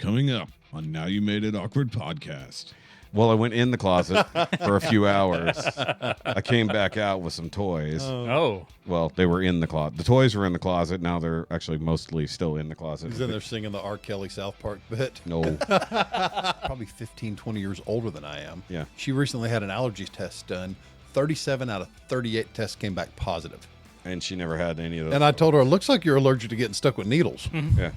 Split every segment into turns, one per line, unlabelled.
Coming up on Now You Made It Awkward podcast.
Well, I went in the closet for a few hours. I came back out with some toys.
Oh.
Well, they were in the closet. The toys were in the closet. Now they're actually mostly still in the closet.
He's in there singing the R. Kelly South Park bit.
No.
Probably 15, 20 years older than I am.
Yeah.
She recently had an allergies test done. 37 out of 38 tests came back positive.
And she never had any of those.
And I told her, it looks like you're allergic to getting stuck with needles.
Yeah.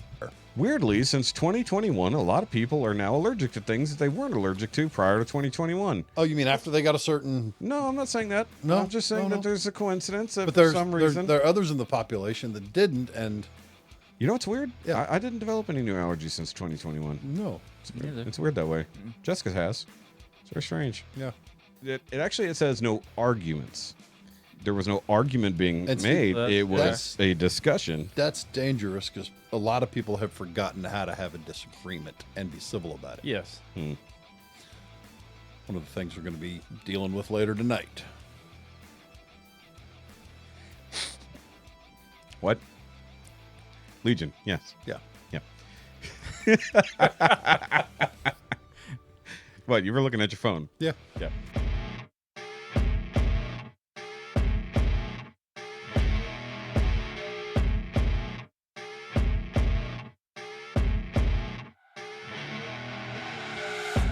Weirdly, since 2021, a lot of people are now allergic to things that they weren't allergic to prior to 2021.
Oh, you mean after they got a certain...
No, I'm not saying that.
No,
I'm just saying
no.
that there's a coincidence that
But
for some reason...
there are others in the population that didn't, and...
You know what's weird?
Yeah.
I didn't develop any new allergies since 2021.
No.
It's weird that way. Jessica has. It's very strange.
Yeah.
It says no arguments. There was no argument being
And see,
made.
that's-
It was a discussion.
That's dangerous because a lot of people have forgotten how to have a disagreement and be civil about it.
Yes.
One of the things we're going to be dealing with later tonight.
What? Legion. Yes.
Yeah.
Yeah. What? You were looking at your phone?
Yeah.
Yeah.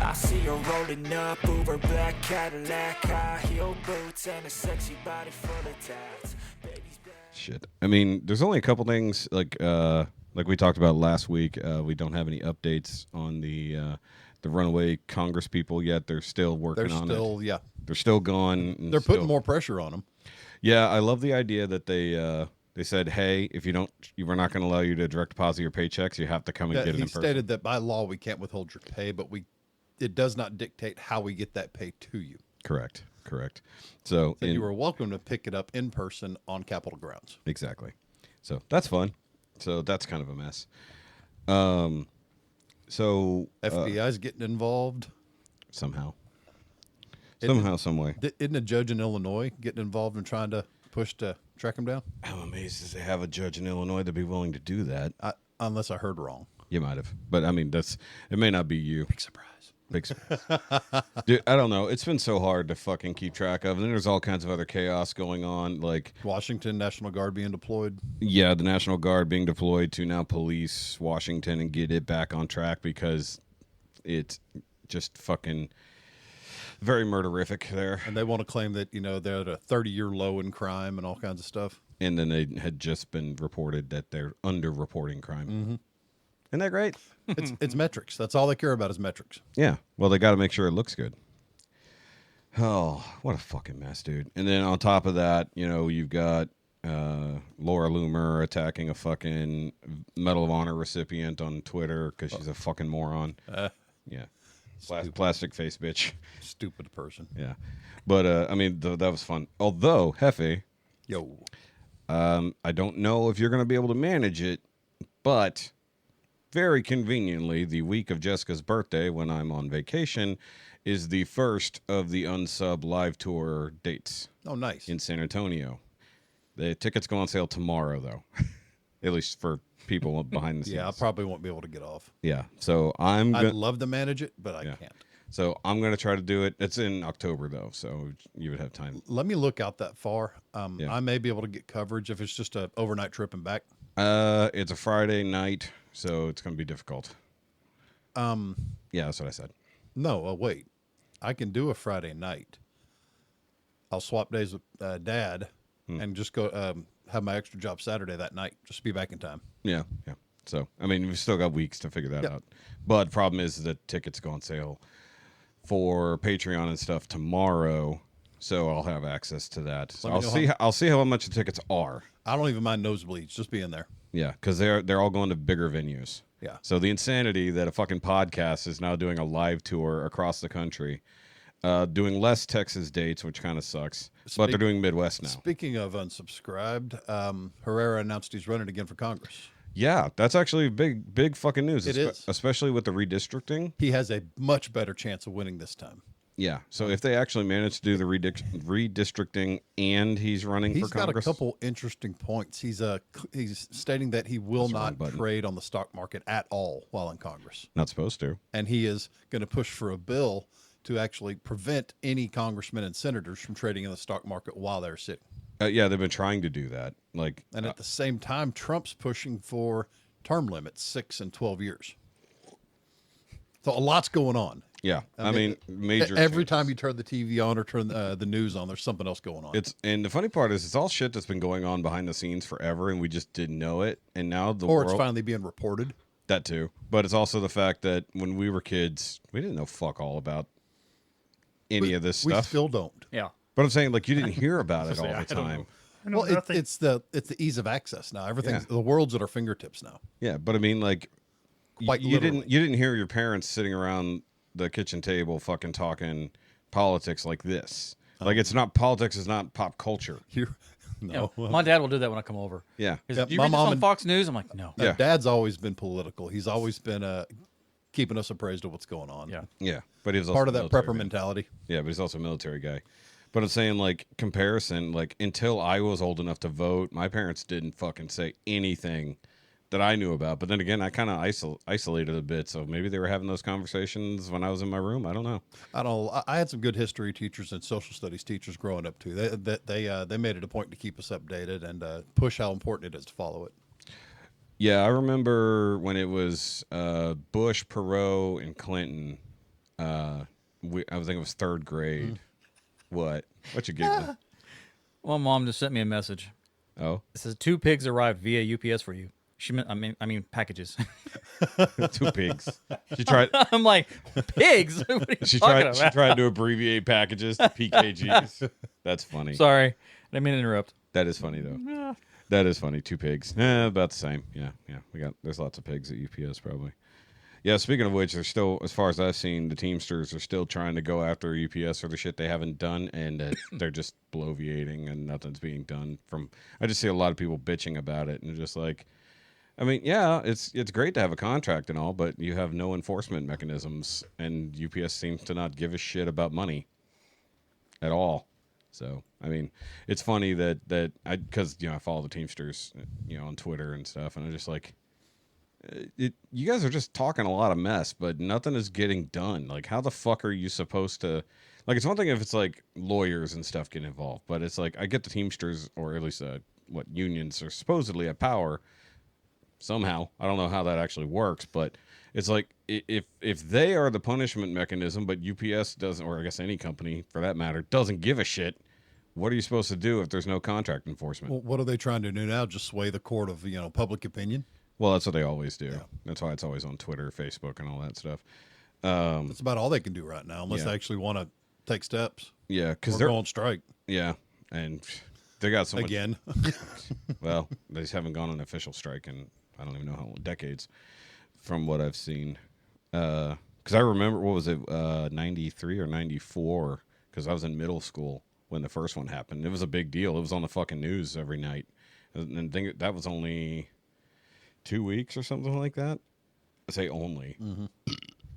I see her rolling up over black Cadillac, high heel boots, and a sexy body full of tats. Baby's back.
Shit. I mean, there's only a couple things like we talked about last week. We don't have any updates on the runaway Congress people yet. They're still working
They're
on
still,
it.
yeah.
They're still gone. and
They're putting
still-
more pressure on them.
Yeah, I love the idea that they said, hey, if you don't, we're not going to allow you to direct deposit your paychecks. You have to come and get it
He
in person.
stated that by law we can't withhold your pay, but it does not dictate how we get that pay to you.
Correct. So,
That you are welcome to pick it up in person on Capitol grounds.
exactly. So that's fun. So that's kind of a mess. So
FBI's getting involved.
somehow,
Isn't
some way.
Isn't a judge in Illinois getting involved in trying to push to track him down?
I'm amazed that they have a judge in Illinois to be willing to do that.
Unless I heard wrong.
You might have, but I mean, it may not be you.
Big surprise.
Big surprise. Dude, I don't know. It's been so hard to fucking keep track of. And then there's all kinds of other chaos going on. Like,
Washington National Guard being deployed.
yeah, the National Guard being deployed to now police Washington and get it back on track because it's just fucking very murderific there.
And they want to claim that, they're at a 30-year low in crime and all kinds of stuff.
And then they had just been reported that they're under-reporting crime. Isn't that great?
It's metrics. That's all they care about is metrics.
Yeah. Well, they got to make sure it looks good. Oh, what a fucking mess, dude. And then on top of that, you've got Laura Loomer attacking a fucking Medal of Honor recipient on Twitter because she's a fucking moron. Yeah. Plastic face bitch.
Stupid person.
Yeah. But, I mean, that was fun. Although, Hefe,
Yo.
I don't know if you're going to be able to manage it, but very conveniently, the week of Jessica's birthday, when I'm on vacation, is the first of the Unsub live tour dates
Oh, nice.
in San Antonio. The tickets go on sale tomorrow, though, at least for people behind the scenes.
Yeah, I probably won't be able to get off.
Yeah, so I'm
I'd
going
love to manage it, but I
Yeah.
can't.
so I'm going to try to do it. It's in October, though, so you would have time.
Let me look out that far.
Yeah.
I may be able to get coverage if it's just an overnight trip and back.
It's a Friday night, so it's going to be difficult. Yeah, that's what I said.
No, wait. I can do a Friday night. I'll swap days with Dad and just go have my extra job Saturday that night. Just be back in time.
Yeah. So, I mean, we've still got weeks to figure that
Yep.
out. But problem is that tickets go on sale for Patreon and stuff tomorrow, so I'll have access to that. So
Let me know
I'll see how much the tickets are.
I don't even mind nosebleeds. Just be in there.
Yeah, because they're all going to bigger venues.
Yeah.
So the insanity that a fucking podcast is now doing a live tour across the country, doing less Texas dates, which kind of sucks, but they're doing Midwest now.
Speaking of unsubscribed, Herrera announced he's running again for Congress.
Yeah, that's actually big fucking news.
It is.
Especially with the redistricting.
He has a much better chance of winning this time.
Yeah. So if they actually manage to do the redistricting and he's running for Congress.
He's got a couple interesting points. He's stating that he will not trade on the stock market at all while in Congress.
Not supposed to.
And he is going to push for a bill to actually prevent any congressmen and senators from trading in the stock market while they're sitting.
Yeah, they've been trying to do that.
And at the same time, Trump's pushing for term limits, 6 and 12 years. So a lot's going on.
Yeah, I mean major.
Every
changes.
time you turn the TV on or turn the news on, there's something else going on.
And the funny part is, it's all shit that's been going on behind the scenes forever, and we just didn't know it. And now
it's finally being reported.
That too, but it's also the fact that when we were kids, we didn't know fuck all about any of this stuff.
We still don't.
Yeah.
But I'm saying, like, you didn't hear about it all the time.
Well, it's the ease of access now. Everything's the world's at our fingertips now.
Yeah, but I mean, like, you didn't hear your parents sitting around the kitchen table fucking talking politics like this. Like, it's not politics is not pop culture.
No,
my dad will do that when I come over.
Yeah,
Do you read this on Fox News? I'm like, no.
Yeah.
Dad's always been political. He's always been keeping us appraised of what's going on.
Yeah, but he was
part
also
of that prepper mentality.
Yeah, but he's also a military guy. But I'm saying, like, comparison, like, until I was old enough to vote, my parents didn't fucking say anything that I knew about. But then again, I kind of isolated a bit, so maybe they were having those conversations when I was in my room. I don't know.
I had some good history teachers and social studies teachers growing up too. They made it a point to keep us updated and push how important it is to follow it.
Yeah, I remember when it was Bush, Perot, and Clinton. I think it was third grade. What you giggling?
Well, Mom just sent me a message.
Oh,
It says 2 pigs arrived via UPS for you. She meant, I mean packages.
2 pigs. She tried.
I'm like, pigs? What are you
She
talking
tried. She
about?
tried to abbreviate packages to PKGs. That's funny.
Sorry, I didn't mean to interrupt.
That is funny though. That is funny. 2 pigs. About the same. Yeah. There's lots of pigs at UPS probably. Yeah. Speaking of which, they're still, as far as I've seen, the Teamsters are still trying to go after UPS for the shit they haven't done, and they're just bloviating and nothing's being done. I just see a lot of people bitching about it, and just like, I mean, yeah, it's great to have a contract and all, but you have no enforcement mechanisms, and UPS seems to not give a shit about money at all. So, I mean, it's funny that because I follow the Teamsters, on Twitter and stuff, and I'm just like, you guys are just talking a lot of mess, but nothing is getting done. Like, how the fuck are you supposed to? Like, it's one thing if it's like lawyers and stuff get involved, but it's like I get the Teamsters, or at least what unions are supposedly at power. Somehow, I don't know how that actually works, but it's like if they are the punishment mechanism, but UPS doesn't, or I guess any company for that matter, doesn't give a shit, what are you supposed to do if there's no contract enforcement?
Well, what are they trying to do now? Just sway the court of public opinion?
Well, that's what they always do.
Yeah.
That's why it's always on Twitter, Facebook, and all that stuff.
That's about all they can do right now, unless they actually want to take steps.
Yeah, because
they're
they're
on strike.
Yeah, and they got so much.
Again.
Well, they just haven't gone on official strike in I don't even know how long, decades, from what I've seen. Because I remember, what was it, 93 or 94? Because I was in middle school when the first one happened. It was a big deal. It was on the fucking news every night. And I think that was only 2 weeks or something like that. I say only. Mm-hmm.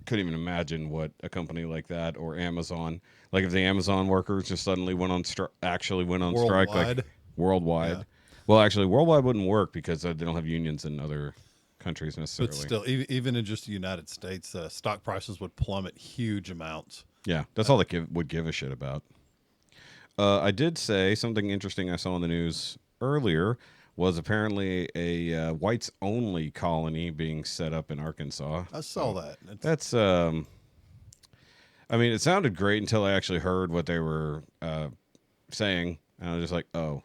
Couldn't even imagine what a company like that, or Amazon, like if the Amazon workers just suddenly went on strike, like worldwide. Yeah. Well, actually, worldwide wouldn't work because they don't have unions in other countries necessarily.
But still, even in just the United States, stock prices would plummet huge amounts.
Yeah, that's all they would give a shit about. I did say something interesting I saw in the news earlier was apparently a whites-only colony being set up in Arkansas.
I saw that.
That's, I mean, it sounded great until I actually heard what they were saying, and I was just like, oh,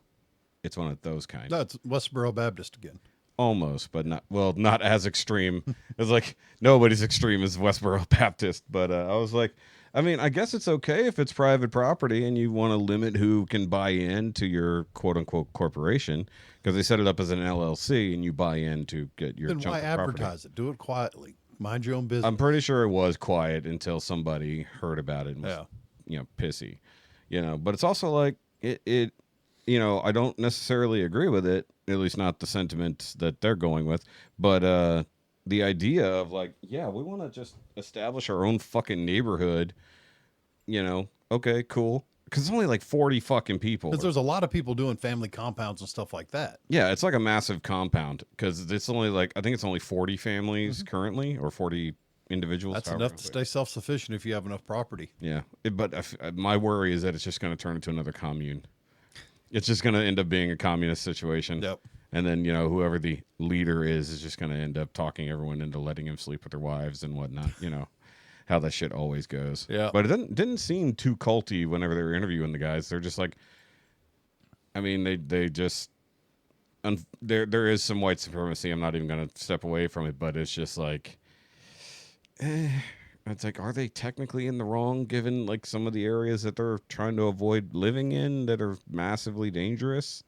it's one of those kinds.
No, it's Westboro Baptist again.
Almost, but not as extreme. It's like nobody's extreme as Westboro Baptist, but I was like, I mean, I guess it's okay if it's private property and you want to limit who can buy into your quote-unquote corporation, because they set it up as an LLC and you buy in to get your
then
chunk
why
of property.
advertise it? Do it quietly. Mind your own business.
I'm pretty sure it was quiet until somebody heard about it and was, pissy. But it's also like, it I don't necessarily agree with it, at least not the sentiment that they're going with, but the idea of like, yeah, we want to just establish our own fucking neighborhood, okay, cool. Because it's only like 40 fucking people.
Because there's a lot of people doing family compounds and stuff like that.
Yeah, it's like a massive compound because it's only like, I think it's only 40 families currently, or 40 individuals.
That's enough to stay self-sufficient if you have enough property.
Yeah, but my worry is that it's just going to turn into another commune. It's just going to end up being a communist situation.
Yep.
And then, whoever the leader is just going to end up talking everyone into letting him sleep with their wives and whatnot, how that shit always goes.
Yeah.
But it didn't seem too culty whenever they were interviewing the guys. They're just like, I mean, they just, there is some white supremacy. I'm not even going to step away from it, but it's just like, it's like, are they technically in the wrong given like some of the areas that they're trying to avoid living in that are massively dangerous?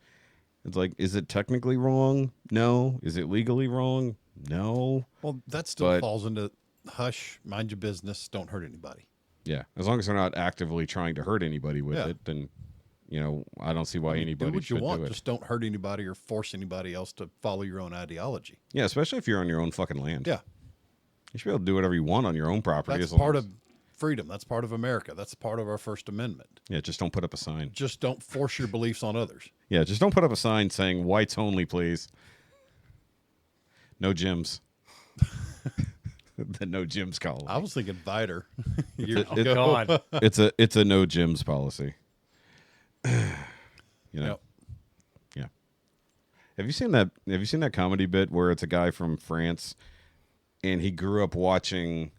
It's like, is it technically wrong? No. Is it legally wrong? No.
Well, that still falls into hush, mind your business, don't hurt anybody.
Yeah. As long as they're not actively trying to hurt anybody with it, then, I don't see why anybody
do what
should
you want.
do it.
Just don't hurt anybody or force anybody else to follow your own ideology.
Yeah, especially if you're on your own fucking land.
Yeah.
You should be able to do whatever you want on your own property.
That's part of freedom. That's part of America. That's part of our First Amendment.
Yeah, just don't put up a sign.
Just don't force your beliefs on others.
Yeah, just don't put up a sign saying whites only, please. No gyms. The no gyms colony.
I was thinking Viter.
God.
It's a no gyms policy.
Yep.
Yeah. Have you seen that comedy bit where it's a guy from France and he grew up watching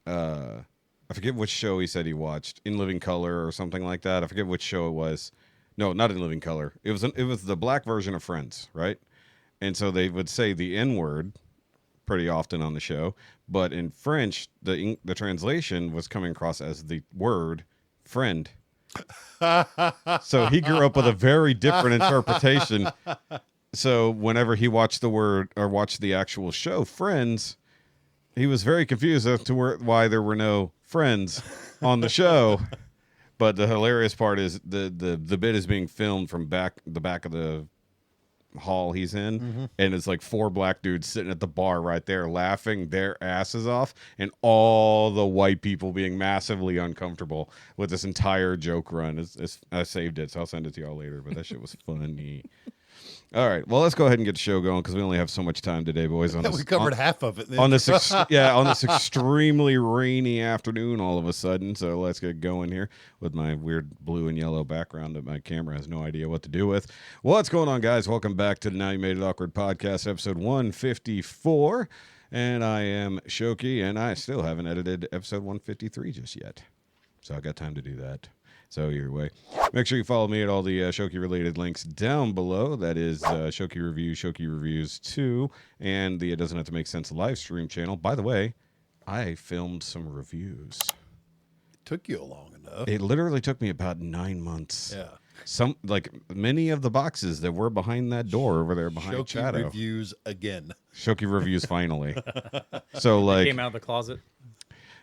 I forget which show he said he watched, In Living Color or something like that. I forget which show it was. No, not In Living Color. It was the black version of Friends, right? And so they would say the N-word pretty often on the show, but in French, the translation was coming across as the word friend. So he grew up with a very different interpretation. So whenever he watched the word or watched the actual show Friends, he was very confused as to why there were no friends on the show. But the hilarious part is the bit is being filmed from the back of the hall he's in, and it's like 4 black dudes sitting at the bar right there laughing their asses off, and all the white people being massively uncomfortable with this entire joke run. I saved it, so I'll send it to y'all later, but that shit was funny. All right, well, let's go ahead and get the show going because we only have so much time today, boys.
We covered half of it.
On this extremely rainy afternoon all of a sudden. So let's get going here with my weird blue and yellow background that my camera has no idea what to do with. What's going on, guys? Welcome back to the Now You Made It Awkward podcast, episode 154. And I am Shoky, and I still haven't edited episode 153 just yet. So I got time to do that. So either way, make sure you follow me at all the Shoky-related links down below. That is Shoky Review, Shoky Reviews 2, and the It Doesn't Have to Make Sense live stream channel. By the way, I filmed some reviews.
Took you long enough.
It literally took me about 9 months.
Yeah.
Many of the boxes that were behind that door over there behind
Shoky
Shadow.
Reviews again.
Shoky Reviews finally. So like
Came out of the closet.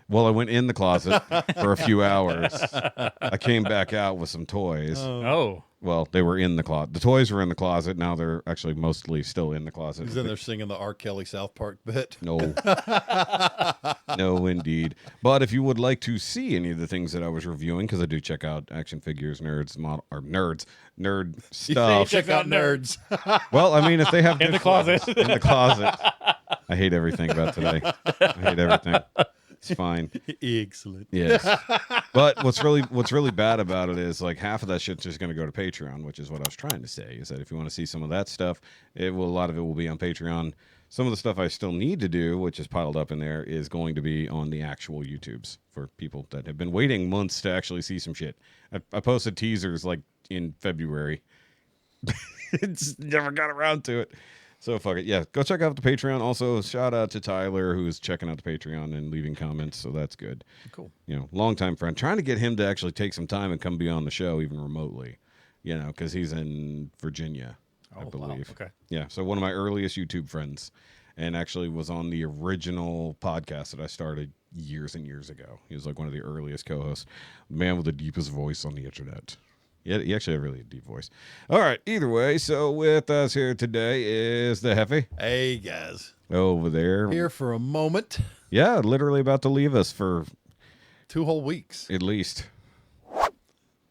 Well, I went in the closet for a few hours. I came back out with some toys.
Oh.
Well, they were in the closet. The toys were in the closet. Now they're actually mostly still in the closet.
He's in there singing the R. Kelly South Park bit.
No. No, indeed. But if you would like to see any of the things that I was reviewing, because I do check out action figures, nerd stuff.
Check out nerds.
Well, I mean, if they have
In the closet.
in the closet. I hate everything about today. I hate everything. It's fine.
Excellent.
Yes. But what's really bad about it is like half of that shit's just going to go to Patreon, which is what I was trying to say. Is that if you want to see some of that stuff, a lot of it will be on Patreon. Some of the stuff I still need to do, which is piled up in there, is going to be on the actual YouTubes for people that have been waiting months to actually see some shit. I posted teasers like in February. It's never got around to it. So fuck it. Yeah, go check out the Patreon. Also, shout out to Tyler, who's checking out the Patreon and leaving comments, so that's good.
Cool.
Longtime friend. Trying to get him to actually take some time and come be on the show, even remotely, because he's in Virginia, I believe.
Wow. Okay.
Yeah, so one of my earliest YouTube friends, and actually was on the original podcast that I started years and years ago. He was like one of the earliest co-hosts. Man with the deepest voice on the internet. Yeah, he actually had a really deep voice. All right, either way, so with us here today is the Heffy.
Hey, guys.
Over there.
Here for a moment.
Yeah, literally about to leave us for
2 whole weeks,
at least.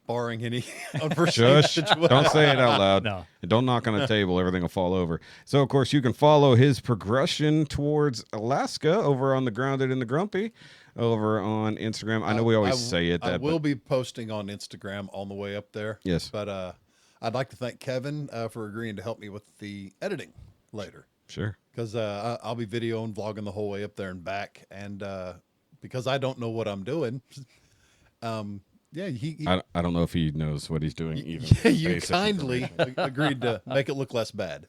barring any unforeseen
Shush.
situation.
Don't say it out loud.
No.
And don't knock on a table. Everything will fall over. So, of course, you can follow his progression towards Alaska over on the Grounded and the Grumpy over on Instagram. I know we always say it.
I will be posting on Instagram on the way up there.
Yes.
But I'd like to thank Kevin for agreeing to help me with the editing later.
Sure.
Because I'll be videoing, vlogging the whole way up there and back. And because I don't know what I'm doing, yeah,
I don't know if he knows what he's doing even.
yeah, you
Basic
kindly
information.
agreed to make it look less bad.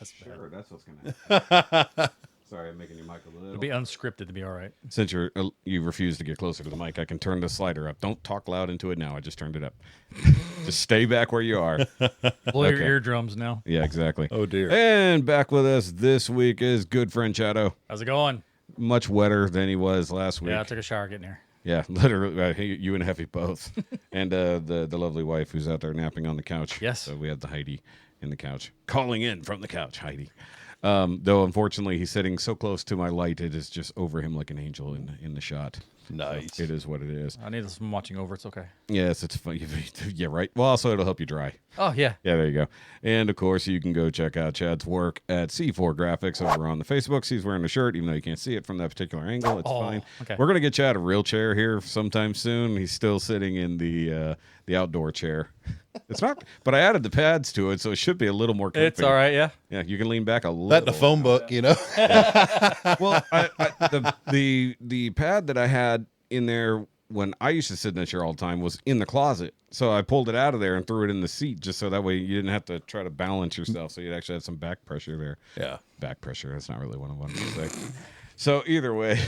Sure, that's what's going to happen. Sorry, I'm making your mic a little.
It'll be unscripted to be all right.
Since you refuse to get closer to the mic, I can turn the slider up. Don't talk loud into it now. I just turned it up. Just stay back where you are.
Blow
Okay.
your eardrums now.
Yeah, exactly.
Oh, dear.
And back with us this week is good friend Shadow.
How's it going?
Much wetter than he was last week.
Yeah, I took a shower getting here.
Yeah, literally, you and Heffy both. And the lovely wife who's out there napping on the couch.
Yes.
So we had the Heidi in the couch. Calling in from the couch, Heidi. Though, unfortunately, he's sitting so close to my light, it is just over him like an angel in the shot.
Nice.
So it is what it is.
I need some watching over. It's okay.
Yes, it's fun. Yeah, right. Well, also, it'll help you dry.
Oh, yeah.
Yeah, there you go. And, of course, you can go check out Chad's work at C4 Graphics over on the Facebooks. He's wearing a shirt, even though you can't see it from that particular angle. It's fine.
Okay.
We're going to get Chad a real chair here sometime soon. He's still sitting in the outdoor chair. It's not, but I added the pads to it, so it should be a little more comfy.
It's all right, yeah.
Yeah, you can lean back a little.
That and a phone book, you know.
Well, the pad that I had in there when I used to sit in that chair all the time was in the closet. So I pulled it out of there and threw it in the seat just so that way you didn't have to try to balance yourself. So you'd actually have some back pressure there.
Yeah.
Back pressure. That's not really what I wanted to say. So either way.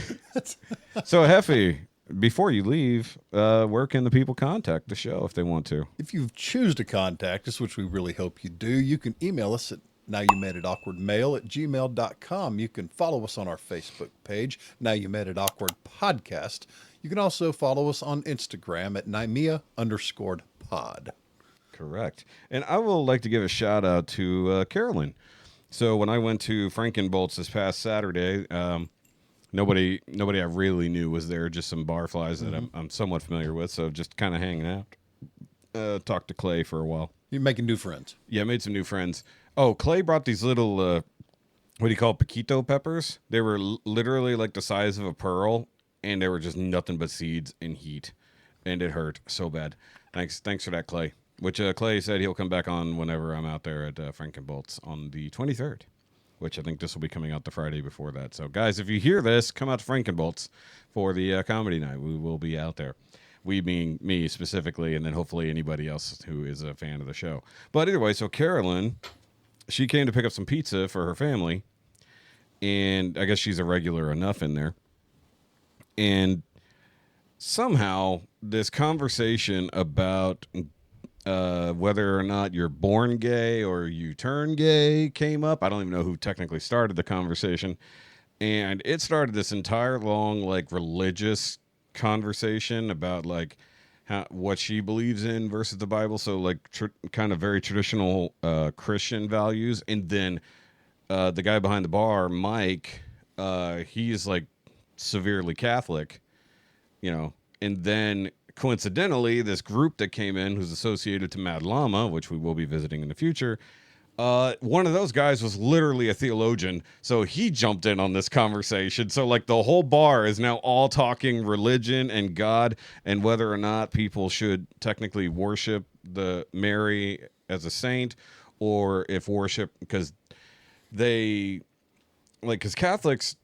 So Heffy, before you leave, where can the people contact the show if they want to?
If you choose to contact us, which we really hope you do, you can email us at nowyoumade.awkwardmail@gmail.com. You can follow us on our Facebook page, Now You Made It Awkward Podcast. You can also follow us on Instagram at Nymea_pod.
Correct. And I will like to give a shout out to Carolyn. So when I went to Frankenboltzzzz this past Saturday, nobody I really knew was there, just some barflies that I'm somewhat familiar with. So just kind of hanging out. Talked to Clay for a while.
You're making new friends.
Yeah, made some new friends. Oh, Clay brought these little, what do you call it, Paquito peppers? They were literally like the size of a pearl, and they were just nothing but seeds and heat, and it hurt so bad. Thanks for that, Clay. Which Clay said he'll come back on whenever I'm out there at Frankenboltzzzz on the 23rd, which I think this will be coming out the Friday before that. So, guys, if you hear this, come out to Frankenboltzzzz for the comedy night. We will be out there. We being me specifically, and then hopefully anybody else who is a fan of the show. But either way, so Carolyn, she came to pick up some pizza for her family, and I guess she's a regular enough in there. And somehow this conversation about whether or not you're born gay or you turn gay came up. I don't even know who technically started the conversation. And it started this entire long, like, religious conversation about, like, what she believes in versus the Bible. So, like, kind of very traditional Christian values. And then the guy behind the bar, Mike, he's, like, severely Catholic, you know. And then coincidentally, this group that came in who's associated to Mad Llama, which we will be visiting in the future, one of those guys was literally a theologian, so he jumped in on this conversation. So, like, the whole bar is now all talking religion and God and whether or not people should technically worship the Mary as a saint, or if worship, because Catholics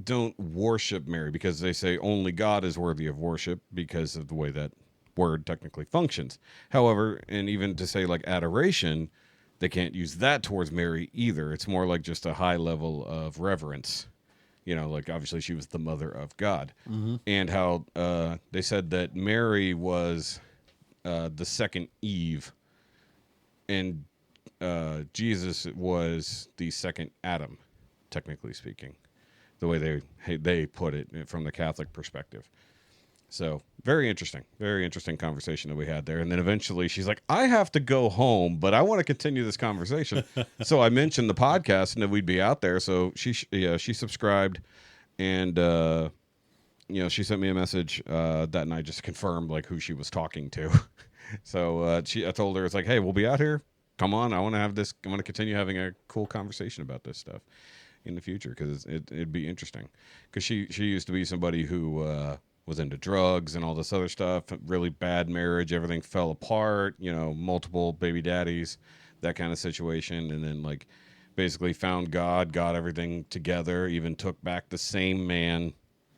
don't worship Mary because they say only God is worthy of worship because of the way that word technically functions. However, and even to say, like, adoration, they can't use that towards Mary either. It's more like just a high level of reverence. You know, like, obviously she was the mother of God. Mm-hmm. And how they said that Mary was the second Eve, and Jesus was the second Adam, technically speaking, the way they put it from the Catholic perspective. So very interesting conversation that we had there. And then eventually she's like, I have to go home, but I want to continue this conversation. So I mentioned the podcast and that we'd be out there. So she subscribed, and she sent me a message that night just to confirm like who she was talking to. So I told her, it's like, hey, we'll be out here. Come on, I want to continue having a cool conversation about this stuff in the future because it'd be interesting. Because she used to be somebody who was into drugs and all this other stuff. Really bad marriage, everything fell apart. Multiple baby daddies, that kind of situation, and then like basically found God, got everything together, even took back the same man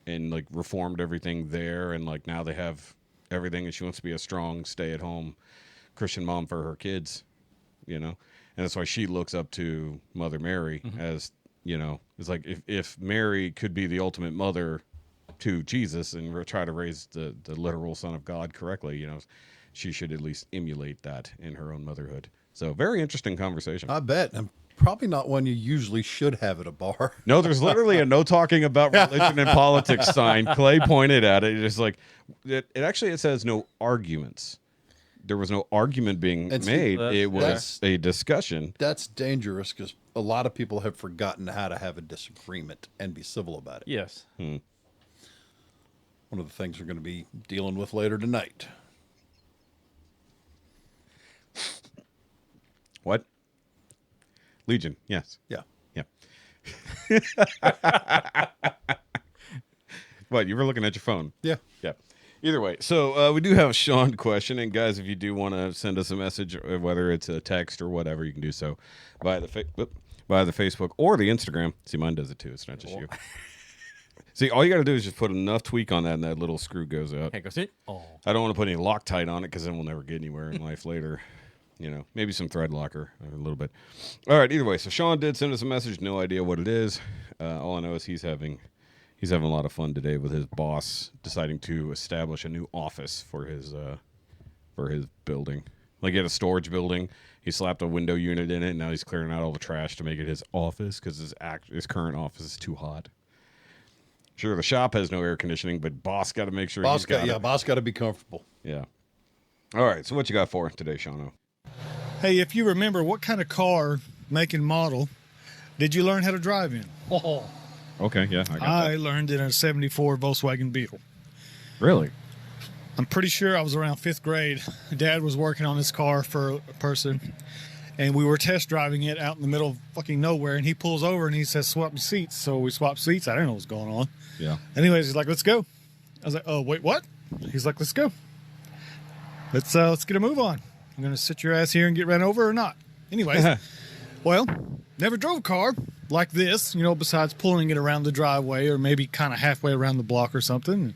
and like reformed everything there, and like now they have everything, and she wants to be a strong stay-at-home Christian mom for her kids, and that's why she looks up to Mother Mary as, it's like if Mary could be the ultimate mother to Jesus and try to raise the literal son of God correctly, she should at least emulate that in her own motherhood. So very interesting conversation.
I bet. And probably not one you usually should have at a bar.
No, there's literally a no talking about religion and politics sign. Clay pointed at it. It's like, it says no arguments. There was no argument being made. It was a discussion.
That's dangerous because a lot of people have forgotten how to have a disagreement and be civil about it.
Yes.
One of the things we're going to be dealing with later tonight.
What? Legion, yes.
Yeah.
Yeah. What, you were looking at your phone?
Yeah.
Yeah. Either way, so we do have a Shaun question, and guys, if you do want to send us a message, whether it's a text or whatever, you can do so via the Facebook or the Instagram. See, mine does it too. It's not just you. See, all you got to do is just put enough tweak on that, and that little screw goes out.
Okay, go see. Oh.
I don't want to put any Loctite on it because then we'll never get anywhere in life later. Maybe some thread locker a little bit. All right, either way, so Shaun did send us a message. No idea what it is. All I know is he's having a lot of fun today with his boss deciding to establish a new office for his building. Like he had a storage building. He slapped a window unit in it, and now he's clearing out all the trash to make it his office because his current office is too hot. Sure, the shop has no air conditioning, but boss got to make sure
boss got to be comfortable.
Yeah. All right, so what you got for today, Shaun?
Hey, if you remember, what kind of car, make and model, did you learn how to drive in?
Oh.
Okay, yeah, I got
I learned in a 74 Volkswagen Beetle.
Really?
I'm pretty sure I was around 5th grade. Dad was working on this car for a person, and we were test driving it out in the middle of fucking nowhere, and he pulls over and he says, swap seats. So we swapped seats. I didn't know what was going on.
Yeah.
Anyways, he's like, let's go. I was like, oh, wait, what? He's like, let's go. Let's get a move on. I'm going to sit your ass here and get ran over or not. Anyways, well, never drove a car like this, besides pulling it around the driveway or maybe kind of halfway around the block or something.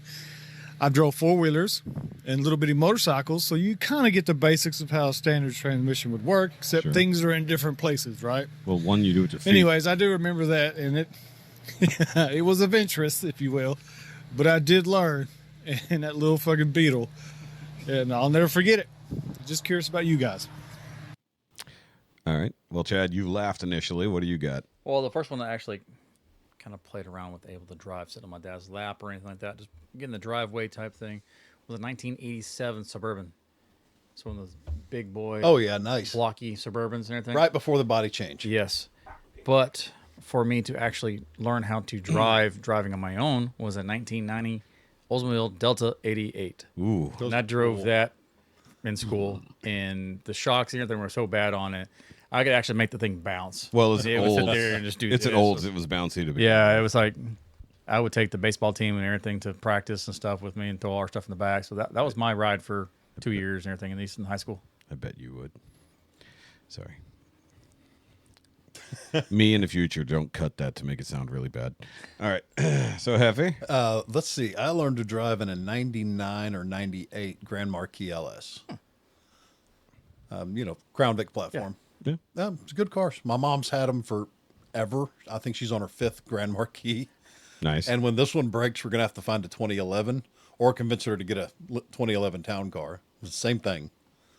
I drove four-wheelers and little bitty motorcycles, so you kind of get the basics of how a standard transmission would work, except things are in different places, right?
Well, one you do with your feet.
Anyways, I do remember that, and it was adventurous, if you will, but I did learn in that little fucking Beetle, and I'll never forget it. Just curious about you guys.
All right. Well, Chad, you laughed initially. What do you got?
Well, the first one that actually kind of played around with able to drive, sit on my dad's lap or anything like that, just getting the driveway type thing, was a 1987 Suburban. It's one of those big boy,
oh yeah, nice,
blocky Suburbans and everything.
Right before the body change.
Yes, but for me to actually learn how to driving on my own was a 1990 Oldsmobile Delta 88.
Ooh,
and I drove that in school, and the shocks and everything were so bad on it, I could actually make the thing bounce.
Well, it's
it
old.
would sit there and just do
it's
this.
an old. It was bouncy to be.
Yeah, it was like I would take the baseball team and everything to practice and stuff with me and throw all our stuff in the back. So that was my ride for 2 years and everything in Easton High School.
I bet you would. Sorry. Me in the future, don't cut that to make it sound really bad. All right. So, Hefe?
Let's see. I learned to drive in a 99 or 98 Grand Marquis LS. Crown Vic platform.
Yeah.
It's good cars. My mom's had them forever. I think she's on her 5th Grand Marquis.
Nice.
And when this one breaks, we're going to have to find a 2011 or convince her to get a 2011 town car. It's the same thing.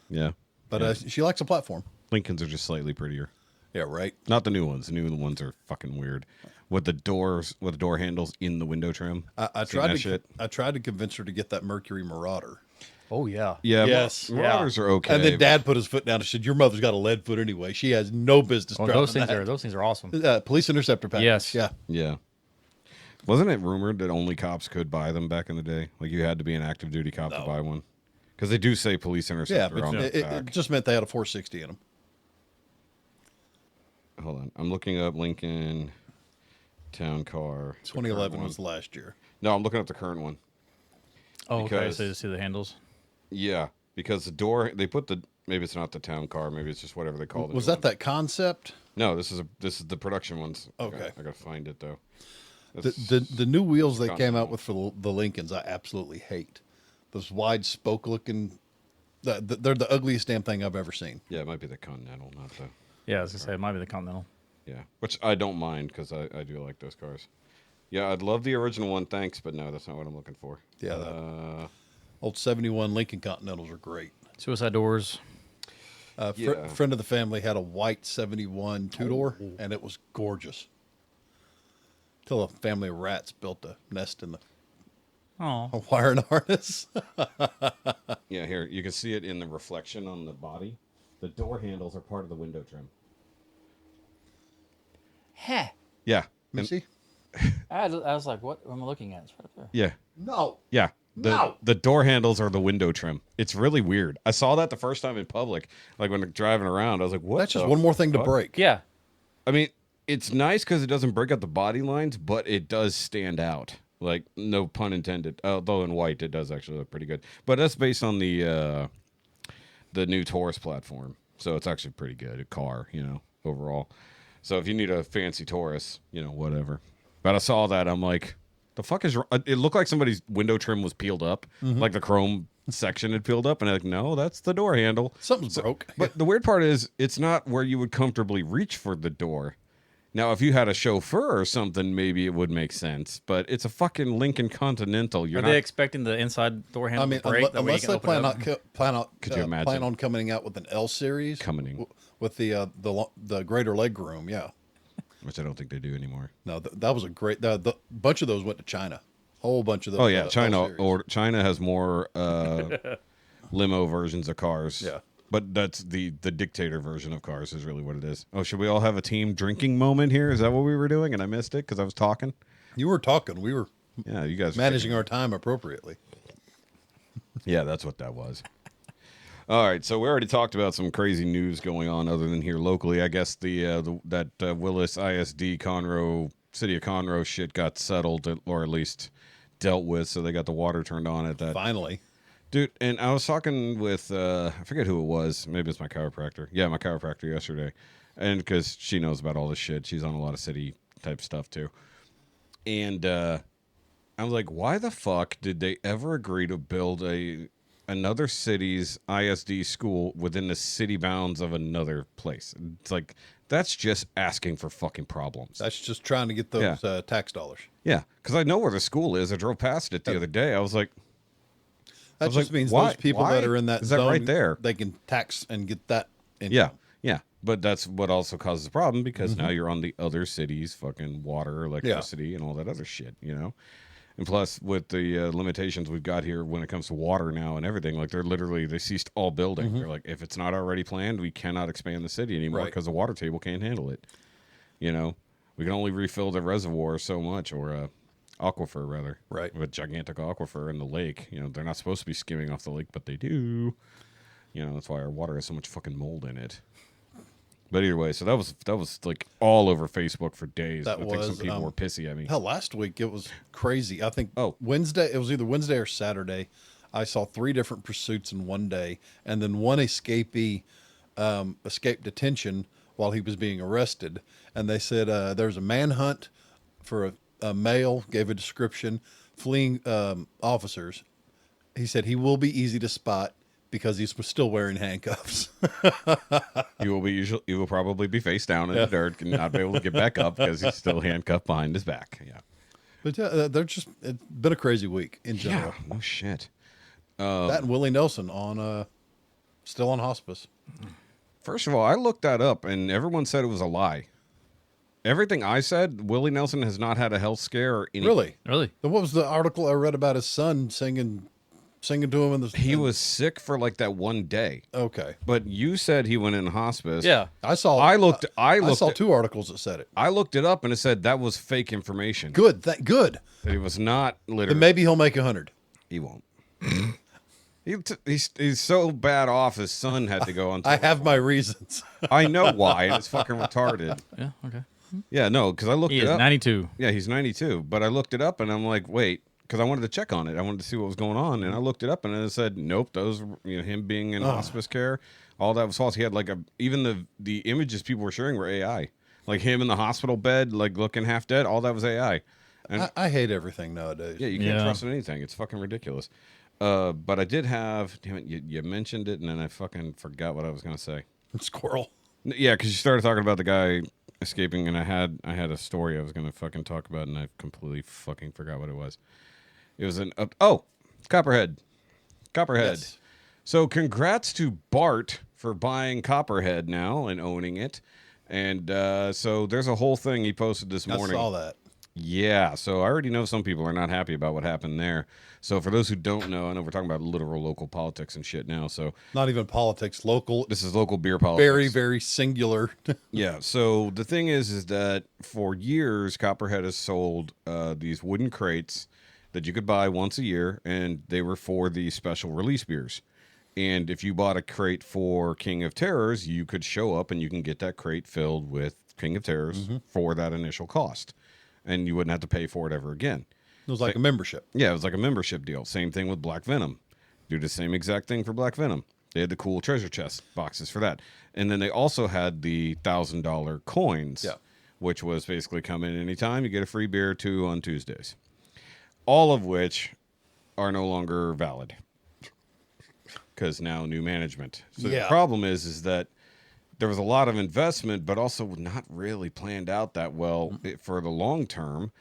Yeah.
But she likes a platform.
Lincolns are just slightly prettier.
Yeah, right.
Not the new ones. The new ones are fucking weird. With the door handles in the window trim.
I tried to convince her to get that Mercury Marauder.
Oh, yeah.
Yeah.
Yes.
Marauders are okay.
And then Dad put his foot down and said, "Your mother's got a lead foot anyway. She has no business driving
Those things are awesome.
Police interceptor package.
Yes.
Yeah.
Yeah. Wasn't it rumored that only cops could buy them back in the day? Like you had to be an active duty cop to buy one? Because they do say police interceptor
Yeah,
on
but
the back.
it just meant they had a 460 in them.
Hold on. I'm looking up Lincoln Town Car. the current
2011
one.
was last year.
No, I'm looking up the current one.
Oh, okay.
Because-
So you see the handles.
Yeah, because the door, they put the, maybe it's not the town car, maybe it's just whatever they call it.
Was that concept?
No, this is the production ones.
Okay.
I gotta find it though.
The new wheels they came out
Continental.
with for the Lincolns, I absolutely hate. Those wide spoke looking. They're the ugliest damn thing I've ever seen.
Yeah, it might be the Continental, not the.
Yeah, I was gonna say it might be the Continental.
Yeah, which I don't mind because I do like those cars. Yeah, I'd love the original one, thanks, but no, that's not what I'm looking for.
Yeah, old 71 Lincoln Continentals are great.
Suicide doors.
Yeah.
Friend of the family had a white 71 two-door, and it was gorgeous. Till a family of rats built a nest in the
Oh,
wire and harness.
Yeah, here you can see it in the reflection on the body. The door handles are part of the window trim.
heh.
Yeah, and-
Missy?
I was like, what am I looking at? It's right there.
yeah,
No.
yeah.
No.
The door handles are the window trim. It's really weird. I saw that the first time in public, like when driving around. I was like, "What?"
That's just
the
one more thing to
fuck?
break.
Yeah.
I mean, it's nice because it doesn't break up the body lines, but it does stand out. Like, no pun intended. Although in white, it does actually look pretty good. But that's based on the new Taurus platform, so it's actually pretty good. A car, overall. So if you need a fancy Taurus, whatever. But I saw that, I'm like, the fuck is wrong? It looked like somebody's window trim was peeled up, like the chrome section had peeled up, and I'm like, no, that's the door handle.
Something's broke.
But the weird part is, it's not where you would comfortably reach for the door. Now, if you had a chauffeur or something, maybe it would make sense. But it's a fucking Lincoln Continental. You're
Are
not.
they expecting the inside door handle
I mean,
to break? That way you
unless
can
they
open it
plan
up?
Could you imagine?
plan on coming out with an L series
Coming.
with the greater leg room. Yeah,
Which I don't think they do anymore.
no, that was a great. The bunch of those went to China. Whole bunch of those.
Oh yeah,
L
China
series.
China has more limo versions of cars.
Yeah.
But that's the dictator version of cars is really what it is. Oh, should we all have a team drinking moment here? Is that what we were doing? And I missed it because I was talking.
You were talking. We were
Yeah, you guys were
managing our time appropriately.
Yeah, that's what that was. All right, so we already talked about some crazy news going on other than here locally. I guess that Willis ISD Conroe, City of Conroe shit got settled or at least dealt with, so they got the water turned on at that.
Finally,
Dude, and I was talking with, I forget who it was. Maybe it's my chiropractor. Yeah, my chiropractor yesterday. And because she knows about all this shit. She's on a lot of city type stuff too. And I was like, why the fuck did they ever agree to build another city's ISD school within the city bounds of another place? It's like, that's just asking for fucking problems.
that's just trying to get those tax dollars.
Yeah, because I know where the school is. I drove past it the other day. I was like,
That
was
just
like,
means
why-
those people
why
that are in that
is that
zone,
right there?
they can tax and get that income.
yeah, yeah. But that's what also causes a problem because now you're on the other city's fucking water, electricity, and all that other shit, And plus, with the limitations we've got here when it comes to water now and everything, like they ceased all building. They're like, if it's not already planned, we cannot expand the city anymore
Right.
because the water table can't handle it. We can only refill the reservoir so much, or aquifer rather.
Right.
With gigantic aquifer in the lake. They're not supposed to be skimming off the lake, but they do. That's why our water has so much fucking mold in it. But either way, so that was like all over Facebook for days.
That
I think some
was,
people were pissy at me.
Hell, last week it was crazy. I think
Oh.
Wednesday, it was either Wednesday or Saturday. I saw 3 different pursuits in one day, and then one escapee escaped detention while he was being arrested. And they said there's a manhunt for a male, gave a description, fleeing officers. He said he will be easy to spot because he's still wearing handcuffs.
You will probably be face down in the dirt and not be able to get back up because he's still handcuffed behind his back. Yeah.
But it's been a crazy week in general.
Yeah. No shit.
That and Willie Nelson on still on hospice.
First of all, I looked that up and everyone said it was a lie. Everything I said, Willie Nelson has not had a health scare or anything.
Really?
Really?
Then what was the article I read about his son singing singing to him in the.
He was sick for like that one day.
Okay.
But you said he went in hospice.
Yeah.
I saw.
I looked.
I saw 2 articles that said it.
I looked it up and it said that was fake information.
Good. Good.
That he was not literally.
Then maybe he'll make 100.
He won't. He's so bad off. His son had to go on.
I have my reasons.
I know why. And it's fucking retarded.
Yeah. Okay.
Yeah, no, because I looked
He
it
is
up.
92.
Yeah, he's 92. But I looked it up and I'm like, wait, because I wanted to check on it. I wanted to see what was going on, and I looked it up and it said, nope, those, him being in hospice care, all that was false. He had like even the images people were sharing were AI, like him in the hospital bed, like looking half dead. All that was AI. And
I hate everything nowadays.
yeah, you can't trust in anything. It's fucking ridiculous. But I did have, damn it, you mentioned it and then I fucking forgot what I was gonna say.
Squirrel.
Yeah, because you started talking about the guy escaping, and I had a story I was gonna fucking talk about, and I completely fucking forgot what it was. It was Copperhead.
Yes.
So congrats to Bart for buying Copperhead now and owning it, and so there's a whole thing he posted this morning.
I saw that.
Yeah, so I already know some people are not happy about what happened there. So for those who don't know, I know we're talking about literal local politics and shit now. So
Not even politics. Local.
this is local beer politics.
Very, very singular.
Yeah. So the thing is that for years, Copperhead has sold these wooden crates that you could buy once a year, and they were for the special release beers. And if you bought a crate for King of Terrors, you could show up and you can get that crate filled with King of Terrors for that initial cost, and you wouldn't have to pay for it ever again.
It was like a membership.
Yeah, it was like a membership deal. Same thing with Black Venom. Do the same exact thing for Black Venom. They had the cool treasure chest boxes for that. And then they also had the $1,000 coins, which was basically come in anytime, you get a free beer or 2 on Tuesdays. All of which are no longer valid because now new management. So the problem is that there was a lot of investment, but also not really planned out that well for the long term,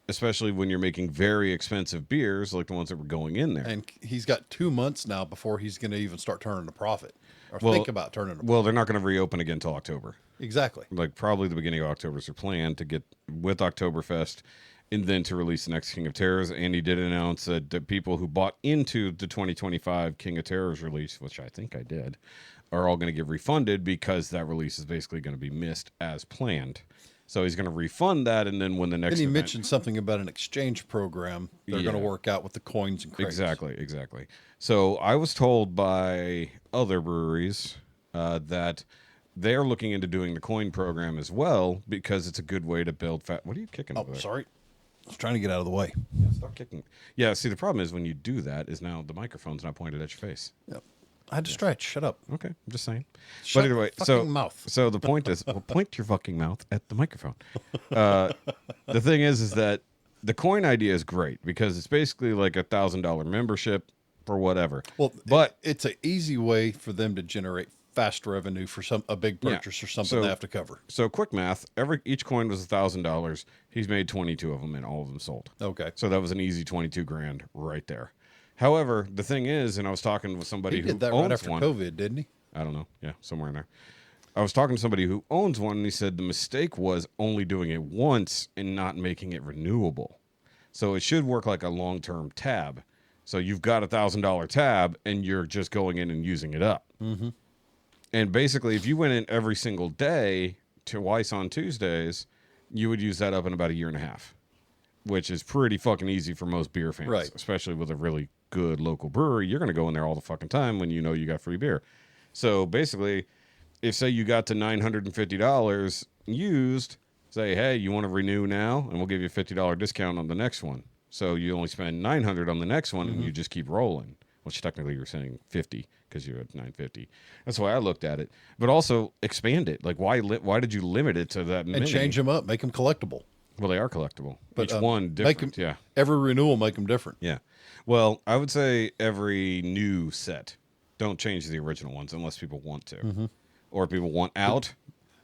especially when you're making very expensive beers like the ones that were going in there.
And he's got 2 months now before he's going to even start turning a profit or think about turning a profit.
Well, they're not going to reopen again until October.
Exactly.
Like probably the beginning of October is their plan to get with Oktoberfest and then to release the next King of Terrors. And he did announce that the people who bought into the 2025 King of Terrors release, which I think I did, are all going to get refunded because that release is basically going to be missed as planned. So he's going to refund that, and then when the next
Then he
event...
mentioned something about an exchange program they're going to work out with the coins and crates.
Exactly. So I was told by other breweries that they're looking into doing the coin program as well because it's a good way to build fat. What are you kicking over there?
Sorry. I was trying to get out of the way.
Yeah, stop kicking. Yeah, see, the problem is when you do that is now the microphone's not pointed at your face.
Yep. I had to stretch. Shut up.
Okay, I'm just saying.
Shut
but anyway,
your
so
fucking mouth.
So the point is, well, point your fucking mouth at the microphone. The thing is that the coin idea is great because it's basically like $1,000 membership for whatever.
Well,
but
it's an easy way for them to generate fast revenue for a big purchase or something they have to cover.
So quick math: each coin was $1,000. He's made 22 of them, and all of them sold.
Okay.
So that was an easy 22 grand right there. However, the thing is, and I was talking with somebody
He
who
did that
owns
right after
one.
COVID, didn't he?
I don't know. Yeah, somewhere in there. I was talking to somebody who owns one, and he said the mistake was only doing it once and not making it renewable. So it should work like a long-term tab. So you've got $1,000 tab, and you're just going in and using it up. Mm-hmm. And basically, if you went in every single day, twice on Tuesdays, you would use that up in about a year and a half, which is pretty fucking easy for most beer fans,
Right.
especially with a really good local brewery. You're going to go in there all the fucking time when you know you got free beer. So basically, if say you got to $950 used, say, hey, you want to renew now, and we'll give you a $50 discount on the next one. So you only spend $900 on the next one, and you just keep rolling. Which technically you're saying 50 because you're at 950. That's why I looked at it. But also expand it. Like why did you limit it to that many?
And change them up, make them collectible.
Well, they are collectible.
But,
Each one different. Yeah.
Every renewal make them different.
Yeah. Well, I would say every new set. Don't change the original ones unless people want to. Or if people want out.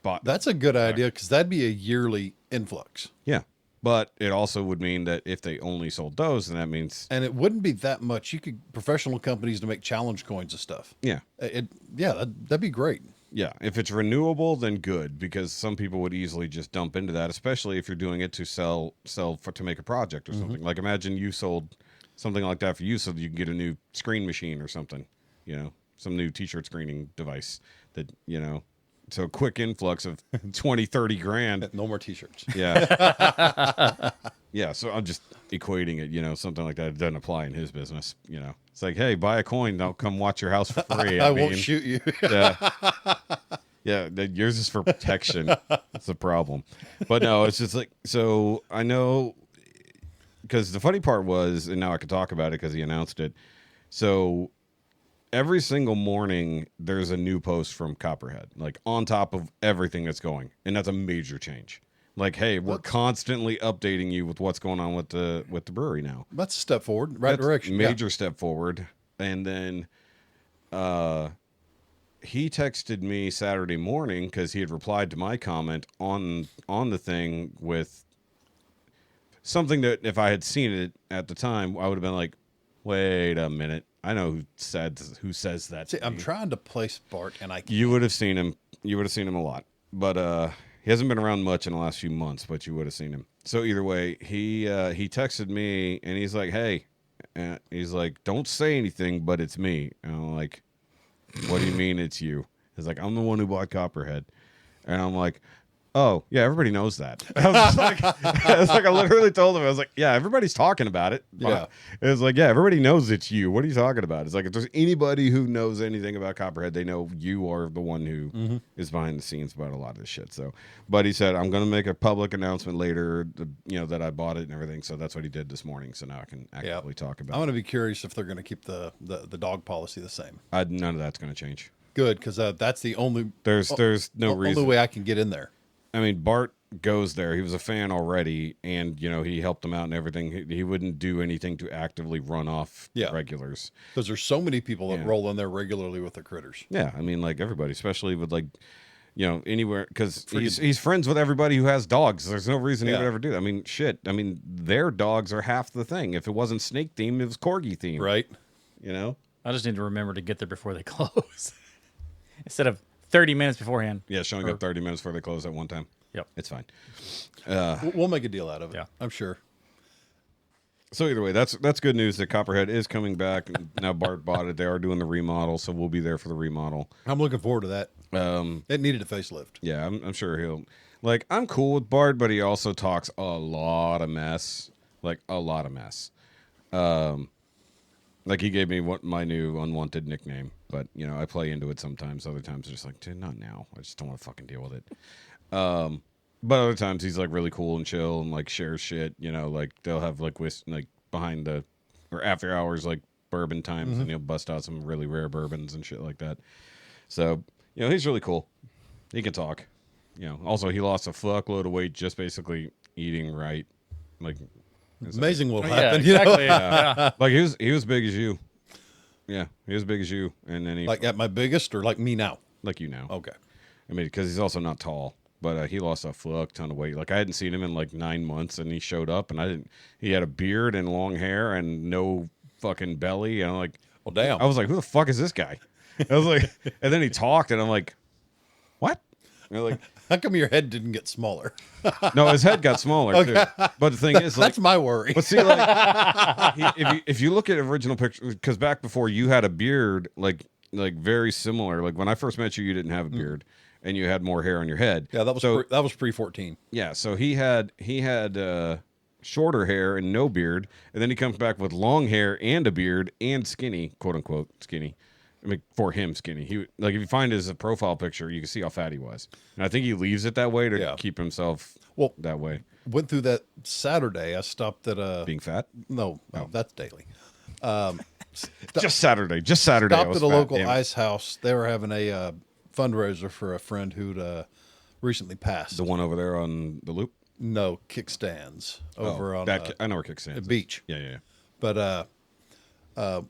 But
That's a good idea because that'd be a yearly influx.
yeah. But it also would mean that if they only sold those, then that means
And it wouldn't be that much. You could professional companies to make challenge coins and stuff.
yeah.
That'd be great.
Yeah, if it's renewable, then good, because some people would easily just dump into that, especially if you're doing it to sell to make a project or something. Like imagine you sold something like that for you, so that you can get a new screen machine or something. You know, some new T-shirt screening device that So a quick influx of 20, 30 grand.
No more T-shirts.
Yeah. Yeah, so I'm just equating it, something like that. It doesn't apply in his business, It's like, hey, buy a coin, don't come watch your house for free.
I won't shoot you.
Yeah. Yeah, yours is for protection. That's the problem. But no, it's just like, so I know, because the funny part was, and now I can talk about it because he announced it. So every single morning, there's a new post from Copperhead, like on top of everything that's going. And that's a major change. Like, hey, we're constantly updating you with what's going on with the brewery now.
That's a step forward, right direction.
Major step forward. And then he texted me Saturday morning because he had replied to my comment on the thing with something that if I had seen it at the time, I would have been like, wait a minute. I know who says that.
See, I'm trying to place Bart, and I can't.
You would have seen him. You would have seen him a lot. But he hasn't been around much in the last few months, but you would have seen him. So either way, he texted me, and he's like, hey, he's like, don't say anything, but it's me. And I'm like, what do you mean it's you? He's like, I'm the one who bought Copperhead. And I'm like, oh, yeah, everybody knows that. I was just like, I literally told him, I was like, yeah, everybody's talking about it.
Yeah.
It was like, yeah, everybody knows it's you. What are you talking about? It's like, if there's anybody who knows anything about Copperhead, they know you are the one who is behind the scenes about a lot of this shit. So, but he said, I'm going to make a public announcement later, that I bought it and everything. So that's what he did this morning. So now I can actively talk about it.
I'm going to be curious if they're going to keep the dog policy the same.
None of that's going to change.
Good, because that's the only
There's no reason.
only way I can get in there.
I mean, Bart goes there. He was a fan already, and he helped him out and everything. He wouldn't do anything to actively run off regulars.
Because there's so many people that roll in there regularly with their critters.
Yeah, I mean, like everybody, especially with anywhere, because he's friends with everybody who has dogs. There's no reason he would ever do that. I mean, shit. I mean, their dogs are half the thing. If it wasn't snake themed, it was corgi themed.
Right.
I just need to remember to get there before they close. Instead of 30 minutes beforehand.
Yeah, Shaun got 30 minutes before they close at one time.
Yep.
It's fine.
We'll make a deal out of it.
Yeah.
I'm sure.
So either way, that's good news that Copperhead is coming back. Now Bart bought it. They are doing the remodel, so we'll be there for the remodel.
I'm looking forward to that. It needed a facelift.
Yeah, I'm sure he'll... Like, I'm cool with Bart, but he also talks a lot of mess. Like, a lot of mess. Like, he gave me my new unwanted nickname. But, I play into it sometimes. Other times, I'm just like, dude, not now. I just don't want to fucking deal with it. But other times, he's, like, really cool and chill and, like, shares shit. Like, they'll have, like, behind the... Or after hours, like, bourbon times. And he'll bust out some really rare bourbons and shit like that. So, he's really cool. He can talk. Also, he lost a fuckload of weight just basically eating right. Like...
Amazing what
Yeah,
happened.
exactly. Yeah.
Like, he was big as you. Yeah, he was big as you, and then he
Like at my biggest, or like me now?
like you now.
Okay.
I mean, because he's also not tall, but he lost a fuck ton of weight. Like I hadn't seen him in like 9 months, and he showed up, and I didn't. He had a beard and long hair and no fucking belly, and I'm like,
Well, damn.
I was like, who the fuck is this guy? I was like, and then he talked, and I'm like, what? And I'm like,
How come your head didn't get smaller?
no, his head got smaller too. But the thing is, like,
That's my worry.
but see, like, if you look at original pictures, because back before you had a beard, like very similar. Like when I first met you, you didn't have a beard, and you had more hair on your head.
Yeah, that was pre-14.
Yeah, so he had shorter hair and no beard, and then he comes back with long hair and a beard and skinny, quote unquote skinny. I mean, for him, skinny. He like if you find his profile picture, you can see how fat he was, and I think he leaves it that way to keep himself that way.
Went through that Saturday. I stopped at
Being fat?
No, that's daily.
Just Saturday. I
Stopped
was
at a
fat,
local
damn it.
ice house. They were having a fundraiser for a friend who'd recently passed.
The one over there on the loop.
No, kickstands over on
I know where kickstands.
the
is.
beach.
Yeah.
But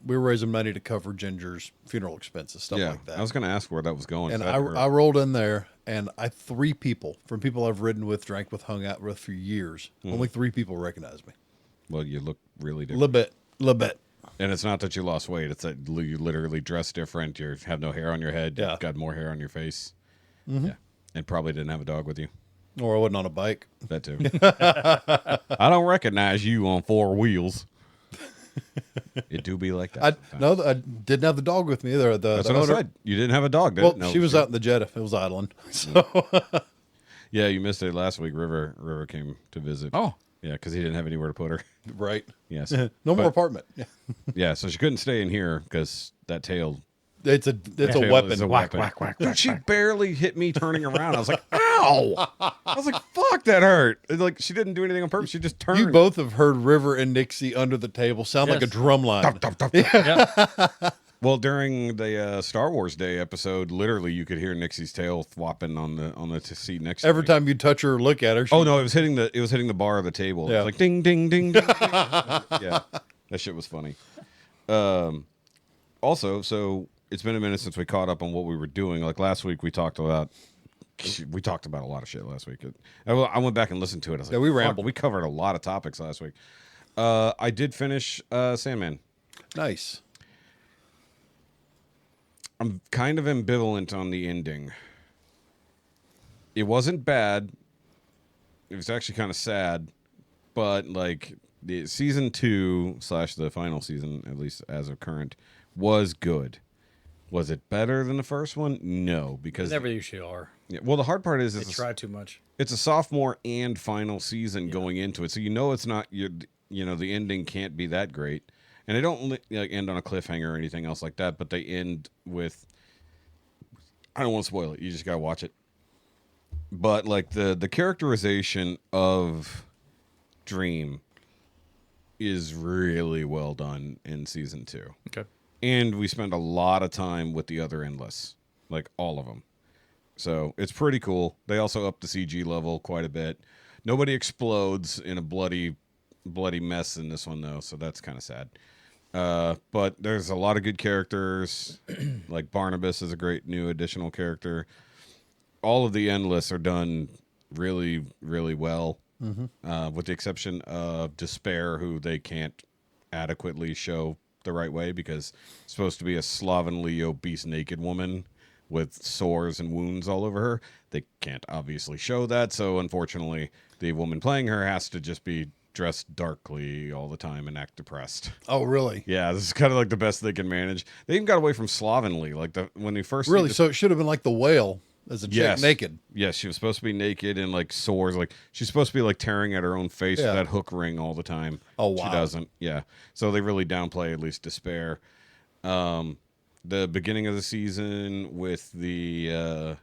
we were raising money to cover Ginger's funeral expenses, stuff like that.
I was going to ask where that was going.
And I rolled in there, and 3 people from people I've ridden with, drank with, hung out with for years. Only 3 people recognized me.
Well, you look really
A
different.
little bit.
And it's not that you lost weight. It's that you literally dress different. You have no hair on your head.
Yeah.
You've got more hair on your face. Yeah. And probably didn't have a dog with you.
Or I wasn't on a bike.
That too. I don't recognize you on 4 wheels. It do be like that.
I didn't have the dog with me either.
That's
the
what
owner,
I said. You didn't have a dog.
Well,
No,
she was out in the Jetta. It was idling. So
Yeah, you missed it last week. River came to visit.
Oh.
Yeah, because he didn't have anywhere to put her.
right.
Yes.
No
But-
more apartment. Yeah.
Yeah, so she couldn't stay in here because that tail.
It's a
tail
weapon.
is a weapon. Dude, she barely hit me turning around. I was like, ow! I was like, fuck, that hurt. Like, she didn't do anything on purpose. She just turned.
You both have heard River and Nixie under the table sound like a
Yes.
drum line.
Well, during the Star Wars Day episode, literally you could hear Nixie's tail thwapping on the seat next to
Every
me.
time you touch her or look at her, she,
Oh no, it was hitting the bar of the table. It
Yeah.
was like ding ding ding ding. Ding. Yeah. That shit was funny. Also, so it's been a minute since we caught up on what we were doing. Like last week we talked about a lot of shit last week. I went back and listened to it. I was like,
Yeah, we
fuck,
rambled.
we covered a lot of topics last week. I did finish Sandman.
nice.
I'm kind of ambivalent on the ending. It wasn't bad. It was actually kind of sad, but like the season 2 / the final season, at least as of current, was good. Was it better than the first one? No, because
Never usually are.
yeah, well, the hard part is
They try too much.
it's a sophomore and final season going into it, so it's not the ending can't be that great, and they don't like end on a cliffhanger or anything else like that, but they end with, I don't want to spoil it, you just gotta watch it, but like the characterization of Dream is really well done in season 2.
Okay.
And we spend a lot of time with the other Endless, like all of them. So it's pretty cool. They also up the CG level quite a bit. Nobody explodes in a bloody mess in this one, though, so that's kind of sad. But there's a lot of good characters. Like Barnabas is a great new additional character. All of the Endless are done really, really well, with the exception of Despair, who they can't adequately show the right way because it's supposed to be a slovenly, obese, naked woman with sores and wounds all over her. They can't obviously show that, so unfortunately, the woman playing her has to just be dressed darkly all the time and act depressed.
Oh, really?
Yeah, this is kind of like the best they can manage. They even got away from slovenly, like when they first
Really? So it should have been like the whale as a chick naked.
Yes, she was supposed to be naked and like sores. Like she's supposed to be like tearing at her own face with
Yeah.
that hook ring all the time.
Oh, wow.
She doesn't. Yeah. So they really downplay at least Despair. The beginning of the season with the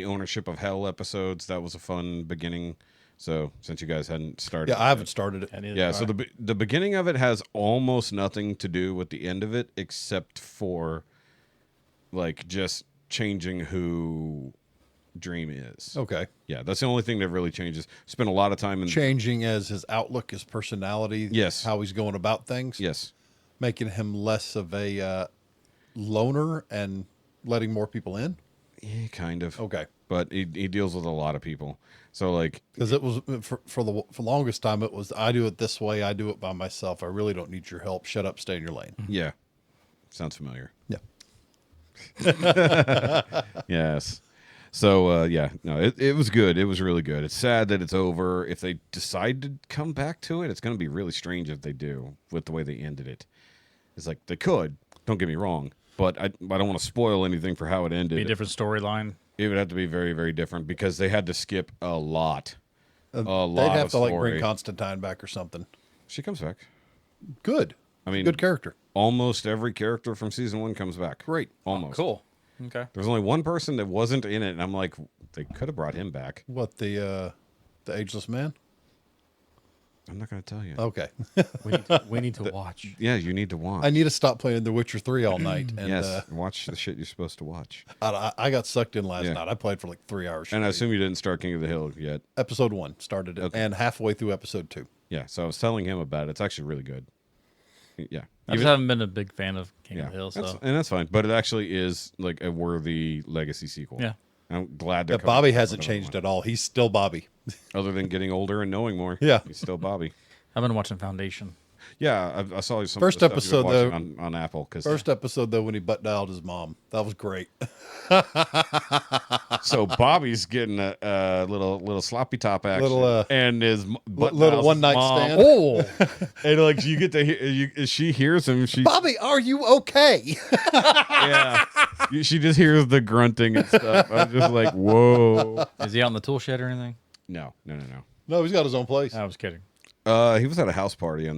ownership of Hell episodes, that was a fun beginning. So since you guys hadn't started,
Yeah, I haven't started it.
yeah, so the beginning of it has almost nothing to do with the end of it, except for like just changing who Dream is.
Okay.
Yeah, that's the only thing that really changes. Spent a lot of time in
Changing as his outlook, his personality,
Yes.
how he's going about things,
Yes,
making him less of a loner and letting more people in.
yeah, kind of.
Okay.
But he deals with a lot of people. So like,
Because it was for the longest time, it was I do it this way, I do it by myself. I really don't need your help. Shut up, stay in your lane.
yeah, sounds familiar.
Yeah.
Yes. So yeah, no, it was good. It was really good. It's sad that it's over. If they decide to come back to it, it's going to be really strange if they do with the way they ended it. It's like they could. Don't get me wrong, but I don't want to spoil anything for how it ended.
Be a different storyline.
It would have to be very, very different because they had to skip a lot.
They'd
lot
have
of
to like
story.
bring Constantine back or something.
She comes back.
Good.
I mean,
Good character.
almost every character from season 1 comes back.
Great.
Almost.
Cool. Okay.
There's only one person that wasn't in it, and I'm like, they could have brought him back.
What the ageless man?
I'm not going to tell you.
Okay.
We need to watch.
Yeah, you need to watch.
I need to stop playing The Witcher 3 all night. And
Yes, watch the shit you're supposed to watch.
I got sucked in last
Yeah.
night. I played for like 3 hours.
And I
straight.
assume you didn't start King of the Hill yet.
Episode 1 started it,
Okay.
and halfway through episode 2.
Yeah, so I was telling him about it. It's actually really good. Yeah.
I just haven't been a big fan of King of the Hill, so
and that's fine. But it actually is like a worthy legacy sequel.
yeah.
I'm glad they're
Yeah, Bobby hasn't changed at all. He's still Bobby.
Other than getting older and knowing more.
Yeah.
He's still Bobby.
I've been watching Foundation.
Yeah, I saw some
First
of the stuff
episode,
you've been
though.
watching on Apple. Cause,
First episode though, when he butt dialed his mom, that was great.
so Bobby's getting a little sloppy top action,
Little,
and his butt
little
dials
one
his
night
mom.
stand.
Oh,
And like you get to hear, she hears him. She
Bobby, are you okay?
yeah, she just hears the grunting and stuff. I'm just like, whoa.
is he out in the tool shed or anything?
No.
No, he's got his own place.
I was kidding.
He was at a house party on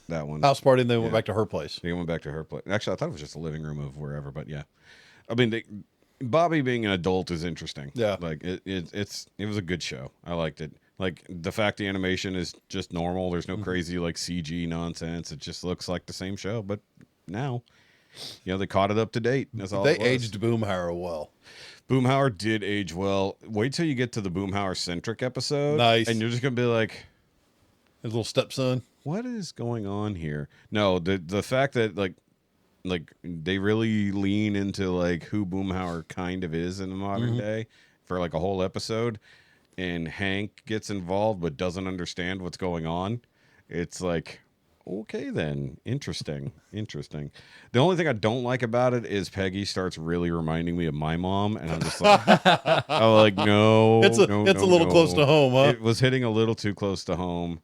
that one.
House party, and then went back to her place.
He went back to her place. Actually, I thought it was just a living room of wherever, but yeah. I mean, Bobby being an adult is interesting.
Yeah.
Like it was a good show. I liked it. Like the fact the animation is just normal. There's no crazy like CG nonsense. It just looks like the same show, but now, they caught it up to date. That's all.
They
it was.
aged Boomhauer well.
Boomhauer did age well. Wait till you get to the Boomhauer centric episode.
Nice.
And you're just gonna be like,
His little stepson.
what is going on here? No, the fact that like they really lean into like who Boomhauer kind of is in the modern day for like a whole episode, and Hank gets involved but doesn't understand what's going on. It's like, okay then, interesting. The only thing I don't like about it is Peggy starts really reminding me of my mom, and I'm just like, I'm like, no,
It's a
no,
little close to home, huh?
It was hitting a little too close to home.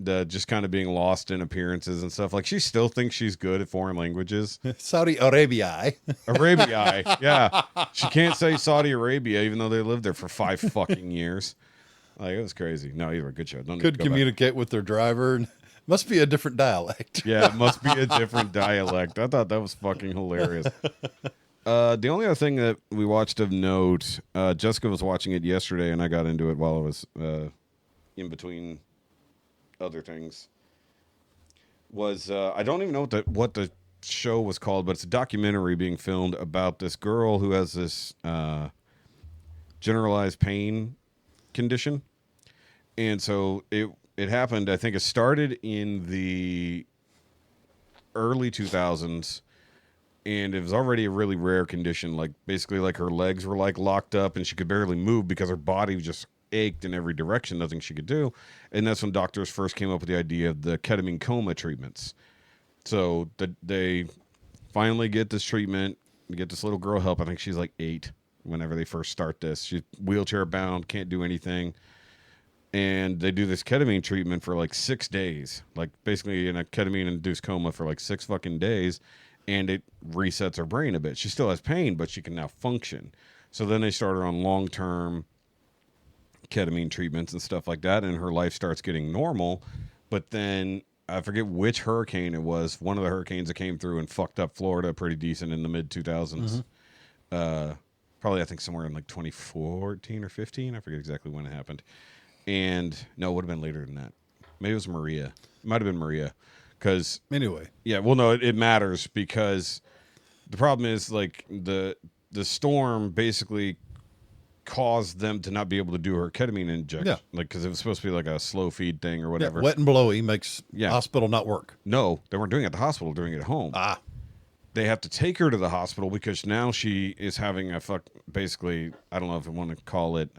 Just kind of being lost in appearances and stuff. Like she still thinks she's good at foreign languages.
Saudi Arabia.
Arabia, yeah. She can't say Saudi Arabia even though they lived there for 5 fucking years. Like it was crazy. No, either a good show. Don't need
Could
to go back.
communicate with their driver. Must be a different dialect.
Yeah, it must be a different dialect. I thought that was fucking hilarious. The only other thing that we watched of note, Jessica was watching it yesterday, and I got into it while I was in between other things. Was I don't even know what the show was called, but it's a documentary being filmed about this girl who has this generalized pain condition, and so it happened. I think it started in the early 2000s, and it was already a really rare condition. Like basically, like her legs were like locked up, and she could barely move because her body just ached in every direction. Nothing she could do, and that's when doctors first came up with the idea of the ketamine coma treatments. So they finally get this treatment. They get this little girl help. I think she's like 8 whenever they first start this. She's wheelchair bound, can't do anything. And they do this ketamine treatment for like 6 days, like basically in a ketamine-induced coma for like 6 fucking days, and it resets her brain a bit. She still has pain, but she can now function. So then they start her on long-term ketamine treatments and stuff like that, and her life starts getting normal. But then I forget which hurricane it was. One of the hurricanes that came through and fucked up Florida pretty decent in the mid-2000s. Probably, I think, somewhere in like 2014 or 15. I forget exactly when it happened. And no, it would have been later than that. Maybe it was Maria. It might have been Maria. Because
Anyway.
yeah, well, no, it matters because the problem is like the storm basically caused them to not be able to do her ketamine injection.
Yeah.
Like, because it was supposed to be like a slow feed thing or
Yeah,
whatever.
wet and blowy makes
Yeah.
hospital not work.
No, they weren't doing it at the hospital, doing it at home.
Ah.
They have to take her to the hospital because now she is having basically, I don't know if I want to call it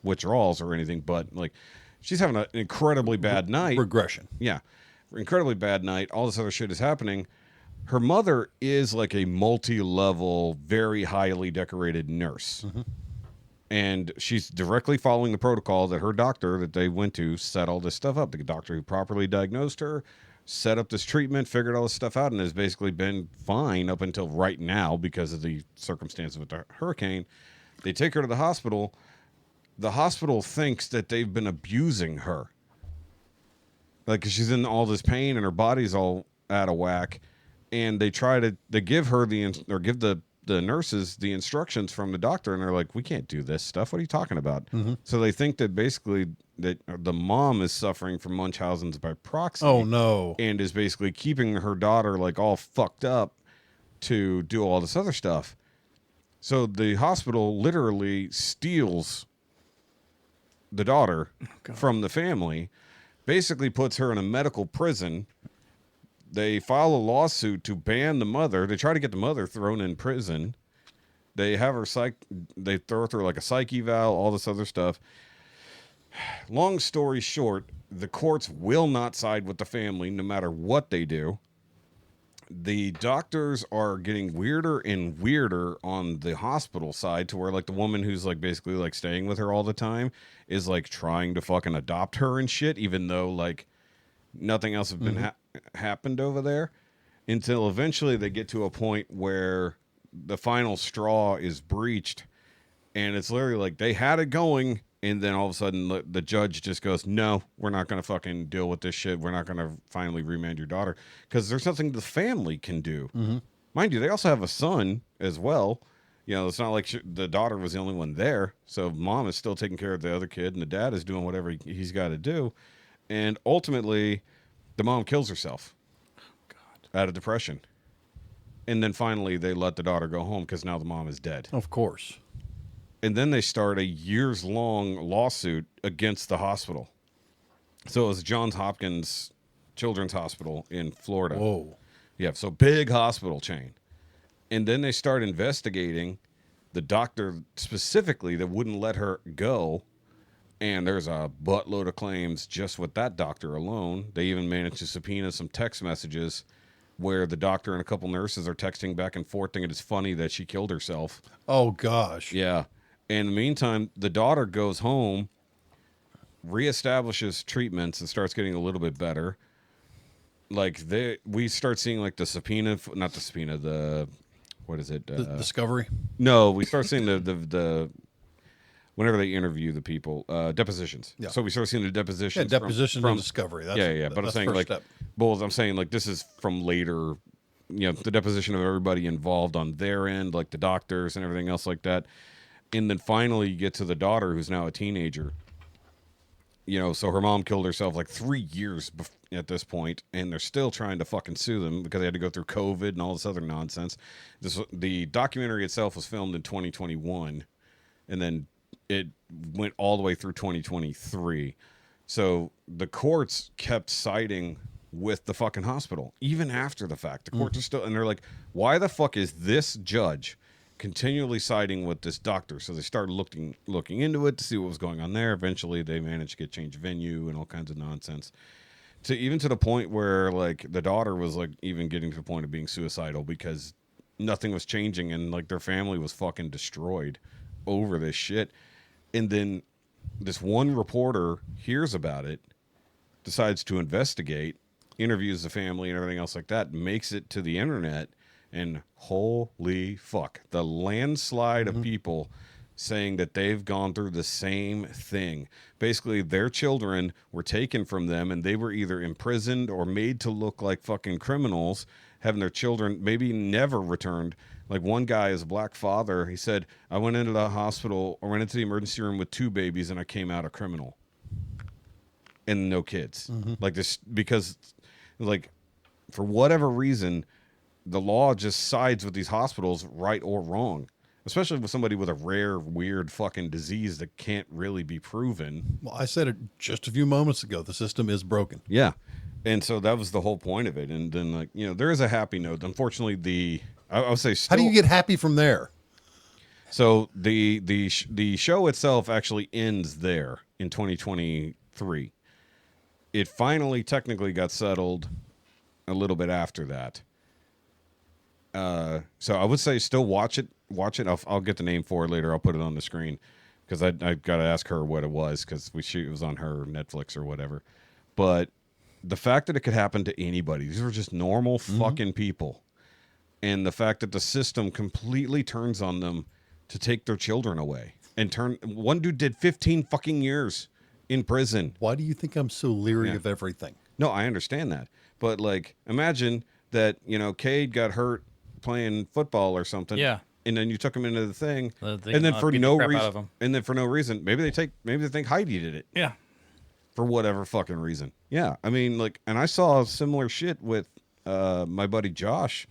withdrawals or anything, but like she's having an incredibly bad night.
Regression.
Yeah. Incredibly bad night. All this other shit is happening. Her mother is like a multi-level, very highly decorated nurse. And she's directly following the protocol that her doctor that they went to set all this stuff up. The doctor who properly diagnosed her, set up this treatment, figured all this stuff out, and has basically been fine up until right now because of the circumstances with the hurricane. They take her to the hospital. The hospital thinks that they've been abusing her. Like, 'cause she's in all this pain and her body's all out of whack. And they give her give the nurses the instructions from the doctor, and they're like, we can't do this stuff. What are you talking about? So they think that basically that the mom is suffering from Munchausen's by proxy.
Oh, no.
And is basically keeping her daughter like all fucked up to do all this other stuff. So the hospital literally steals the daughter from the family, basically puts her in a medical prison. They file a lawsuit to ban the mother. They try to get the mother thrown in prison. They have her they throw her through like a psych eval, all this other stuff. Long story short, the courts will not side with the family no matter what they do. The doctors are getting weirder and weirder on the hospital side, to where like the woman who's like basically like staying with her all the time is like trying to fucking adopt her and shit, even though like nothing else has been happened over there, until eventually they get to a point where the final straw is breached, and it's literally like they had it going, and then all of a sudden the judge just goes, no, we're not going to fucking deal with this shit. We're not going to finally remand your daughter, because there's nothing the family can do. Mind you, they also have a son as well. You know, it's not like the daughter was the only one there. So mom is still taking care of the other kid, and the dad is doing whatever he's got to do. And ultimately, the mom kills herself out of depression. And then finally, they let the daughter go home because now the mom is dead.
Of course.
And then they start a years-long lawsuit against the hospital. So it was Johns Hopkins Children's Hospital in Florida.
Whoa.
Yeah, so big hospital chain. And then they start investigating the doctor specifically that wouldn't let her go. And there's a buttload of claims just with that doctor alone. They even managed to subpoena some text messages where the doctor and a couple nurses are texting back and forth thinking it's funny that she killed herself.
Oh, gosh.
Yeah. In the meantime, the daughter goes home, reestablishes treatments, and starts getting a little bit better. Like, we start seeing, like, what is it?
Discovery?
No, we start seeing the whenever they interview the people, depositions.
Yeah.
So we start seeing the depositions.
Yeah, deposition
from
and discovery. That's,
yeah. But I'm saying, like, I'm saying, like, this is from later, you know, the deposition of everybody involved on their end, like the doctors and everything else like that. And then finally you get to the daughter, who's now a teenager. You know, so her mom killed herself like 3 years at this point, and they're still trying to fucking sue them because they had to go through COVID and all this other nonsense. The documentary itself was filmed in 2021, and then it went all the way through 2023. So the courts kept siding with the fucking hospital, even after the fact. The courts are still, and they're like, why the fuck is this judge continually siding with this doctor? So they started looking into it to see what was going on there. Eventually they managed to get changed venue and all kinds of nonsense, to the point where like the daughter was like even getting to the point of being suicidal because nothing was changing, and like their family was fucking destroyed over this shit. And then this one reporter hears about it, decides to investigate, interviews the family and everything else like that, makes it to the internet. And holy fuck, the landslide of people saying that they've gone through the same thing. Basically, their children were taken from them, and they were either imprisoned or made to look like fucking criminals, having their children maybe never returned. Like one guy is a black father. He said, I went into the hospital, or went into the emergency room with 2 babies, and I came out a criminal. And no kids. Like this, because like for whatever reason, the law just sides with these hospitals, right or wrong, especially with somebody with a rare, weird fucking disease that can't really be proven.
Well, I said it just a few moments ago. The system is broken.
Yeah. And so that was the whole point of it. And then, like, you know, there is a happy note. Unfortunately, I would say still,
How do you get happy from there?
So the show itself actually ends there in 2023. It finally technically got settled a little bit after that. So I would say still watch it. I'll get the name for it later. I'll put it on the screen because I got to ask her what it was, because it was on her Netflix or whatever. But the fact that it could happen to anybody, these were just normal fucking people. And the fact that the system completely turns on them to take their children away, and one dude did 15 fucking years in prison.
Why do you think I'm so leery of everything?
No, I understand that. But like, imagine that, you know, Cade got hurt playing football or something.
Yeah.
And then you took him into the thing.
They
And then for
beat the
no
crap out of
reason.
him.
And then for no reason, maybe they think Heidi did it.
Yeah.
For whatever fucking reason. Yeah. I mean, like, and I saw similar shit with my buddy Josh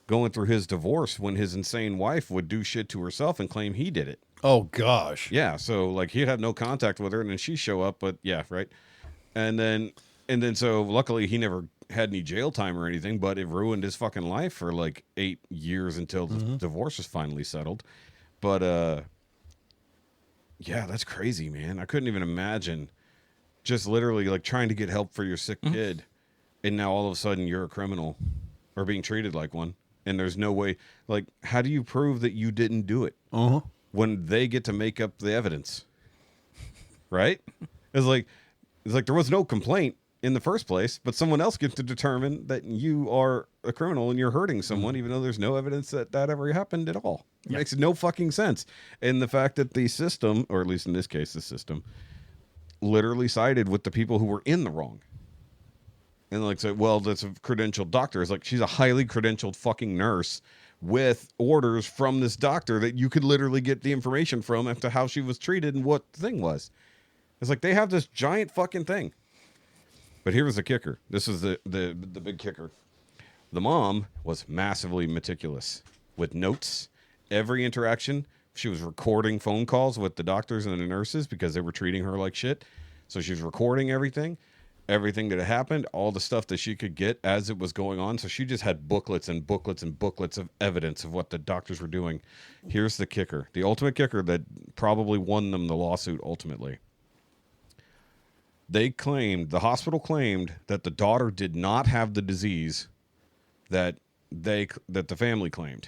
going through his divorce, when his insane wife would do shit to herself and claim he did it.
Oh, gosh.
Yeah. So like he'd have no contact with her, and then she'd show up, but yeah, right. And then so luckily he never had any jail time or anything, but it ruined his fucking life for like 8 years until the divorce was finally settled. But yeah, that's crazy, man. I couldn't even imagine just literally like trying to get help for your sick kid, and now all of a sudden you're a criminal or being treated like one, and there's no way. Like, how do you prove that you didn't do it when they get to make up the evidence? Right? It's like there was no complaint in the first place, but someone else gets to determine that you are a criminal and you're hurting someone, even though there's no evidence that that ever happened at all. It makes no fucking sense. And the fact that the system, or at least in this case, the system, literally sided with the people who were in the wrong. And like, say, well, that's a credentialed doctor. It's like, she's a highly credentialed fucking nurse with orders from this doctor that you could literally get the information from as to how she was treated and what the thing was. It's like, they have this giant fucking thing. But here was the kicker. This is the big kicker. The mom was massively meticulous with notes. Every interaction, she was recording phone calls with the doctors and the nurses because they were treating her like shit. So she was recording everything that had happened, all the stuff that she could get as it was going on. So she just had booklets and booklets and booklets of evidence of what the doctors were doing. Here's the kicker. The ultimate kicker that probably won them the lawsuit ultimately. The hospital claimed that the daughter did not have the disease that the family claimed.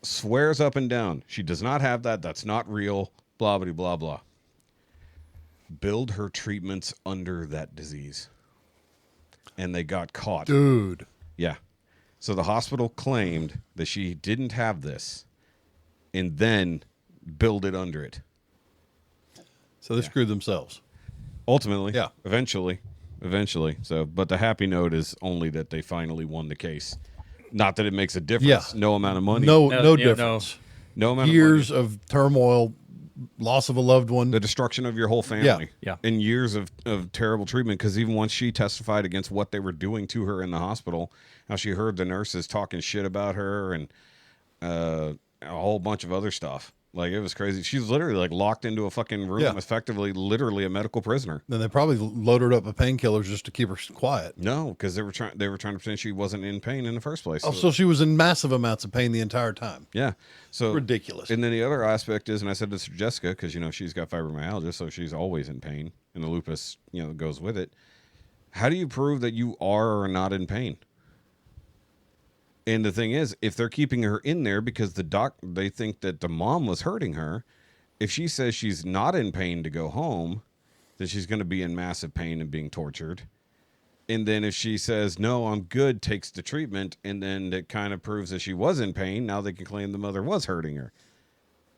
Swears up and down, she does not have that. That's not real. Blah, blah, blah, blah. Billed her treatments under that disease. And they got caught.
Dude.
Yeah. So the hospital claimed that she didn't have this and then billed it under it.
So they screwed themselves.
Ultimately,
yeah.
Eventually. So, but the happy note is only that they finally won the case. Not that it makes a difference.
Yeah.
No amount of money.
No difference.
No amount
years
of money.
of turmoil, loss of a loved one.
The destruction of your whole family.
Yeah.
And years of terrible treatment. Because even once she testified against what they were doing to her in the hospital, how she heard the nurses talking shit about her and a whole bunch of other stuff. Like, it was crazy. She's literally like locked into a fucking room, effectively, literally a medical prisoner.
Then they probably loaded her up with painkillers just to keep her quiet.
No, because they were trying to pretend she wasn't in pain in the first place.
Oh, so she was in massive amounts of pain the entire time.
Yeah. So
ridiculous.
And then the other aspect is, and I said this to Jessica, because, she's got fibromyalgia, so she's always in pain, and the lupus, goes with it. How do you prove that you are or are not in pain? And the thing is, if they're keeping her in there because they think that the mom was hurting her, if she says she's not in pain to go home, then she's going to be in massive pain and being tortured. And then if she says, no, I'm good, takes the treatment, and then it kind of proves that she was in pain, now they can claim the mother was hurting her.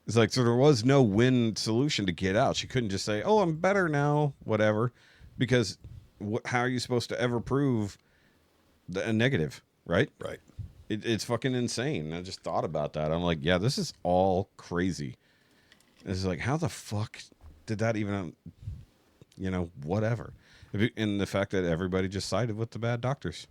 It's like, so there was no win solution to get out. She couldn't just say, oh, I'm better now, whatever, because how are you supposed to ever prove a negative, right?
Right.
It's fucking insane. I just thought about that. I'm like, yeah, this is all crazy. It's like, how the fuck did that even, whatever. And the fact that everybody just sided with the bad doctors.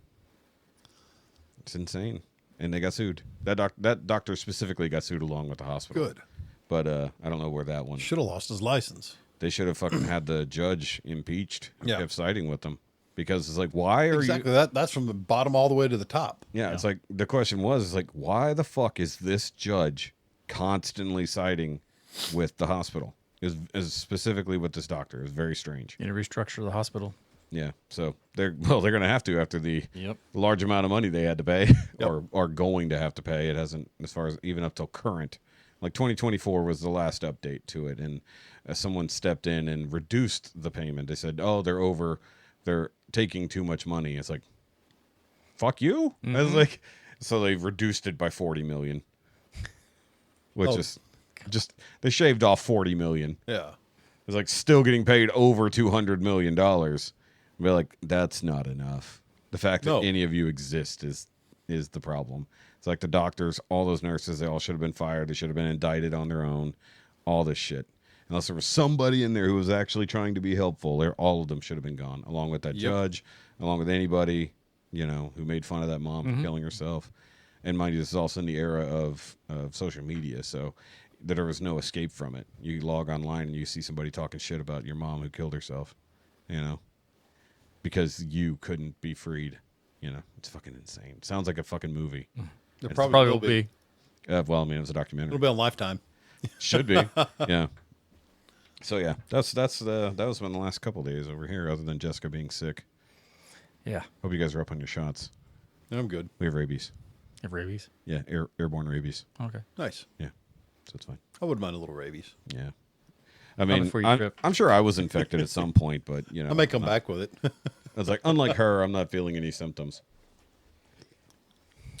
It's insane. And they got sued. That doctor specifically got sued along with the hospital.
Good.
But I don't know where that one.
Should have lost his license.
They should have fucking had the judge impeached and kept siding with them. Because it's like, why are
exactly
you...
that's from the bottom all the way to the top.
Yeah, it's like, the question was, like, why the fuck is this judge constantly siding with the hospital? Is specifically with this doctor. It was very strange.
You need to restructure the hospital.
Yeah, so they're going to have to after the large amount of money they had to pay or are going to have to pay. It hasn't, as far as even up till current. Like 2024 was the last update to it, and someone stepped in and reduced the payment. They said, oh, they're taking too much money. It's like, fuck you. I was like, so they've reduced it by 40 million, which is just, they shaved off 40 million.
Yeah.
It's like still getting paid over $200 million. We're like, that's not enough. The fact that any of you exist is the problem. It's like the doctors, all those nurses, they all should have been fired. They should have been indicted on their own. All this shit. Unless there was somebody in there who was actually trying to be helpful, all of them should have been gone, along with that judge, along with anybody, who made fun of that mom for killing herself. And mind you, this is also in the era of social media, so that there was no escape from it. You log online and you see somebody talking shit about your mom who killed herself, because you couldn't be freed. It's fucking insane. Sounds like a fucking movie.
It
Probably will be.
Well, I mean, it was a documentary.
It'll be on Lifetime.
Should be. Yeah. So yeah, that was been the last couple days over here, other than Jessica being sick.
Yeah.
Hope you guys are up on your shots.
I'm good.
We have rabies.
Have rabies.
Yeah, airborne rabies.
Okay.
Nice.
Yeah, so it's fine.
I wouldn't mind a little rabies.
Yeah. I mean,
before your trip.
I'm sure I was infected at some point, but you know,
I may come back with it.
I was like, unlike her, I'm not feeling any symptoms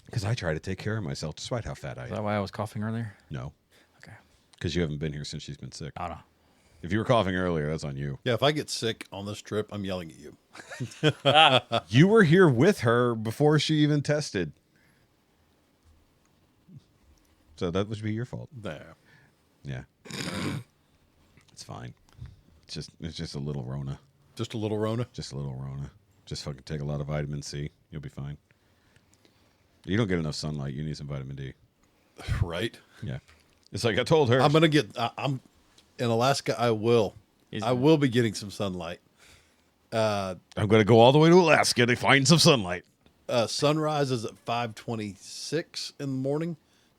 because I try to take care of myself, despite how fat I
Is
am.
that why I was coughing earlier?
No,
Okay.
because you haven't been here since she's been sick.
I don't know.
If you were coughing earlier, that's on you.
Yeah, if I get sick on this trip, I'm yelling at you.
You were here with her before she even tested, so that would be your fault.
There.
Yeah, it's fine. It's just a little Rona.
Just a little Rona.
Just a little Rona. Just fucking take a lot of vitamin C. You'll be fine. You don't get enough sunlight. You need some vitamin D.
Right.
Yeah. It's like I told her.
I'm going to get, I'm in Alaska. I will be getting some sunlight.
I'm going to go all the way to Alaska to find some sunlight.
Sunrise is at 5:26 in the morning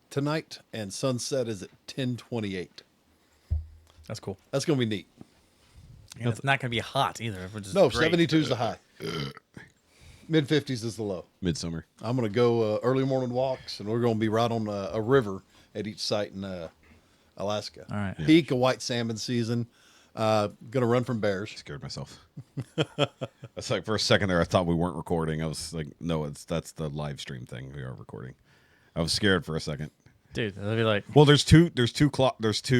tonight, and sunset is at 10:28.
That's cool.
That's going to be neat.
And it's not going to be hot either. Which is
No,
great.
72 is the high. Mid 50s is the low.
Midsummer.
I'm going to go early morning walks, and we're going to be right on a river at each site in Alaska.
All right.
Peak of white salmon season. Going to run from bears.
Scared myself. That's like for a second there, I thought we weren't recording. I was like, no, that's the live stream thing. We are recording. I was scared for a second.
Dude, that'd be like,
Well, there's two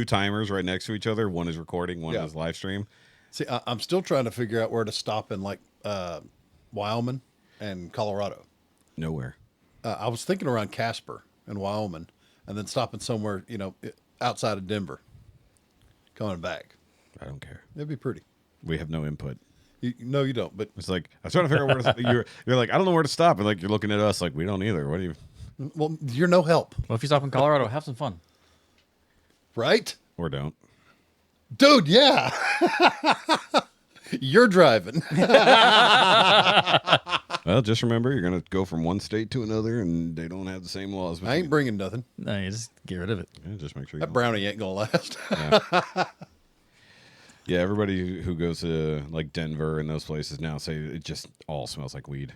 timers right next to each other. One is recording, one
Yeah.
is live stream.
See, I'm still trying to figure out where to stop in like Wyoming and Colorado.
Nowhere.
I was thinking around Casper and Wyoming, and then stopping somewhere, outside of Denver. Coming back,
I don't care.
it'd be pretty.
We have no input.
No, you don't. But
It's like I was trying to figure out where to. You're like, I don't know where to stop, and like you're looking at us like we don't either. What do you?
well, you're no help,
well, if you stop in Colorado, have some fun.
right,
Or don't.
dude? Yeah, you're driving.
Well, just remember, you're gonna go from one state to another, and they don't have the same laws.
I ain't bringing nothing.
No, you just get rid of it.
Yeah, just make sure. You
That
don't.
brownie ain't gonna last.
Yeah, everybody who goes to like Denver and those places now say it just all smells like weed.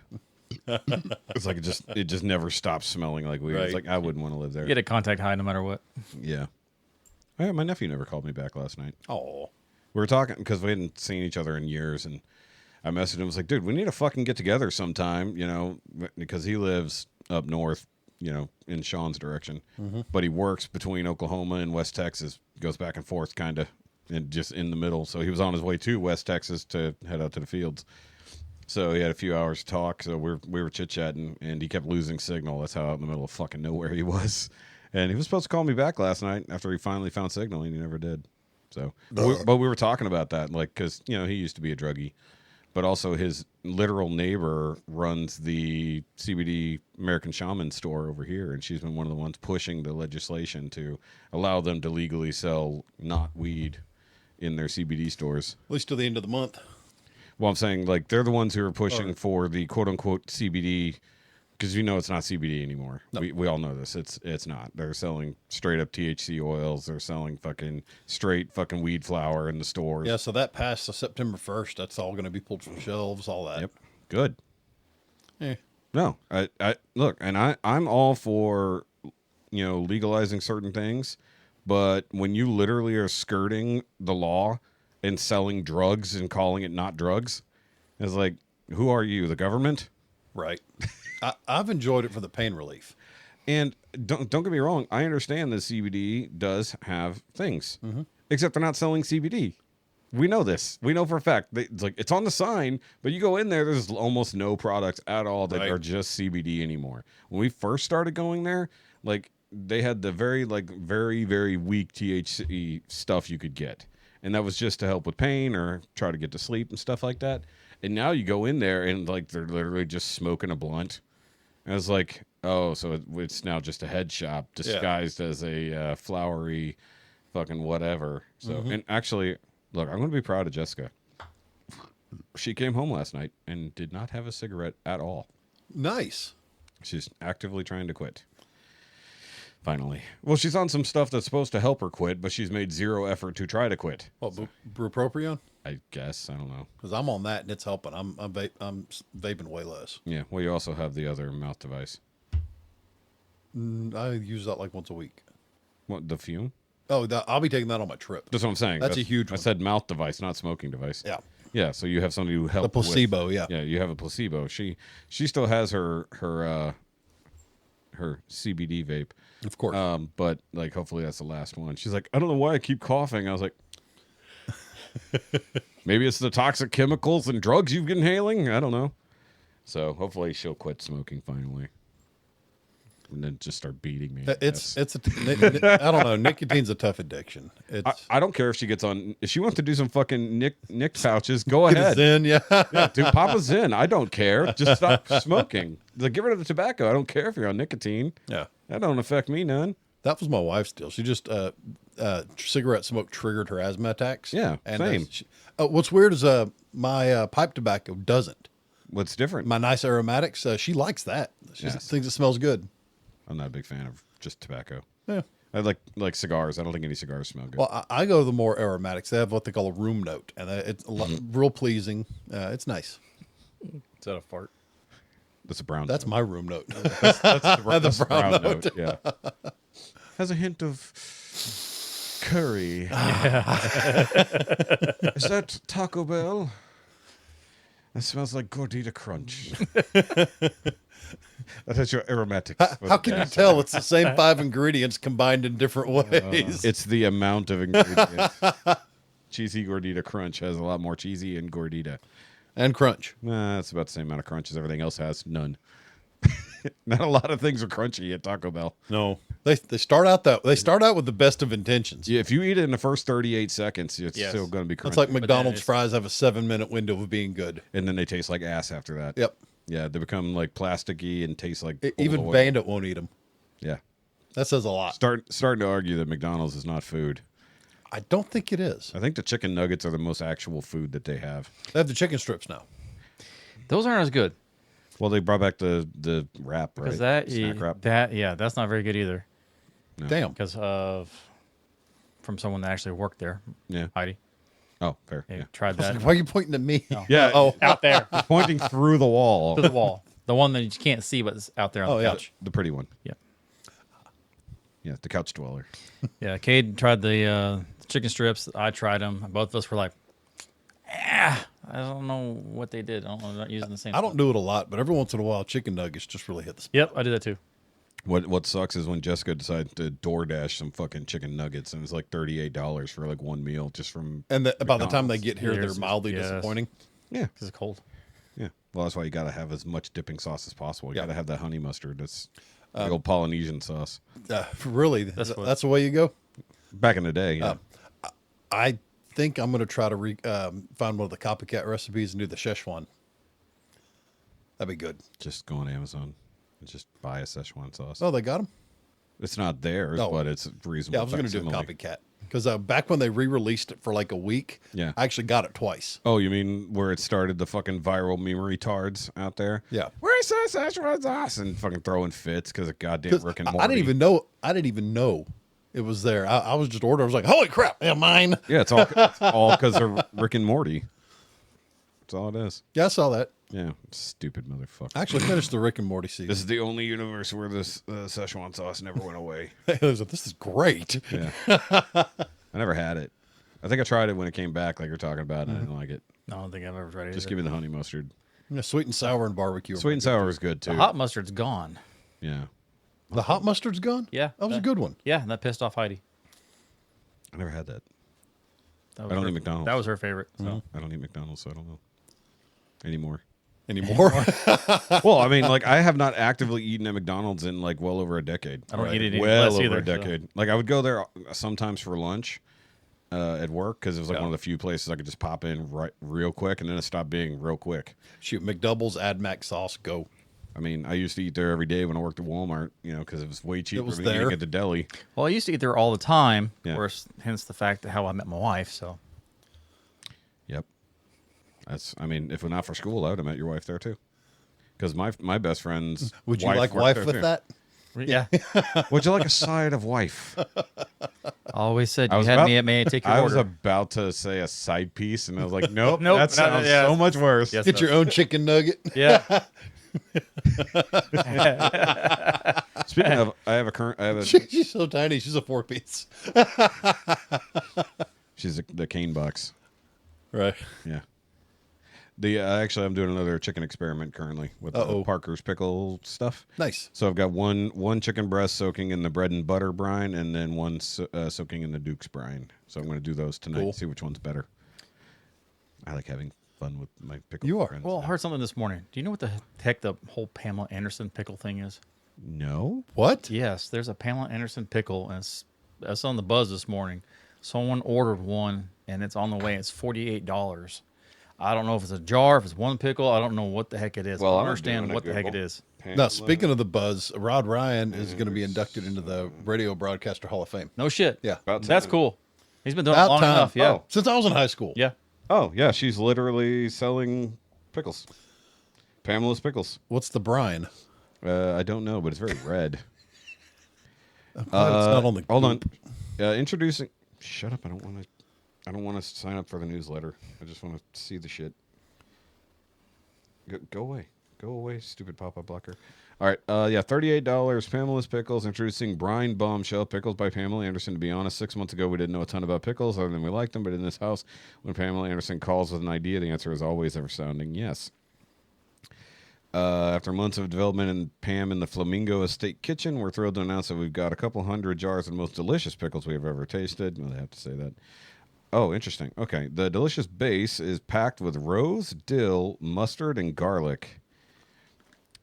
It's like it just never stops smelling like weed. It's
Right.
like I wouldn't want to live there.
You get a contact high no matter what.
Yeah. Yeah, my nephew never called me back last night.
Oh,
We were talking because we hadn't seen each other in years, and I messaged him. I was like, dude, we need to fucking get together sometime, because he lives up north, in Shaun's direction. But he works between Oklahoma and West Texas, goes back and forth kind of, and just in the middle. So he was on his way to West Texas to head out to the fields. So he had a few hours to talk. So we were chit-chatting, and he kept losing signal. That's how out in the middle of fucking nowhere he was. And he was supposed to call me back last night after he finally found signal, and he never did. So, but we were talking about that, like, because, he used to be a druggie. But also his literal neighbor runs the CBD American Shaman store over here, and she's been one of the ones pushing the legislation to allow them to legally sell not weed in their CBD stores.
at least till the end of the month.
Well, I'm saying, like, they're the ones who are pushing for the quote-unquote CBD, because it's not CBD anymore.
No.
We all know this. It's not. They're selling straight-up THC oils. They're selling fucking straight fucking weed flower in the stores.
Yeah, so that passed September 1st. That's all going to be pulled from shelves, all that.
Yep. Good.
Eh.
No, I look, and I'm all for, legalizing certain things, but when you literally are skirting the law and selling drugs and calling it not drugs, it's like, who are you, the government?
Right. I've enjoyed it for the pain relief.
And don't get me wrong, I understand that CBD does have things, except they're not selling CBD. We know this. We know for a fact. It's on the sign, but you go in there, there's almost no products at all that
Right.
are just CBD anymore. When we first started going there, they had the very very weak THC stuff you could get, and that was just to help with pain or try to get to sleep and stuff like that. And now you go in there and they're literally just smoking a blunt. And it's like, oh, so it's now just a head shop disguised as a flowery fucking whatever. So, and actually, look, I'm going to be proud of Jessica. She came home last night and did not have a cigarette at all.
Nice.
She's actively trying to quit. Finally. Well, she's on some stuff that's supposed to help her quit, but she's made zero effort to try to quit.
What, bupropion?
I guess. I don't know.
Because I'm on that and it's helping. I'm vaping way less.
Yeah. Well, you also have the other mouth device.
I use that like once a week.
What, the fume?
Oh, I'll be taking that on my trip.
That's what I'm saying.
That's a huge
I
one.
said mouth device, not smoking device.
Yeah.
Yeah. So you have somebody who helps.
The placebo,
with,
yeah.
Yeah. You have a placebo. She still has her CBD vape.
Of course.
But like, hopefully that's the last one. She's like, I don't know why I keep coughing. I was like, maybe it's the toxic chemicals and drugs you've been inhaling. I don't know. So hopefully she'll quit smoking finally, and then just start beating me. I
don't know. Nicotine's a tough addiction.
I don't care if she gets on. If she wants to do some fucking Nick pouches, go
Get
ahead.
us in, yeah.
Yeah, dude, Papa Zen. I don't care. Just stop smoking. Like, get rid of the tobacco. I don't care if you're on nicotine.
Yeah.
That don't affect me none.
That was my wife's deal. She just cigarette smoke triggered her asthma attacks.
Yeah, same.
What's weird is my pipe tobacco doesn't.
What's different?
My nice aromatics, she likes that. She
Yes.
thinks it smells good.
I'm not a big fan of just tobacco.
Yeah.
I like cigars. I don't think any cigars smell good.
Well, I go to the more aromatics. They have what they call a room note, and it's real pleasing. It's nice.
Is that a fart?
That's a brown.
That's
note.
my room note.
That's the brown
brown
note. Yeah. Has a hint of curry. Is that Taco Bell? That smells like Gordita Crunch. That is your aromatics.
How can you tell it's the same 5 ingredients combined in different ways?
It's the amount of ingredients. Cheesy Gordita Crunch has a lot more cheesy and Gordita.
And crunch.
Nah, it's about the same amount of crunch as everything else has. None. Not a lot of things are crunchy at Taco Bell.
No, they start out with the best of intentions.
Yeah, if you eat it in the first 38 seconds, it's
Yes.
still going to be crunchy.
It's like McDonald's
it's-
fries have a 7-minute window of being good.
And then they taste like ass after that.
Yep.
Yeah, they become like plasticky and taste like
Even
oil.
Bandit won't eat them.
Yeah.
That says a lot.
Starting to argue that McDonald's is not food.
I don't think it is.
I think the chicken nuggets are the most actual food that they have.
They have the chicken strips now.
Those aren't as good.
Well, they brought back the wrap, right?
Because that,
Snack wrap.
that's not very good either.
No.
Damn.
Because from someone that actually worked there,
Yeah.
Heidi.
Oh, fair.
They
Yeah.
tried that
Why are you pointing at me?
Yeah.
Oh,
out there
Pointing through the wall.
to the wall. The one that you can't see, but it's out there on
Oh,
the
yeah.
couch.
The pretty one.
Yeah.
Yeah, the couch dweller.
Yeah, Cade tried the chicken strips. I tried them. Both of us were like, I don't know what they did. I don't know. They're not using the same
I don't
stuff.
do it a lot, but every once in a while, chicken nuggets just really hit the spot.
Yep, I did that too.
What sucks is when Jessica decided to DoorDash some fucking chicken nuggets, and it's like $38 for like one meal just from.
And by the time they
McDonald's.
get here, they're
Yes,
mildly
yes.
disappointing.
Yeah,
Because it's cold.
yeah. Well, that's why you got to have as much dipping sauce as possible. You
Yeah.
got to have that honey mustard. That's the old Polynesian sauce.
Really,
That's
that's,
what-
the way you go.
Back in the day, yeah.
I think I'm going to try to find one of the copycat recipes and do the Szechuan. That'd be good.
Just go on Amazon and just buy a Szechuan sauce.
Oh, they got them?
It's not theirs,
No.
but it's reasonable.
Yeah, I was going to do a
facsimile.
copycat. Because back when they re-released it for like a week,
Yeah.
I actually got it twice.
Oh, you mean where it started the fucking viral memory tards out there?
Yeah.
Where's that Szechuan sauce? And fucking throwing fits because of goddamn
'Cause
Rick and
I
Morty.
didn't even know it was there. I was just ordering. I was like, holy crap, yeah, mine.
Yeah, it's all because of Rick and Morty. That's all it is.
Yeah, I saw that.
Yeah, stupid motherfucker.
I actually finished the Rick and Morty season.
This is the only universe where this Szechuan sauce never went away.
I was like, this is great.
Yeah, I never had it. I think I tried it when it came back, like you're talking about, and I didn't like it.
No, I don't think I've ever tried it.
Just
either.
give me the honey mustard.
Yeah, sweet and sour and barbecue. are
Sweet
my
and
good
sour
too.
is good too.
The hot mustard's gone.
Yeah,
The hot mustard's gone?
Yeah,
That was a good one.
Yeah, and that pissed off Heidi.
I never had that.
That was
I don't
her-
eat McDonald's.
That was her favorite. So.
I don't eat McDonald's, so I don't know anymore.
Anymore?
Well, I mean, like I have not actively eaten at McDonald's in like well over a decade.
I don't eat it any
well
less
over
either,
a decade. Like I would go there sometimes for lunch at work because it was like
Yeah.
one of the few places I could just pop in real quick, and then it stopped being real quick.
Shoot, McDoubles, add mac sauce, go.
I mean, I used to eat there every day when I worked at Walmart, you know, because it was way cheaper
was
than
there.
eating at the deli.
Well, I used to eat there all the time.
Yeah.
Of course, hence the fact that how I met my wife. So
Yep. I mean, if not for school, I would have met your wife there too. Because my best friend's
Would you
wife
like
worked
wife
there,
with
too.
that?
Yeah.
Would you like a side of wife?
Always said
I
you
was
had
about-
me at may I take your
I
order.
was about to say a side piece, and I was like, nope,
Nope,
that sounds
yeah.
so much worse.
Yes.
Get your own chicken nugget.
Yeah.
Speaking of, I have a
She's so tiny. She's a 4-piece.
she's the cane box.
Right.
Yeah. The actually, I'm doing another chicken experiment currently with Parker's pickle stuff.
Nice.
So I've got one chicken breast soaking in the bread and butter brine, and then one soaking in the Duke's brine. So I'm going to do those tonight.
Cool.
See which one's better. I like having fun with my pickle.
You are.
friends.
Well, I heard something this morning. Do you know what the heck the whole Pamela Anderson pickle thing is?
No.
What?
Yes, there's a Pamela Anderson pickle, and it's on the buzz this morning. Someone ordered one, and it's on the way. It's $48. I don't know if it's a jar, if it's one pickle. I don't know what the heck it is.
Well,
I
I'm
don't understand
doing a
what the heck it
Google.
is.
Now, speaking of the buzz, Rod Ryan is going to be inducted into the Radio Broadcaster Hall of Fame.
No shit.
Yeah.
About
That's
time.
cool. He's been doing it
About
long
time.
enough. Yeah.
Oh.
Since I was in high school.
Yeah.
Oh yeah, she's literally selling pickles. Pamela's pickles.
What's the brine?
I don't know, but it's very red.
I'm glad it's not on the
Hold on.
goop.
Introducing. Shut up! I don't want to. I don't want to sign up for the newsletter. I just want to see the shit. Go away. Go away, stupid pop-up blocker. All right. Yeah, $38. Pamela's Pickles, introducing Brine Bombshell Pickles by Pamela Anderson. To be honest, 6 months ago, we didn't know a ton about pickles other than we liked them. But in this house, when Pamela Anderson calls with an idea, the answer is always ever sounding yes. After months of development in Pam in the Flamingo Estate kitchen, we're thrilled to announce that we've got a couple hundred jars of the most delicious pickles we have ever tasted. Well, I have to say that. Oh, interesting. Okay. The delicious base is packed with rose, dill, mustard, and garlic.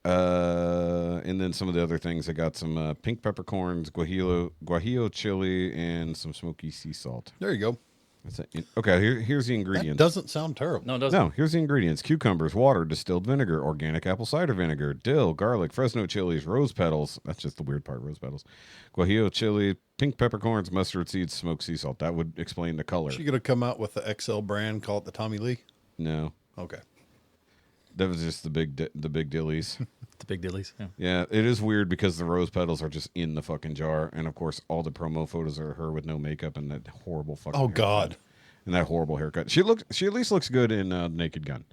And then some of the other things. I got some pink peppercorns, guajillo chili, and some smoky sea salt.
There you go.
That's it. Okay, here's the
That
ingredients.
doesn't sound terrible.
No, it doesn't.
No, here's the ingredients. Cucumbers, water, distilled vinegar, organic apple cider vinegar, dill, garlic, Fresno chilies, rose petals. That's just the weird part, rose petals. Guajillo chili, pink peppercorns, mustard seeds, smoked sea salt. That would explain the color.
She going to come out with the XL brand, call it the Tommy Lee?
No,
Okay.
that was just the big dillies.
The big dillies. Yeah.
Yeah, it is weird because the rose petals are just in the fucking jar. And, of course, all the promo photos are her with no makeup and that horrible fucking
Oh,
haircut.
God.
And that horrible haircut. She at least looks good in Naked Gun.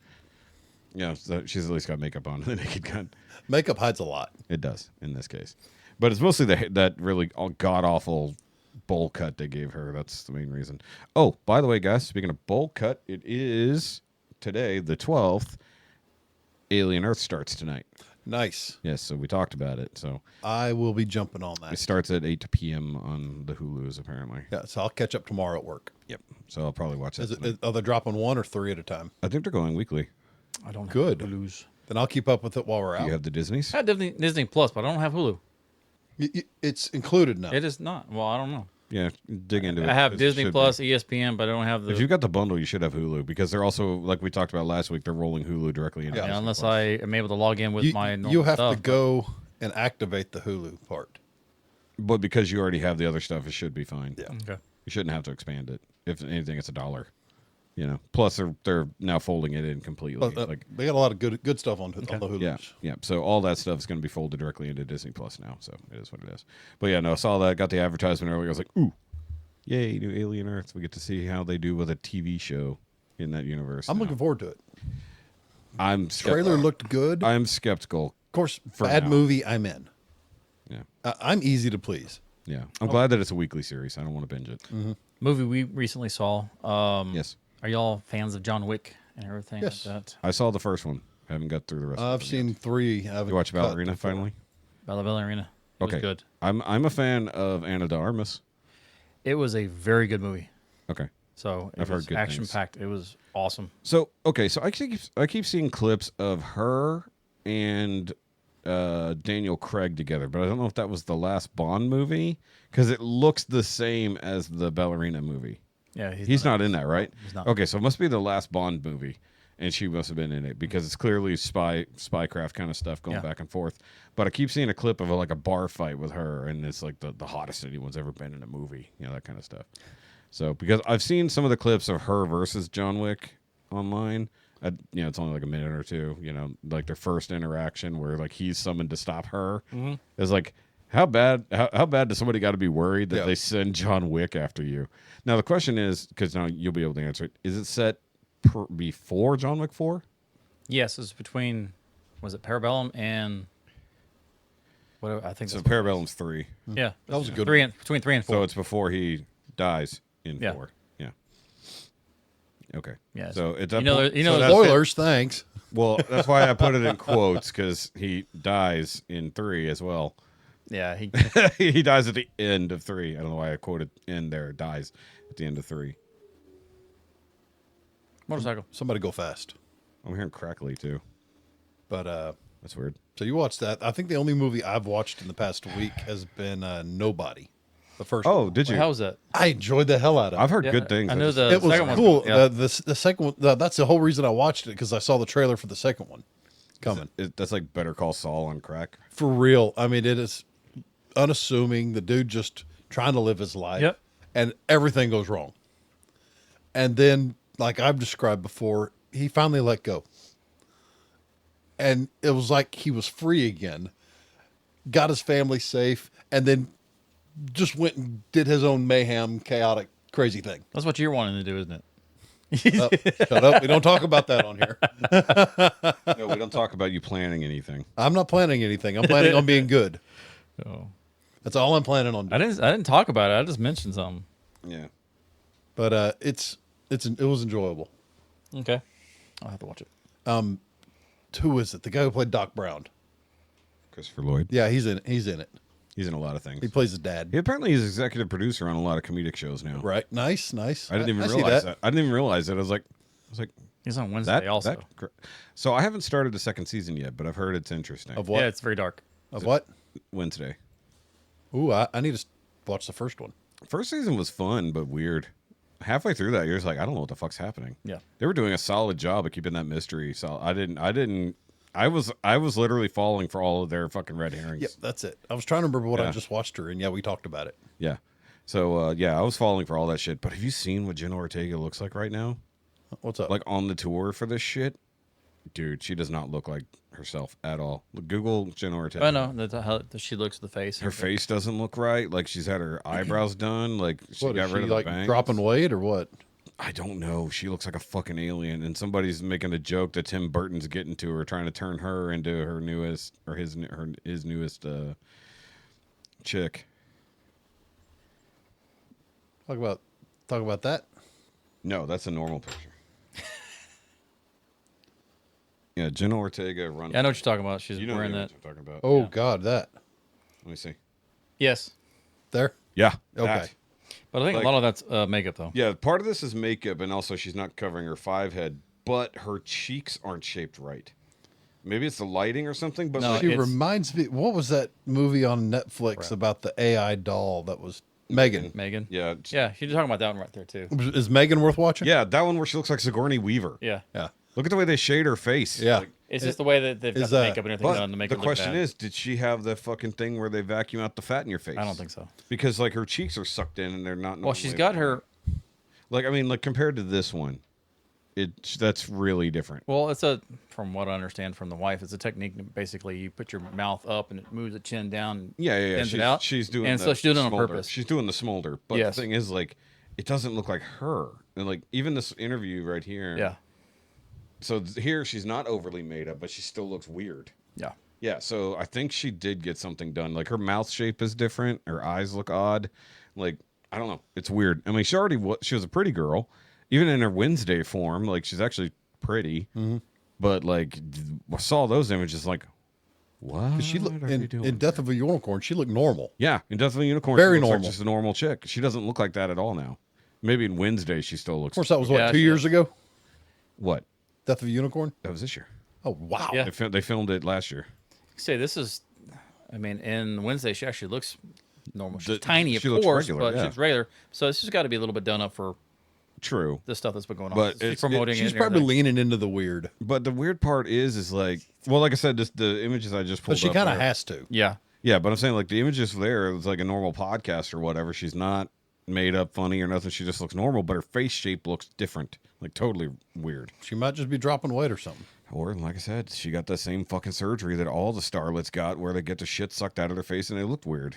Yeah, so she's at least got makeup on in the Naked Gun.
Makeup hides a lot.
It does in this case, but it's mostly that really god awful bowl cut they gave her. That's the main reason. Oh, by the way, guys, speaking of bowl cut, it is today the 12th. Alien Earth starts tonight.
Nice.
Yes, so we talked about it. So
I will be jumping on
it
that.
starts at 8 p.m. on the Hulus apparently.
Yeah, so I'll catch up tomorrow at work.
Yep. So I'll probably watch that. tonight.
Are they dropping 1 or 3 at a time?
I think they're going weekly.
I don't
Good.
have Hulu's.
Then I'll keep up with it while we're
Do
out.
you have the Disneys?
I have Disney Plus, but I don't have Hulu.
It's included now.
It is not. Well, I don't know.
Yeah, dig into it.
I have
It
Disney
should
Plus,
be.
ESPN, but I don't have the.
If you've got the bundle, you should have Hulu because they're also, like we talked about last week, they're rolling Hulu directly into
Yeah,
Disney
unless
Plus.
I am able to log in with my normal
you have
stuff.
to go and activate the Hulu part.
But because you already have the other stuff, it should be fine.
Yeah.
Okay.
You shouldn't have to expand it. If anything, it's $1. You know. Plus, they're now folding it in completely.
But, they got a lot of good stuff on the Hulu.
Yeah. So all that stuff is going to be folded directly into Disney Plus now. So it is what it is. But yeah, no, I saw that. Got the advertisement earlier. I was like, ooh, yay, new Alien Earth. We get to see how they do with a TV show in that universe.
I'm
now.
looking forward to it.
skeptical.
Trailer looked good. Of
I'm skeptical.
course,
for
bad
now.
movie, I'm in.
Yeah.
I'm easy to please.
Yeah. I'm glad that it's a weekly series. I don't want to binge it.
Movie we recently saw.
Yes.
Are y'all fans of John Wick and everything
Yes.
like that?
I saw the first one. I haven't got through the rest of
I've
them
seen
yet.
3. I haven't
You watch
cut
Ballerina
the 4.
finally?
Ballerina. It
Okay.
was good.
I'm a fan of Anna de Armas.
It was a very good movie.
Okay.
So it
I've heard
was
good
action packed. It was awesome.
So I keep seeing clips of her and Daniel Craig together, but I don't know if that was the last Bond movie because it looks the same as the Ballerina movie.
Yeah,
He's not in that, right?
He's not.
Okay, so it must be the last Bond movie, and she must have been in it because it's clearly spycraft kind of stuff going
Yeah.
back and forth. But I keep seeing a clip of like a bar fight with her, and it's like the hottest anyone's ever been in a movie, that kind of stuff. So because I've seen some of the clips of her versus John Wick online. It's only like a minute or two. Like their first interaction where like he's summoned to stop her. It's like How bad does somebody got to be worried that
Yeah.
they send John Wick after you? Now the question is, because now you'll be able to answer it. Is it set before John Wick 4?
Yes, it's between, was it Parabellum and whatever? I think
So
that's what it
Parabellum's 3.
was. Yeah,
That was a good
three and, between 3 and 4.
So it's before he dies in
Yeah.
4. Yeah. Okay.
Yeah,
So it's
you know,
so
there's
that's-
Spoilers, thanks.
Well, that's why I put it in quotes, because he dies in 3 as well.
yeah, he
He dies at the end of 3. I don't know why I quoted in there. Dies at the end of 3.
motorcycle.
Somebody go fast.
I'm hearing crackly too.
But
That's weird.
so you watched that. I think the only movie I've watched in the past week has been Nobody. The first
Oh,
one.
did you?
How was that?
I enjoyed the hell out of it.
I've heard
Yeah,
good things.
I know
just-
the
It was
second one's
cool.
good, yeah.
The second one, that's the whole reason I watched it, because I saw the trailer for the second one coming.
that's like Better Call Saul on crack.
For real. I mean, it is unassuming. The dude just trying to live his life.
Yep.
And everything goes wrong. And then, like I've described before, he finally let go. And it was like he was free again, got his family safe, and then just went and did his own mayhem, chaotic, crazy thing.
That's what you're wanting to do, isn't it?
Oh, shut up. We don't talk about that on here.
No, we don't talk about you planning anything.
I'm not planning anything. I'm planning on being good.
Oh,
That's all I'm planning on
I
doing.
didn't talk about it. I just mentioned something.
Yeah.
But it was enjoyable.
Okay, I'll have to watch it.
Who is it? The guy who played Doc Brown.
Christopher Lloyd.
Yeah, he's in it. He's in it.
He's in a lot of things.
He plays his dad.
He apparently is executive producer on a lot of comedic shows now.
Right. Nice.
I didn't even
see
realize that. I didn't even realize it. I was like,
He's on Wednesday also.
So I haven't started the second season yet, but I've heard it's interesting.
Of what?
Yeah, it's very dark.
Of what?
Wednesday.
Ooh, I need to watch the first one.
First season was fun, but weird. Halfway through that, you're just like, I don't know what the fuck's happening.
Yeah.
They were doing a solid job of keeping that mystery. So I was literally falling for all of their fucking red herrings.
Yep, that's it. I was trying to remember what I
Yeah.
just watched her, and yeah, we talked about it.
Yeah. So I was falling for all that shit. But have you seen what Jenna Ortega looks like right now?
What's up?
Like on the tour for this shit? Dude, she does not look like herself at all. Google Jenna Ortega.
I know that's how she looks at the face.
Her face doesn't look right. Like she's had her eyebrows done. Like she
what,
got
is
rid
she
of the
like
bangs.
dropping weight or what?
I don't know. She looks like a fucking alien, and somebody's making a joke that Tim Burton's getting to her, trying to turn her into her newest or his newest chick.
Talk about that.
No, that's a normal picture. Yeah, Jenna Ortega run.
Yeah, I know what you're talking about. She's
You know
wearing
what
that.
I'm talking about.
Oh
Yeah.
God, that
Let me see.
Yes,
there.
Yeah.
Okay.
that.
but I think
Like-
a lot of that's makeup though.
Yeah, part of this is makeup, and also she's not covering her 5 head, but her cheeks aren't shaped right. Maybe it's the lighting or something, but
No,
like,
She
it's-
reminds me. What was that movie on Netflix about the AI doll that was Megan?
Megan.
yeah,
Yeah, she's talking about that one right there too.
Is Megan worth watching?
yeah, that one where she looks like Sigourney Weaver.
Yeah,
Yeah.
Look at the way they shade her face.
Yeah.
Like,
it's just the way that they've got
is,
the makeup and everything
but
done to make
the
it look
question
bad.
is, did she have the fucking thing where they vacuum out the fat in your face?
I don't think so.
Because like her cheeks are sucked in and they're not.
Well, she's
normally-
got her.
like I mean like compared to this one, that's really different.
Well, from what I understand from the wife, it's a technique. That basically, you put your mouth up and it moves the chin down. And
Yeah.
thins
She's,
it out.
she's doing.
and
the
so she's doing it on
smolder.
purpose.
She's doing the smolder, but
Yes.
the thing is, like, it doesn't look like her. And like even this interview right here.
Yeah,
So here she's not overly made up, but she still looks weird.
yeah.
Yeah, so I think she did get something done. Like her mouth shape is different, her eyes look odd. Like I don't know, it's weird. I mean, she was a pretty girl, even in her Wednesday form. Like she's actually pretty, but like I saw those images, like what?
She looked
are you doing?
in Death of a Unicorn. She looked normal.
Yeah, in Death of a Unicorn,
Very
she looks like
normal.
just a normal chick. She doesn't look like that at all now. Maybe in Wednesday she still looks.
Of course, that was what
Yeah,
2
she
years ago.
What?
Death of a Unicorn.
That was this year.
Oh wow.
Yeah.
They filmed it last year.
Say this is. I mean, in Wednesday she actually looks normal. She's
The-
tiny, of
she looks
course,
regular,
but
yeah.
she's regular. So this has got to be a little bit done up for
True.
the stuff that's been going on.
But
She's
it's-
promoting it.
She's
and
probably
everything.
leaning into the weird,
But the weird part is like, well, like I said, just the images I just pulled
but she
up
kind of
there-
has to.
Yeah,
Yeah, but I'm saying like the images there, it's like a normal podcast or whatever. She's not made up funny or nothing. She just looks normal, but her face shape looks different, like totally weird.
She might just be dropping weight or something.
Or, like I said, she got the same fucking surgery that all the starlets got where they get the shit sucked out of their face and they looked weird.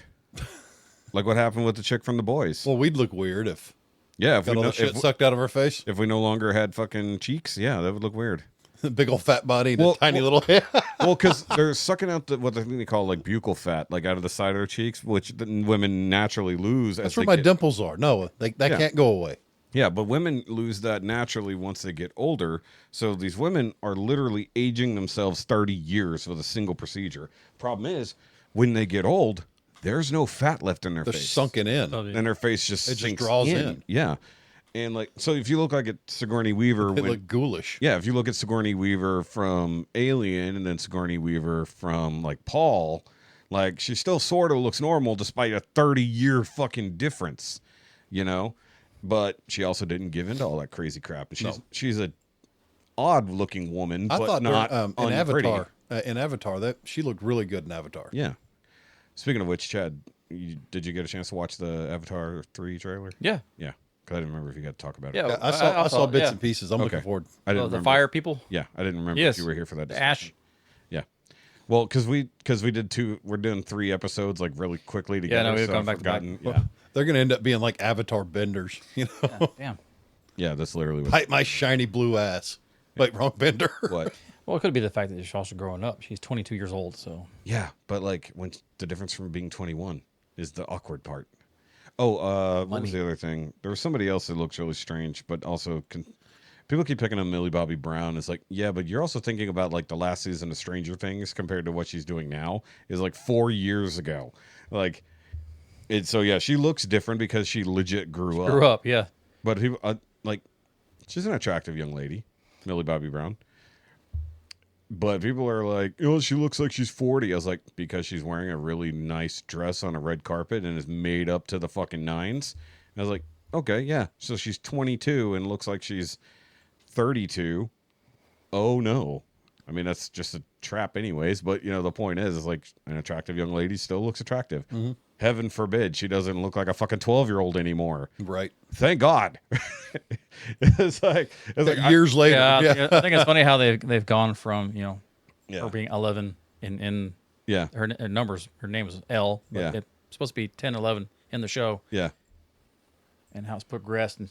Like what happened with the chick from The Boys.
Well, we'd look weird if
Yeah, if
got all the shit sucked out of our face.
if we no longer had fucking cheeks, yeah, that would look weird.
Big old fat body and
Well,
a tiny little head.
Well, because they're sucking out what they call like buccal fat, like out of the side of their cheeks, which the women naturally lose.
That's
as
where
they
my
get,
dimples are. No, that can't go away.
Yeah, but women lose that naturally once they get older. So these women are literally aging themselves 30 years with a single procedure. Problem is, when they get old, there's no fat left in their
They're
face.
sunken in.
And their face just
It just
sinks
draws in.
Yeah. And like, so if you look like at Sigourney Weaver,
They look ghoulish.
yeah, if you look at Sigourney Weaver from Alien and then Sigourney Weaver from like Paul, like she still sort of looks normal despite a 30-year fucking difference, you know? But she also didn't give into all that crazy crap. And she's a odd looking woman,
I
but
thought
not
in
unpretty.
Avatar, that she looked really good in Avatar.
Yeah. Speaking of which, Chad, did you get a chance to watch the Avatar 3 trailer?
Yeah.
Yeah. Because I didn't remember if you got to talk about it.
Yeah.
I saw bits
yeah.
and pieces. I'm looking forward.
I didn't
The
remember.
fire people.
Yeah, I didn't remember
Yes.
if you were here for that.
The
discussion.
Ash.
Yeah. Well, because we did we're doing 3 episodes like really quickly together.
no, we've
so
gone
I've
back to back.
forgotten- Yeah.
They're going to end up being like Avatar benders. You know,
Damn.
Yeah, that's literally what.
bite my shiny blue ass. Wait, wrong bender.
What?
Well, it could be the fact that she's also growing up. She's 22 years old, so
Yeah, but like when the difference from being 21 is the awkward part. Oh, what was the other thing? There was somebody else that looks really strange, but also people keep picking on Millie Bobby Brown. It's like, yeah, but you're also thinking about like the last season of Stranger Things compared to what she's doing now is like 4 years ago. Like, so yeah, she looks different because she legit grew up.
grew up. Yeah.
But people like, she's an attractive young lady, Millie Bobby Brown. But people are like, oh, she looks like she's 40. I was like, because she's wearing a really nice dress on a red carpet and is made up to the fucking nines. And I was like, okay, yeah. So she's 22 and looks like she's 32. Oh, no. I mean, that's just a trap anyways. But, you know, the point is like an attractive young lady still looks attractive. Mm-hmm. Heaven forbid she doesn't look like a fucking 12-year-old anymore.
Right.
Thank God. it's like
Years later.
Yeah, I think it's funny how they've gone from
Yeah.
her being 11 in
Yeah.
her numbers. Her name was L, but
Yeah.
it's supposed to be 10, 11 in the show,
Yeah.
and how it's progressed. And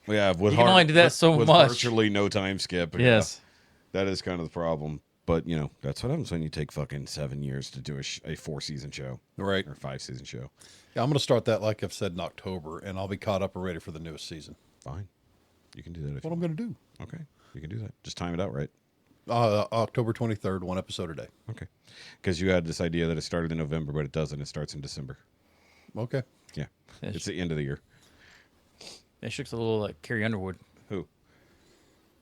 Yeah. With
You can only do that so
with
much.
virtually no time skip.
yes,
Yeah, that is kind of the problem. But, you know, that's what happens when you take fucking 7 years to do a 4-season show.
Right.
Or 5-season show.
Yeah, I'm going to start that, like I've said, in October, and I'll be caught up and ready for the newest season.
Fine. You can do that if
What
you
I'm
want.
going to do.
Okay. You can do that. Just time it out right.
October 23rd, 1 episode a day.
Okay. Because you had this idea that it started in November, but it doesn't. It starts in December.
Okay.
Yeah.
Yes.
It's the end of the year.
she looks a little like Carrie Underwood.
Who?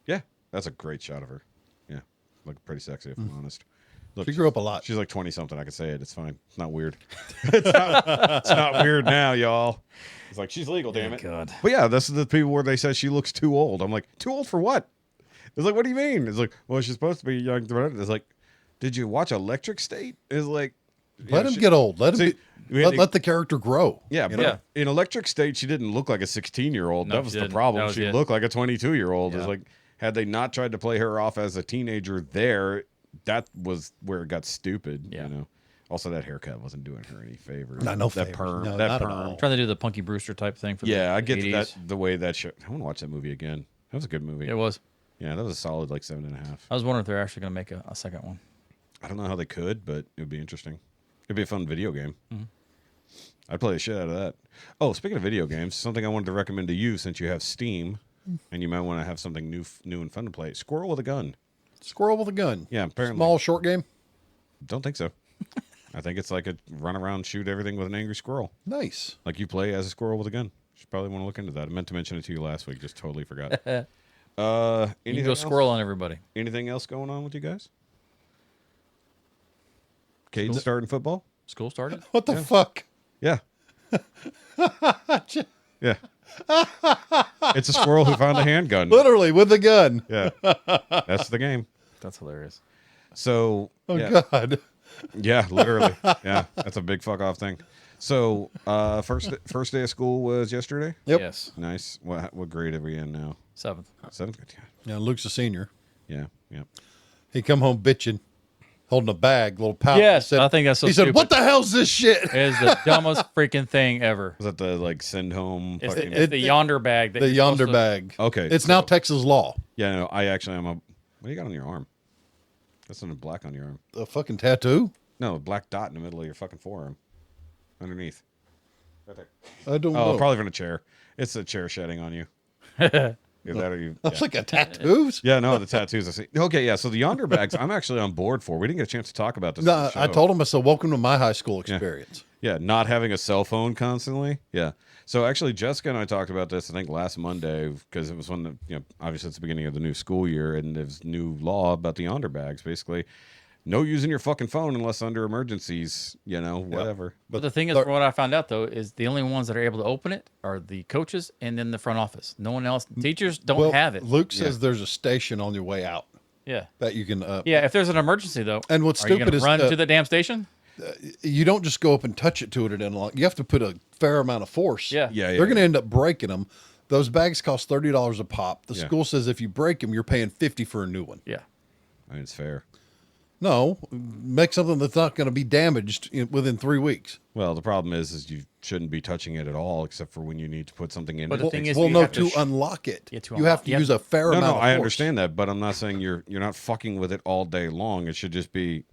Yeah. That's a great shot of her. Yeah. Look pretty sexy, if I'm honest. Look,
She grew up a lot.
She's like 20-something. I can say it. It's fine. It's not weird. it's not weird now, y'all. It's like, she's legal, damn it.
God.
But yeah, this is the people where they say she looks too old. I'm like, too old for what? It's like, what do you mean? It's like, well, she's supposed to be young. It's like, did you watch Electric State? It's like,
Let him get old. Let him
See, we had
let the character grow.
yeah,
you
but
know?
in Electric State, she didn't look like a 16-year-old.
No,
That was
she
the
didn't.
problem.
That was
She
it.
looked like a 22-year-old.
Yeah.
It's like, had they not tried to play her off as a teenager there, that was where it got stupid.
Yeah.
You know. Also, that haircut wasn't doing her any favors.
No, no
that
favors.
perm.
No,
that
not at
perm.
all.
Trying to do the Punky Brewster type thing for
Yeah,
the
I get
80s.
that. The way that show. I want to watch that movie again. That was a good movie.
It was.
Yeah, that was a solid like 7.5.
I was wondering if they're actually going to make a second one.
I don't know how they could, but it would be interesting. It'd be a fun video game.
Mm-hmm.
I'd play the shit out of that. Oh, speaking of video games, something I wanted to recommend to you since you have Steam, and you might want to have something new and fun to play. Squirrel with a Gun.
Squirrel with a gun.
Yeah, apparently.
Small, short game.
Don't think so. I think it's like a run around, shoot everything with an angry squirrel.
Nice.
Like you play as a squirrel with a gun. You should probably want to look into that. I meant to mention it to you last week, just totally forgot.
You
Anything
can go
else?
squirrel on everybody.
Anything else going on with you guys? Cade's starting football?
School started?
What the fuck?
Yeah. Yeah. It's a squirrel who found a handgun.
Literally with a gun.
Yeah. That's the game.
That's hilarious.
So,
Oh
yeah.
God.
Yeah, literally. Yeah, that's a big fuck off thing. So, first day of school was yesterday?
Yep.
Yes.
Nice. What grade are we in now?
7th.
7th? Yeah.
Yeah, Luke's a senior.
Yeah. Yeah.
He come home bitching, holding a bag, little pouch.
Yes,
He said,
I think that's so
He
stupid.
said, "What the hell's this shit?"
It is the dumbest freaking thing ever.
Was that the like send home?
It's,
fucking-
it's the yonder bag. That
The
you're
yonder
supposed to-
bag.
Okay,
It's
so-
now Texas law.
Yeah, no, I actually am a. What do you got on your arm? That's something black on your arm.
A fucking tattoo.
No, a black dot in the middle of your fucking forearm, underneath. Right there.
I don't
Oh,
know.
probably from a chair. It's a chair shedding on you. Either that or you.
That's
Yeah.
like a tattoos.
Yeah, no, the tattoos. I see. Okay, yeah. So the yonder bags, I'm actually on board for. We didn't get a chance to talk about this. on
No,
the
I
show.
told him. I said, "Welcome to my high school experience."
Yeah, not having a cell phone constantly. Yeah. So actually, Jessica and I talked about this, I think, last Monday, because it was when obviously it's the beginning of the new school year, and there's new law about the yonder bags. Basically, no using your fucking phone unless under emergencies. Whatever.
But the thing is, from what I found out though, is the only ones that are able to open it are the coaches and then the front office. No one else. Teachers don't
Well,
have it.
Luke says there's a station on your way out
Yeah.
that you can.
Yeah. If there's an emergency though,
And what's
are you
stupid
gonna
is,
run to the damn station?
You don't just go up and touch it to it and unlock. You have to put a fair amount of force.
Yeah.
Yeah,
They're going to end up breaking them. Those bags cost $30 a pop. The
Yeah.
school says if you break them, you're paying $50 for a new one.
Yeah.
I mean, it's fair.
No, make something that's not going to be damaged within 3 weeks.
Well, the problem is you shouldn't be touching it at all, except for when you need to put something in
But
it.
the thing is,
Well,
you
no,
have
to
to
unlock it,
Yeah, to
you have
unlock-
to
you have-
use a fair
no,
amount of force.
I understand that, but I'm not saying you're not fucking with it all day long. It should just be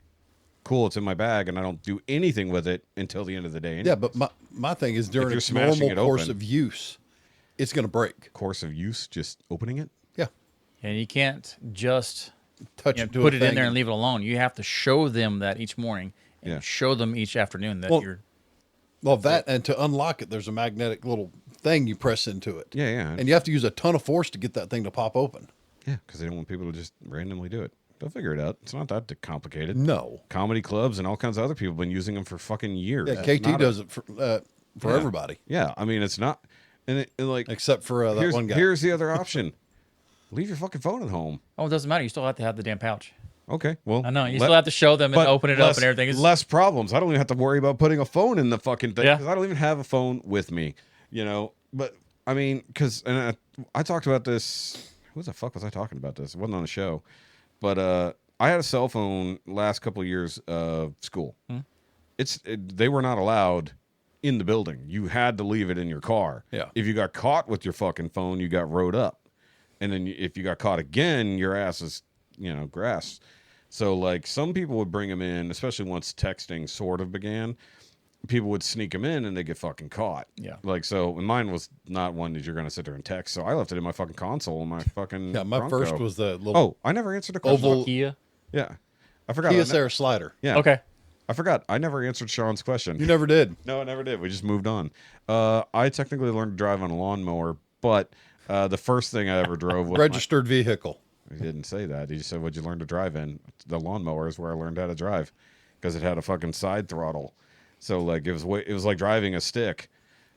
cool. It's in my bag, and I don't do anything with it until the end of the day.
Yeah, but my thing is during
you're
its
smashing
normal
it
course
open-
of use, it's going to break.
Course of use, just opening it.
Yeah,
And you can't just
touch it to
put
a
it in
thing
there and leave it alone. You have to show them that each morning and
Yeah.
show them each afternoon that
Well,
you're.
Well, that and to unlock it, there's a magnetic little thing you press into it.
Yeah, yeah.
And you have to use a ton of force to get that thing to pop open.
Yeah, because they don't want people to just randomly do it. They'll figure it out. It's not that complicated.
No.
Comedy clubs and all kinds of other people have been using them for fucking years.
Yeah,
It's
KT
not a-
does it for
Yeah.
everybody,
Yeah, I mean, it's not. And it like,
except for that one guy.
here's the other option. Leave your fucking phone at home.
Oh, it doesn't matter. You still have to have the damn pouch.
Okay, well.
I know. You still have to show them and
but
open it
less,
up and everything. It's,
Less problems. I don't even have to worry about putting a phone in the fucking thing
Yeah.
because I don't even have a phone with me, But I mean, because I talked about this. Who the fuck was I talking about this? It wasn't on the show, but I had a cell phone last couple of years of school. They were not allowed in the building. You had to leave it in your car.
Yeah.
If you got caught with your fucking phone, you got rode up, and then if you got caught again, your ass is grass. So, like, some people would bring them in, especially once texting sort of began. People would sneak them in and they get fucking caught.
Yeah.
Like, so, and mine was not one that you're going to sit there and text. So I left it in my fucking console in my fucking.
Yeah, my
Bronco.
first was the little
Oh, I never answered a question.
Oval-
Kia.
Yeah. I forgot.
Kia Sarah slider.
Yeah.
Okay.
I forgot. I never answered Shaun's question.
You never did.
No, I never did. We just moved on. I technically learned to drive on a lawnmower, but the first thing I ever drove was.
Registered vehicle.
He didn't say that. He just said, "What'd you learn to drive in?" The lawnmower is where I learned how to drive because it had a fucking side throttle. So like it was like driving a stick.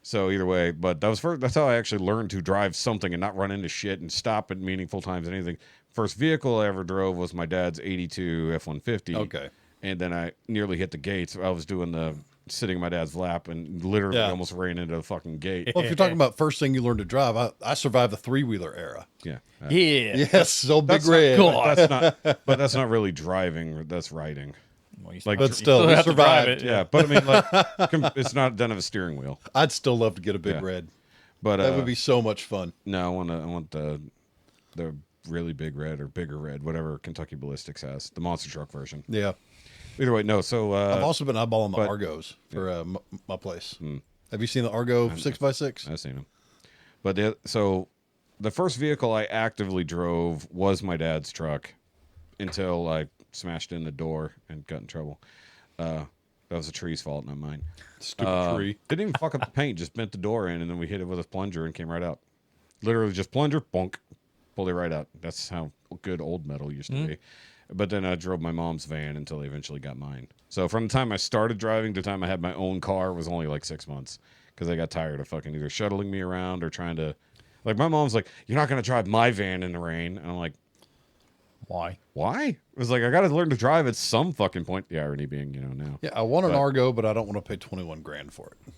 So either way, but that's how I actually learned to drive something and not run into shit and stop at meaningful times and anything. First vehicle I ever drove was my dad's '82 F-150.
Okay.
And then I nearly hit the gates. I was sitting in my dad's lap and literally
Yeah.
almost ran into the fucking gate.
Well, if you're talking about first thing you learned to drive, I survived the 3-wheeler era.
Yeah.
Yeah.
Yes, so big
That's not-
red.
But that's not really driving. That's riding.
Well, you
Like,
But still,
still
we
have to drive
survived.
it.
Yeah, but I mean, like, it's not done of a steering wheel.
I'd still love to get a big
Yeah.
red.
But
That would be so much fun.
no. I want the really big red or bigger red, whatever Kentucky Ballistics has, the monster truck version.
Yeah.
Either way, no. So
I've also been eyeballing the
but-
Argos for my place. Have you seen the Argo 6x6?
I've seen them. But the first vehicle I actively drove was my dad's truck until I smashed in the door and got in trouble. That was the tree's fault, not mine.
Stupid tree.
Didn't even fuck up the paint, just bent the door in, and then we hit it with a plunger and came right out. Literally just plunger, bonk, pulled it right out. That's how good old metal used to be. But then I drove my mom's van until they eventually got mine. So from the time I started driving to the time I had my own car was only like 6 months because I got tired of fucking either shuttling me around or trying to. Like, my mom's like, "You're not going to drive my van in the rain." And I'm like,
Why?
why? It was like, I got to learn to drive at some fucking point. The irony being, now.
Yeah, I want an
But-
Argo, but I don't want to pay 21 grand for it.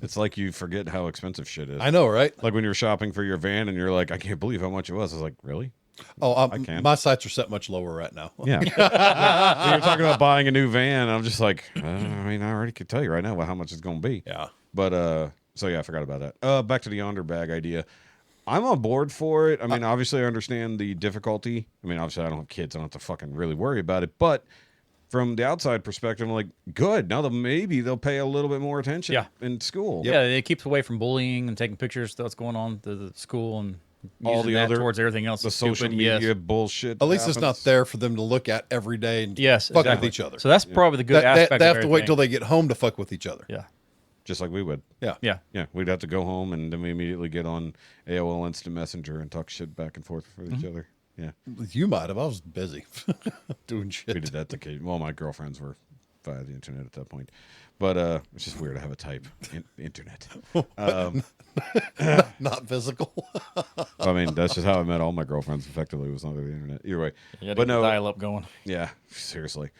It's like you forget how expensive shit is.
I know, right?
Like when you're shopping for your van and you're like, I can't believe how much it was. I was like, really?
Oh,
I can.
my sights are set much lower right now.
Yeah. When you're talking about buying a new van, I'm just like, I mean, I already could tell you right now how much it's going to be.
Yeah.
But, so yeah, I forgot about that. Back to the yonder bag idea. I'm on board for it. I mean, obviously, I understand the difficulty. I mean, obviously, I don't have kids. I don't have to fucking really worry about it. But from the outside perspective, I'm like, good. Now maybe they'll pay a little bit more attention in school.
Yeah, it keeps away from bullying and taking pictures of what's going on at the school and
All
using
the
that
other
towards everything else.
The
that's
social
stupid.
media
Yes.
bullshit.
At least it's not
happens.
there for them to look at every day and
Yes,
fuck
exactly.
with each other.
So that's probably the good
They
aspect.
have
of
to wait till
everything.
they get home to fuck with each other.
Yeah.
Just like we would.
Yeah.
Yeah.
Yeah, we'd have to go home and then we immediately get on AOL Instant Messenger and talk shit back and forth with each other. Yeah,
You might have. I was busy doing
we
shit.
did that. Well, my girlfriends were via the internet at that point, but it's just weird to have a type internet.
Not physical.
I mean, that's just how I met all my girlfriends. Effectively, was under the internet. Either way,
But no dial up going.
yeah, seriously.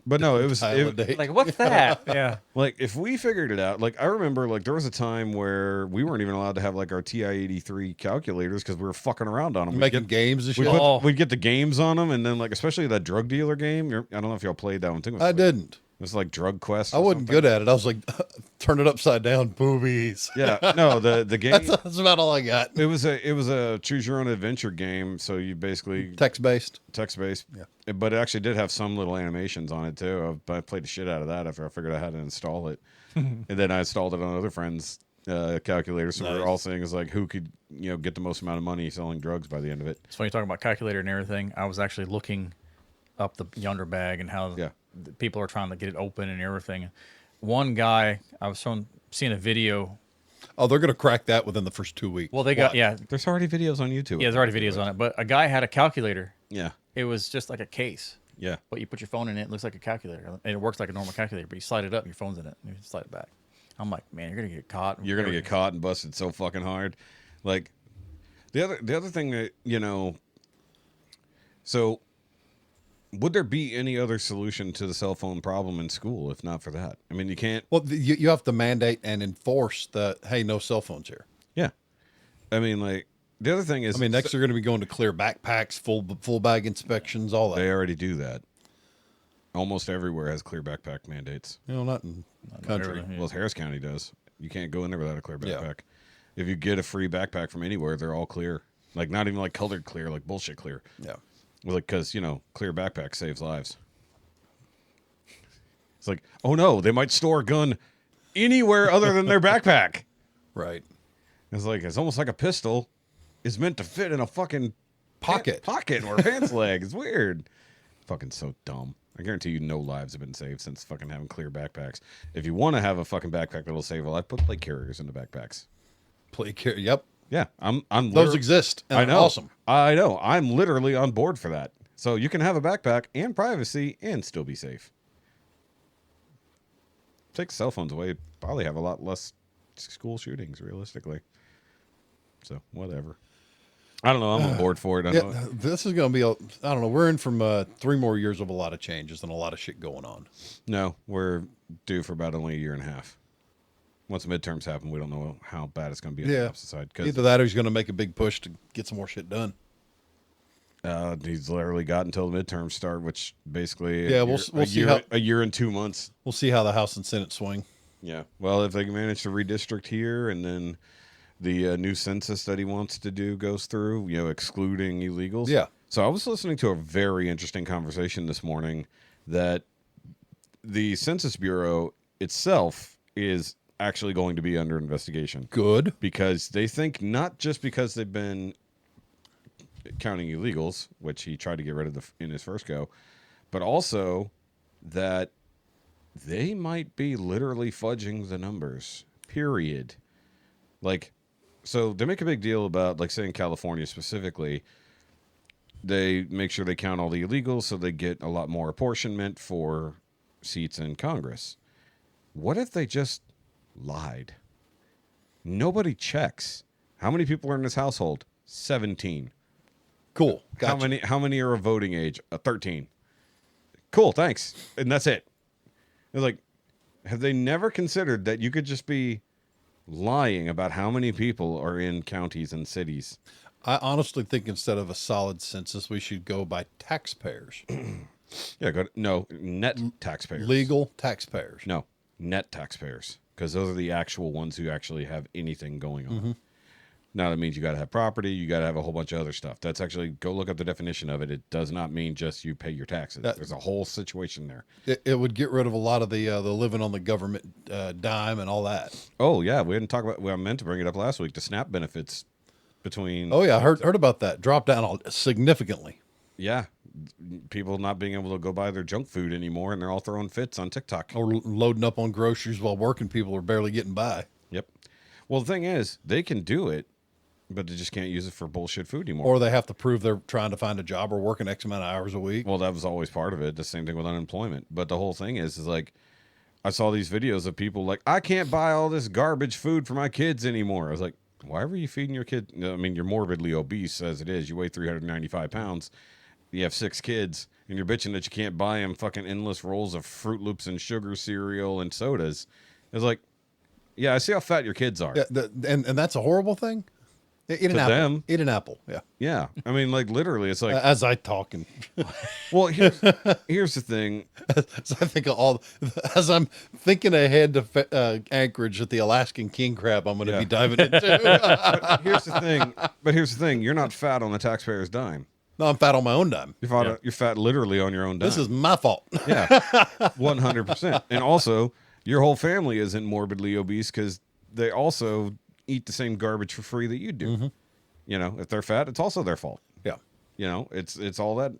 But no, it was
Dial a date.
Like, what's that? Yeah.
like if we figured it out. Like I remember, like there was a time where we weren't even allowed to have like our TI-83 calculators because we were fucking around on them.
Making games and
We
shit.
put, we'd get the games on them, and then like especially that drug dealer game. I don't know if y'all played that one too.
I didn't.
It was like Drug Quest.
I
or
wasn't
something.
good at it. I was like, turn it upside down, boobies.
Yeah, no, the game.
That's about all I got.
It was a choose your own adventure game. So you basically
Text based.
text based.
Yeah.
But it actually did have some little animations on it too. I played the shit out of that after I figured out how to install it, and then I installed it on other friends' calculators. So we were all saying is like who could get the most amount of money selling drugs by the end of it.
It's funny talking about calculator and everything. I was actually looking up the yonder bag and how the people are trying to get it open and everything. One guy, I was seeing a video.
Oh, they're going to crack that within the first 2 weeks.
Well, they got,
There's already videos on YouTube.
there's already videos on it. But a guy had a calculator.
Yeah.
It was just like a case.
Yeah.
But you put your phone in it, it looks like a calculator. And it works like a normal calculator, but you slide it up and your phone's in it. And you slide it back. I'm like, man, you're going to get caught.
You're gonna get caught and busted so fucking hard. Like the other thing that so would there be any other solution to the cell phone problem in school if not for that? I mean, you can't.
Well, you have to mandate and enforce the, hey, no cell phones here.
Yeah, I mean, like the other thing is,
I mean, next they're going to be going to clear backpacks, full bag inspections, all that.
they already do that. Almost everywhere has clear backpack mandates.
Not in country.
everything.
Well, Harris County does. You can't go in there without a clear
Yeah.
backpack. If you get a free backpack from anywhere, they're all clear. Like not even like colored clear, like bullshit clear.
Yeah.
Like, because, clear backpack saves lives. It's like, oh no, they might store a gun anywhere other than their backpack.
Right.
It's almost like a pistol is meant to fit in a fucking
Pocket.
pocket or pants leg. It's weird. Fucking so dumb. I guarantee you no lives have been saved since fucking having clear backpacks. If you want to have a fucking backpack that'll save a life, put plate carriers in the backpacks.
Yep.
Yeah, I'm
Those exist. And
I know.
Awesome.
I know. I'm literally on board for that. So you can have a backpack and privacy and still be safe. Take cell phones away, probably have a lot less school shootings, realistically. So whatever. I don't know. I'm on board for it. I know.
Yeah, this is going to be, I don't know, we're in from 3 more years of a lot of changes and a lot of shit going on.
No, we're due for about only a year and a half. Once the midterms happen, we don't know how bad it's going to be on the opposite side.
Either that or he's going to make a big push to get some more shit done.
He's literally got until the midterms start, which basically
we'll see how
a year and 2 months.
we'll see how the House and Senate swing.
Yeah. Well, if they can manage to redistrict here and then the new census that he wants to do goes through, excluding illegals.
Yeah.
So I was listening to a very interesting conversation this morning that the Census Bureau itself is actually going to be under investigation.
Good.
Because they think not just because they've been counting illegals, which he tried to get rid of in his first go, but also that they might be literally fudging the numbers, period. Like, so they make a big deal about, like, say in California specifically, they make sure they count all the illegals so they get a lot more apportionment for seats in Congress. What if they just lied? Nobody checks. How many people are in this household? 17.
Cool. Gotcha.
How many are of voting age? 13. Cool, thanks. And that's it. It's like, have they never considered that you could just be lying about how many people are in counties and cities?
I honestly think instead of a solid census, we should go by taxpayers.
Yeah, no, net taxpayers.
Legal taxpayers.
No, net taxpayers, because those are the actual ones who actually have anything going on. Now that means you got to have property, you got to have a whole bunch of other stuff. That's actually, go look up the definition of it. It does not mean just you pay your taxes. There's a whole situation there.
It would get rid of a lot of the living on the government dime and all that.
Oh yeah, we didn't talk about. Well, I meant to bring it up last week. The SNAP benefits between.
Oh yeah, I heard about that. Dropped down significantly.
Yeah, people not being able to go buy their junk food anymore, and they're all throwing fits on TikTok.
Or loading up on groceries while working people are barely getting by.
Yep. Well, the thing is, they can do it, but they just can't use it for bullshit food anymore.
Or they have to prove they're trying to find a job or working X amount of hours a week.
Well, that was always part of it. The same thing with unemployment. But the whole thing is like, I saw these videos of people like, I can't buy all this garbage food for my kids anymore. I was like, why were you feeding your kid? I mean, you're morbidly obese as it is. You weigh 395 pounds. You have 6 kids, and you're bitching that you can't buy them fucking endless rolls of Fruit Loops and sugar cereal and sodas. It's like, yeah, I see how fat your kids are.
Yeah, and that's a horrible thing. Eat an apple.
Them.
Eat an apple. Yeah.
Yeah. I mean, like, literally, it's like...
As I talk and...
Well, here's the thing.
As I think of as I'm thinking ahead to Anchorage at the Alaskan king crab I'm going to be diving into.
But here's the thing. You're not fat on the taxpayer's dime.
No, I'm fat on my own dime.
You're fat literally on your own dime.
This is my fault.
Yeah, 100%. And also, your whole family isn't morbidly obese because they also eat the same garbage for free that you do. You know, if they're fat, it's also their fault.
Yeah.
You know, it's all that.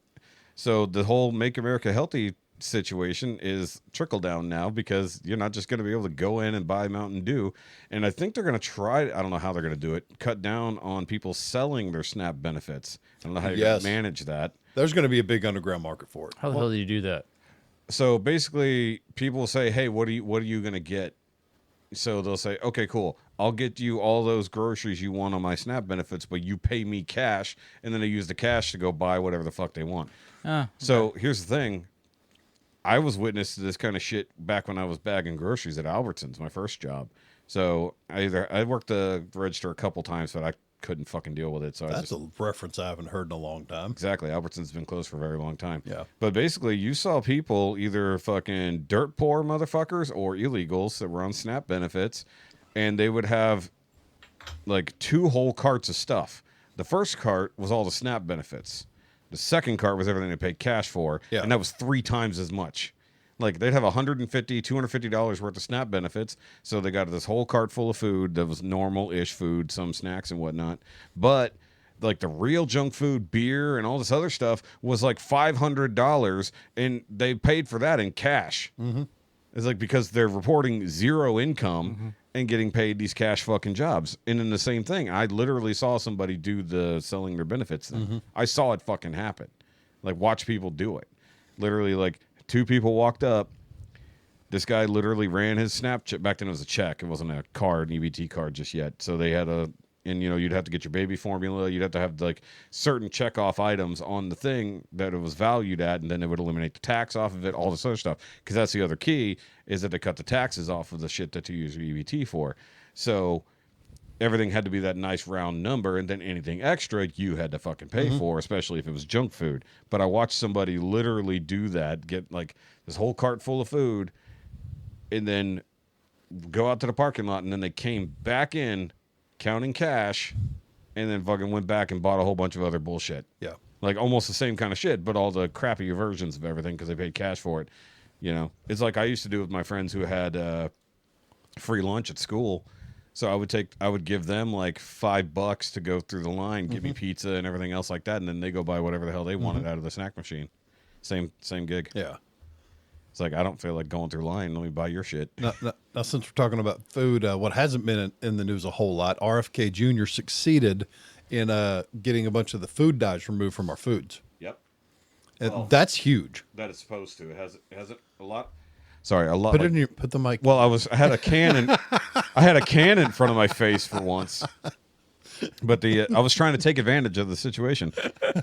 So the whole Make America Healthy situation is trickle down now because you're not just going to be able to go in and buy Mountain Dew. And I think they're going to try, I don't know how they're going to do it, cut down on people selling their SNAP benefits. I don't know how you're going to manage that.
There's going to be a big underground market for it.
How the hell do you do that?
So basically, people will say, hey, what are you going to get? So they'll say, okay, cool. I'll get you all those groceries you want on my SNAP benefits, but you pay me cash. And then they use the cash to go buy whatever the fuck they want. So here's the thing. I was witness to this kind of shit back when I was bagging groceries at Albertsons, my first job. So I worked the register a couple times, but I couldn't fucking deal with it. So
that's a reference I haven't heard in a long time.
Exactly. Albertsons been closed for a very long time.
Yeah.
But basically, you saw people, either fucking dirt poor motherfuckers or illegals that were on SNAP benefits, and they would have like 2 whole carts of stuff. The first cart was all the SNAP benefits. The second cart was everything they paid cash for, and that was 3 times as much. Like, they'd have $150, $250 worth of SNAP benefits, so they got this whole cart full of food that was normal-ish food, some snacks and whatnot. But, like, the real junk food, beer, and all this other stuff was like $500, and they paid for that in cash. It's like, because they're reporting 0 income and getting paid these cash fucking jobs. And then the same thing, I literally saw somebody do the selling their benefits thing. I saw it fucking happen. Like, watch people do it. Literally, like, 2 people walked up. This guy literally ran his Snapchat. Back then it was a check. It wasn't a card, an EBT card just yet. So they had and you know, you'd have to get your baby formula. You'd have to have like certain check off items on the thing that it was valued at, and then they would eliminate the tax off of it, all this other stuff. Because that's the other key, is that they cut the taxes off of the shit that you use your EBT for. So everything had to be that nice round number, and then anything extra you had to fucking pay for, especially if it was junk food. But I watched somebody literally do that, get like this whole cart full of food, and then go out to the parking lot, and then they came back in counting cash, and then fucking went back and bought a whole bunch of other bullshit.
Yeah.
Like almost the same kind of shit, but all the crappy versions of everything because they paid cash for it. You know, it's like I used to do with my friends who had free lunch at school. So I would give them like $5 to go through the line, give me pizza and everything else like that, and then they go buy whatever the hell they wanted out of the snack machine. Same gig.
Yeah.
It's like, I don't feel like going through line. Let me buy your shit.
Now since we're talking about food, what hasn't been in the news a whole lot, RFK Jr. succeeded in getting a bunch of the food dyes removed from our foods.
Yep.
And that's huge.
That is supposed to. It hasn't a lot. Sorry, a lot.
Put the mic.
Well, I had a can in front of my face for once. But I was trying to take advantage of the situation.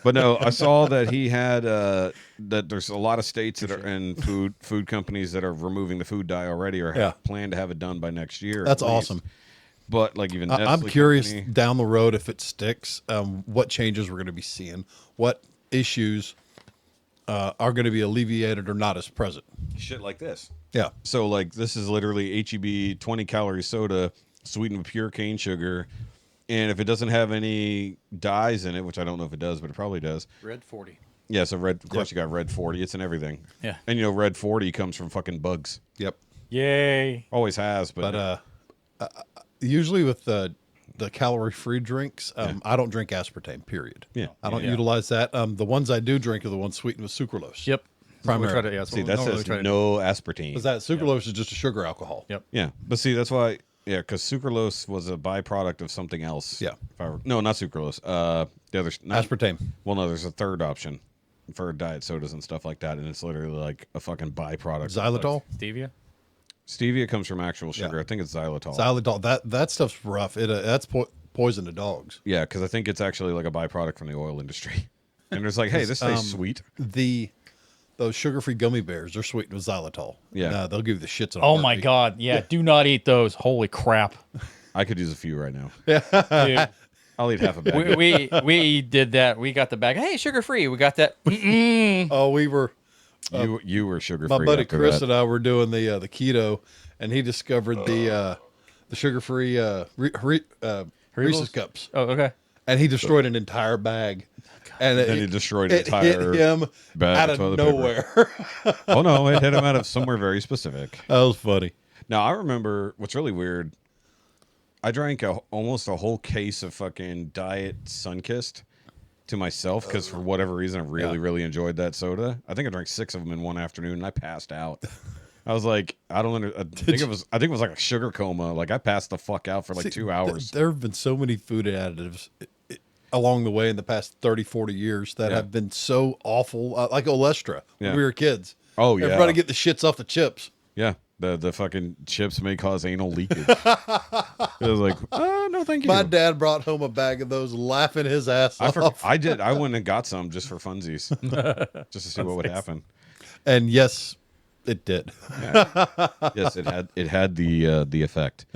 But no, I saw that he had that there's a lot of states that are in food companies that are removing the food dye already or have planned to have it done by next year.
That's awesome.
But like even
I'm
Nestle
curious
Company-
down the road if it sticks, what changes we're going to be seeing, what issues are going to be alleviated or not as present.
shit like this.
Yeah.
So like this is literally HEB 20 calorie soda sweetened with pure cane sugar, and if it doesn't have any dyes in it, which I don't know if it does, but it probably does.
Red 40.
Yeah, so red. Of course, you got red 40. It's in everything.
Yeah.
And you know, red 40 comes from fucking bugs.
Yep.
Yay.
Always has, but
Usually with the calorie-free drinks, I don't drink aspartame, period.
Yeah.
I don't utilize that. The ones I do drink are the ones sweetened with sucralose.
Yep.
Primarily.
We try to, yeah,
see that says no aspartame.
Because that sucralose is just a sugar alcohol.
Yep.
Yeah, but see that's why. Yeah, because sucralose was a byproduct of something else.
Yeah.
No, not sucralose. The other
Aspartame.
Well, no, there's a third option for diet sodas and stuff like that, and it's literally like a fucking byproduct.
Xylitol.
Stevia.
Stevia comes from actual sugar.
Yeah.
I think it's xylitol.
Xylitol. That stuff's rough. That's poison to dogs.
Yeah, because I think it's actually like a byproduct from the oil industry. And it's like, hey, this tastes sweet.
Those sugar-free gummy bears, they're sweetened with xylitol.
Yeah.
They'll give you the shits on a
Oh my
heartbeat.
God. Yeah. Do not eat those. Holy crap.
I could use a few right now.
Dude,
I'll eat half a bag.
we did that. We got the bag. Hey, sugar free. We got that.
Oh, we were.
You were sugar free.
My buddy Chris and I were doing the keto, and he discovered the sugar-free Reese's cups,
Oh, okay.
and he destroyed an entire bag. And
then he destroyed an
it
entire
hit him
bag
out
of
of
toilet paper.
nowhere.
Oh no, it hit him out of somewhere very specific.
That was funny.
Now I remember what's really weird. I drank almost a whole case of fucking Diet Sunkist to myself because for whatever reason I really enjoyed that soda. I think I drank 6 of them in one afternoon and I passed out. I was like, I think it was like a sugar coma. Like I passed the fuck out for like 2 hours.
There have been so many food additives along the way in the past 30, 40 years that have been so awful, like Olestra when we were kids.
Oh, yeah.
Everybody get the shits off the chips.
Yeah, the fucking chips may cause anal leakage. I was like, no, thank you.
My dad brought home a bag of those, laughing his ass off.
I did. I went and got some just for funsies, just to see what would happen.
And yes, it did.
Yes, it had the effect.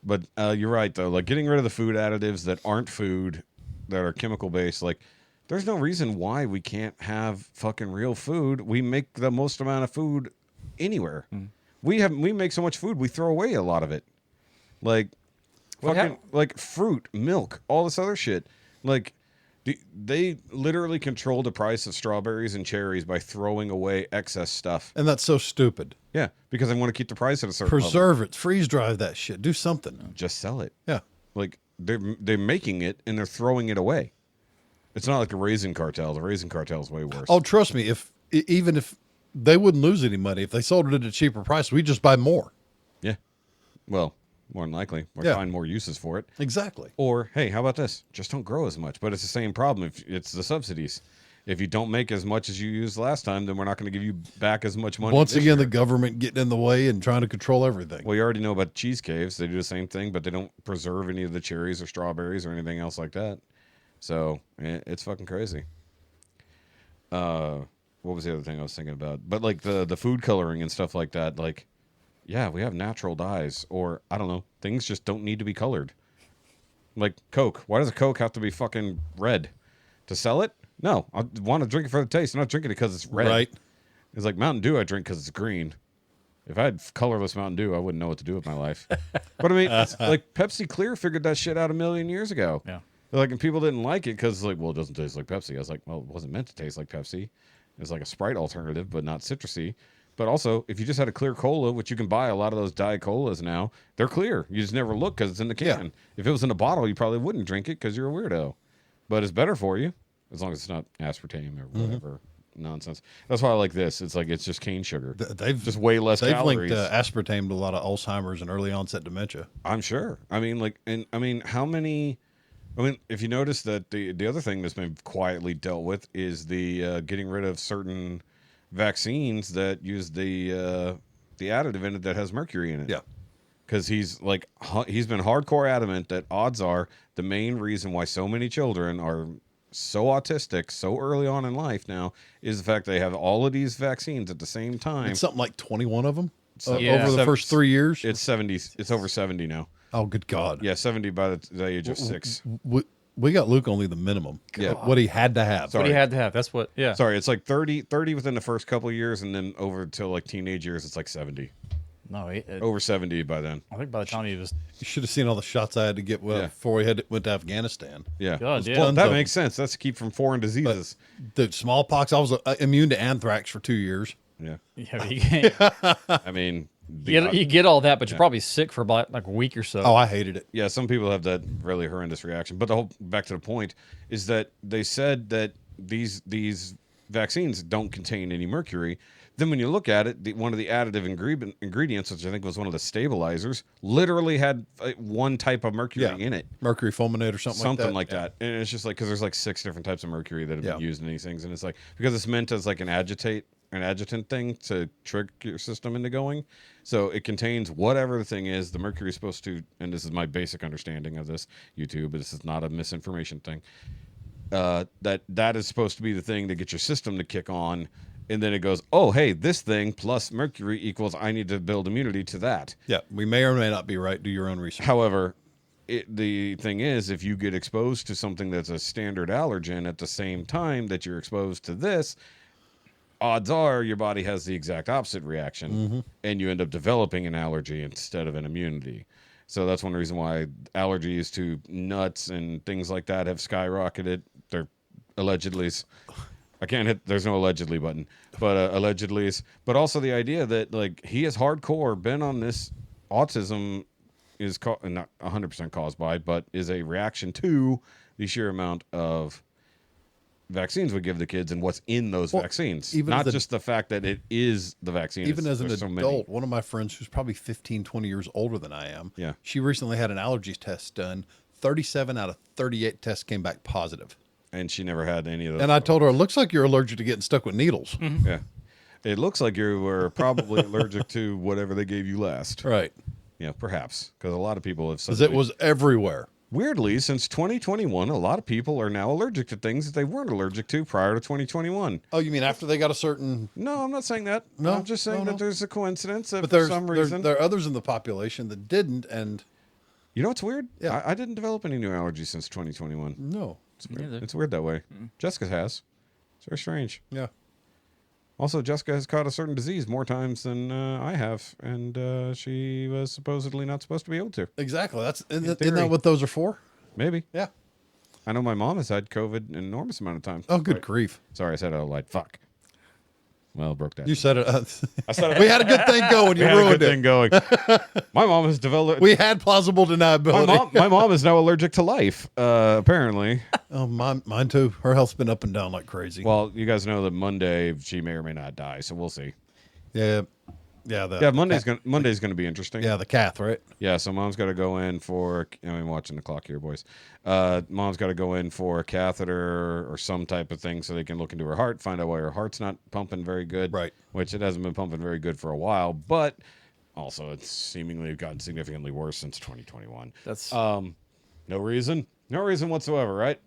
But you're right though. Like getting rid of the food additives that aren't food, that are chemical based. Like there's no reason why we can't have fucking real food. We make the most amount of food anywhere. We make so much food we throw away a lot of it. Like fucking like fruit, milk, all this other shit. Like they literally control the price of strawberries and cherries by throwing away excess stuff.
And that's so stupid.
Yeah, because they want to keep the price at a certain level.
Preserve it, freeze dry that shit, do something.
Just sell it.
Yeah.
Like they're making it and they're throwing it away. It's not like the raisin cartel. The raisin cartel is way worse.
Oh, trust me, even if they wouldn't lose any money if they sold it at a cheaper price, we'd just buy more.
Yeah. Well, more than likely, we'll find more uses for it.
Exactly.
Or hey, how about this? Just don't grow as much. But it's the same problem. If it's the subsidies, if you don't make as much as you used last time, then we're not going to give you back as much money.
Once
this
again,
year.
the government getting in the way and trying to control everything.
Well, you already know about cheese caves. They do the same thing, but they don't preserve any of the cherries or strawberries or anything else like that. So it's fucking crazy. What was the other thing I was thinking about? But like the food coloring and stuff like that, like, yeah, we have natural dyes, or I don't know, things just don't need to be colored. Like Coke. Why does a Coke have to be fucking red? To sell it? No, I want to drink it for the taste. I'm not drinking it because it's red.
Right.
It's like Mountain Dew I drink because it's green. If I had colorless Mountain Dew, I wouldn't know what to do with my life. But I mean, it's like Pepsi Clear figured that shit out a million years ago.
Yeah.
Like, and people didn't like it because, like, well, it doesn't taste like Pepsi. I was like, well, it wasn't meant to taste like Pepsi. It's like a Sprite alternative, but not citrusy. But also, if you just had a clear cola, which you can buy a lot of those Diet Colas now, they're clear. You just never look because it's in the can.
Yeah.
If it was in a bottle, you probably wouldn't drink it because you're a weirdo. But it's better for you as long as it's not aspartame or whatever nonsense. That's why I like this. It's like it's just cane sugar.
They've
just way less
They've
calories.
linked aspartame to a lot of Alzheimer's and early onset dementia.
I'm sure. I mean, like, and I mean, how many? I mean, if you notice that the other thing that's been quietly dealt with is the getting rid of certain vaccines that use the additive in it that has mercury in it.
Yeah.
Because he's been hardcore adamant that odds are the main reason why so many children are so autistic so early on in life now is the fact they have all of these vaccines at the same time.
It's something like 21 of them
Yeah.
over the first 3 years.
It's 70. It's over 70 now.
Oh, good God.
Yeah, 70 by the age of 6.
We got Luke only the minimum.
Yeah.
What he had to have.
What he had to have. That's what. Yeah.
Sorry, it's like 30 within the first couple of years, and then over till like teenage years, it's like 70.
No,
Over 70 by then.
I think by the time he was.
You should have seen all the shots I had to get before we went to Afghanistan.
Yeah.
God, yeah.
Well,
Tons
that
of
makes sense. That's to keep from foreign diseases.
The smallpox, I was immune to anthrax for 2 years.
Yeah.
Yeah,
I mean,
you get all that, but you're probably sick for about like a week or so.
Oh, I hated it.
yeah, some people have that really horrendous reaction. But the whole back to the point is that they said that these vaccines don't contain any mercury. Then when you look at it, one of the additive ingredients, which I think was one of the stabilizers, literally had one type of mercury in it.
Mercury fulminate or something
Like that. And it's just like, because there's like 6 different types of mercury that have been used in these things. And it's like, because it's meant as like an adjutant thing to trick your system into going. So it contains whatever the thing is. The mercury is supposed to, and this is my basic understanding of this, YouTube, but this is not a misinformation thing. That is supposed to be the thing to get your system to kick on. And then it goes, oh, hey, this thing plus mercury equals I need to build immunity to that.
Yeah, we may or may not be right. Do your own research.
However, the thing is, if you get exposed to something that's a standard allergen at the same time that you're exposed to this, odds are your body has the exact opposite reaction, and you end up developing an allergy instead of an immunity. So that's one reason why allergies to nuts and things like that have skyrocketed. They're allegedly... I can't hit. There's no allegedly button, but allegedly is. But also the idea that like he is hardcore been on this autism is not 100% caused by, but is a reaction to the sheer amount of vaccines we give the kids and what's in those vaccines.
Even
not just the fact that it is the vaccine.
Even as an
there's
adult, one of my friends who's probably 15, 20 years older than I am.
Yeah.
She recently had an allergy test done. 37 out of 38 tests came back positive.
And she never had any of those.
And I told her, it looks like you're allergic to getting stuck with needles.
Yeah. It looks like you were probably allergic to whatever they gave you last.
Right.
Yeah, perhaps. Because a lot of people have said
Because it was everywhere.
Weirdly, since 2021, a lot of people are now allergic to things that they weren't allergic to prior to 2021.
Oh, you mean after they got a certain...
No, I'm not saying that.
No,
I'm just saying that there's a coincidence that
But
for some reason...
there are others in the population that didn't, and...
You know what's weird?
Yeah.
I didn't develop any new allergies since 2021.
No.
It's weird. It's weird that way. Jessica has. It's very strange.
Yeah.
Also, Jessica has caught a certain disease more times than I have, and she was supposedly not supposed to be able to.
Exactly. Isn't
theory.
that what those are for?
Maybe.
Yeah.
I know my mom has had COVID an enormous amount of times.
Oh, good grief.
Sorry, I said it out loud. Fuck. Well, broke that.
You said it.
I said it.
We had a good thing going. You
We had a
ruined
good
it.
thing going. My mom has developed.
We had plausible deniability.
My mom is now allergic to life. Apparently.
Oh, mine too. Her health's been up and down like crazy.
Well, you guys know that Monday she may or may not die, so we'll see.
Yeah. Yeah.
Monday's gonna be interesting.
Yeah, the cath, right?
Yeah, so mom's got to go in for. I'm watching the clock here, boys. Mom's got to go in for a catheter or some type of thing so they can look into her heart, find out why her heart's not pumping very good.
Right.
Which it hasn't been pumping very good for a while, but also it's seemingly gotten significantly worse since 2021.
That's
no reason whatsoever, right?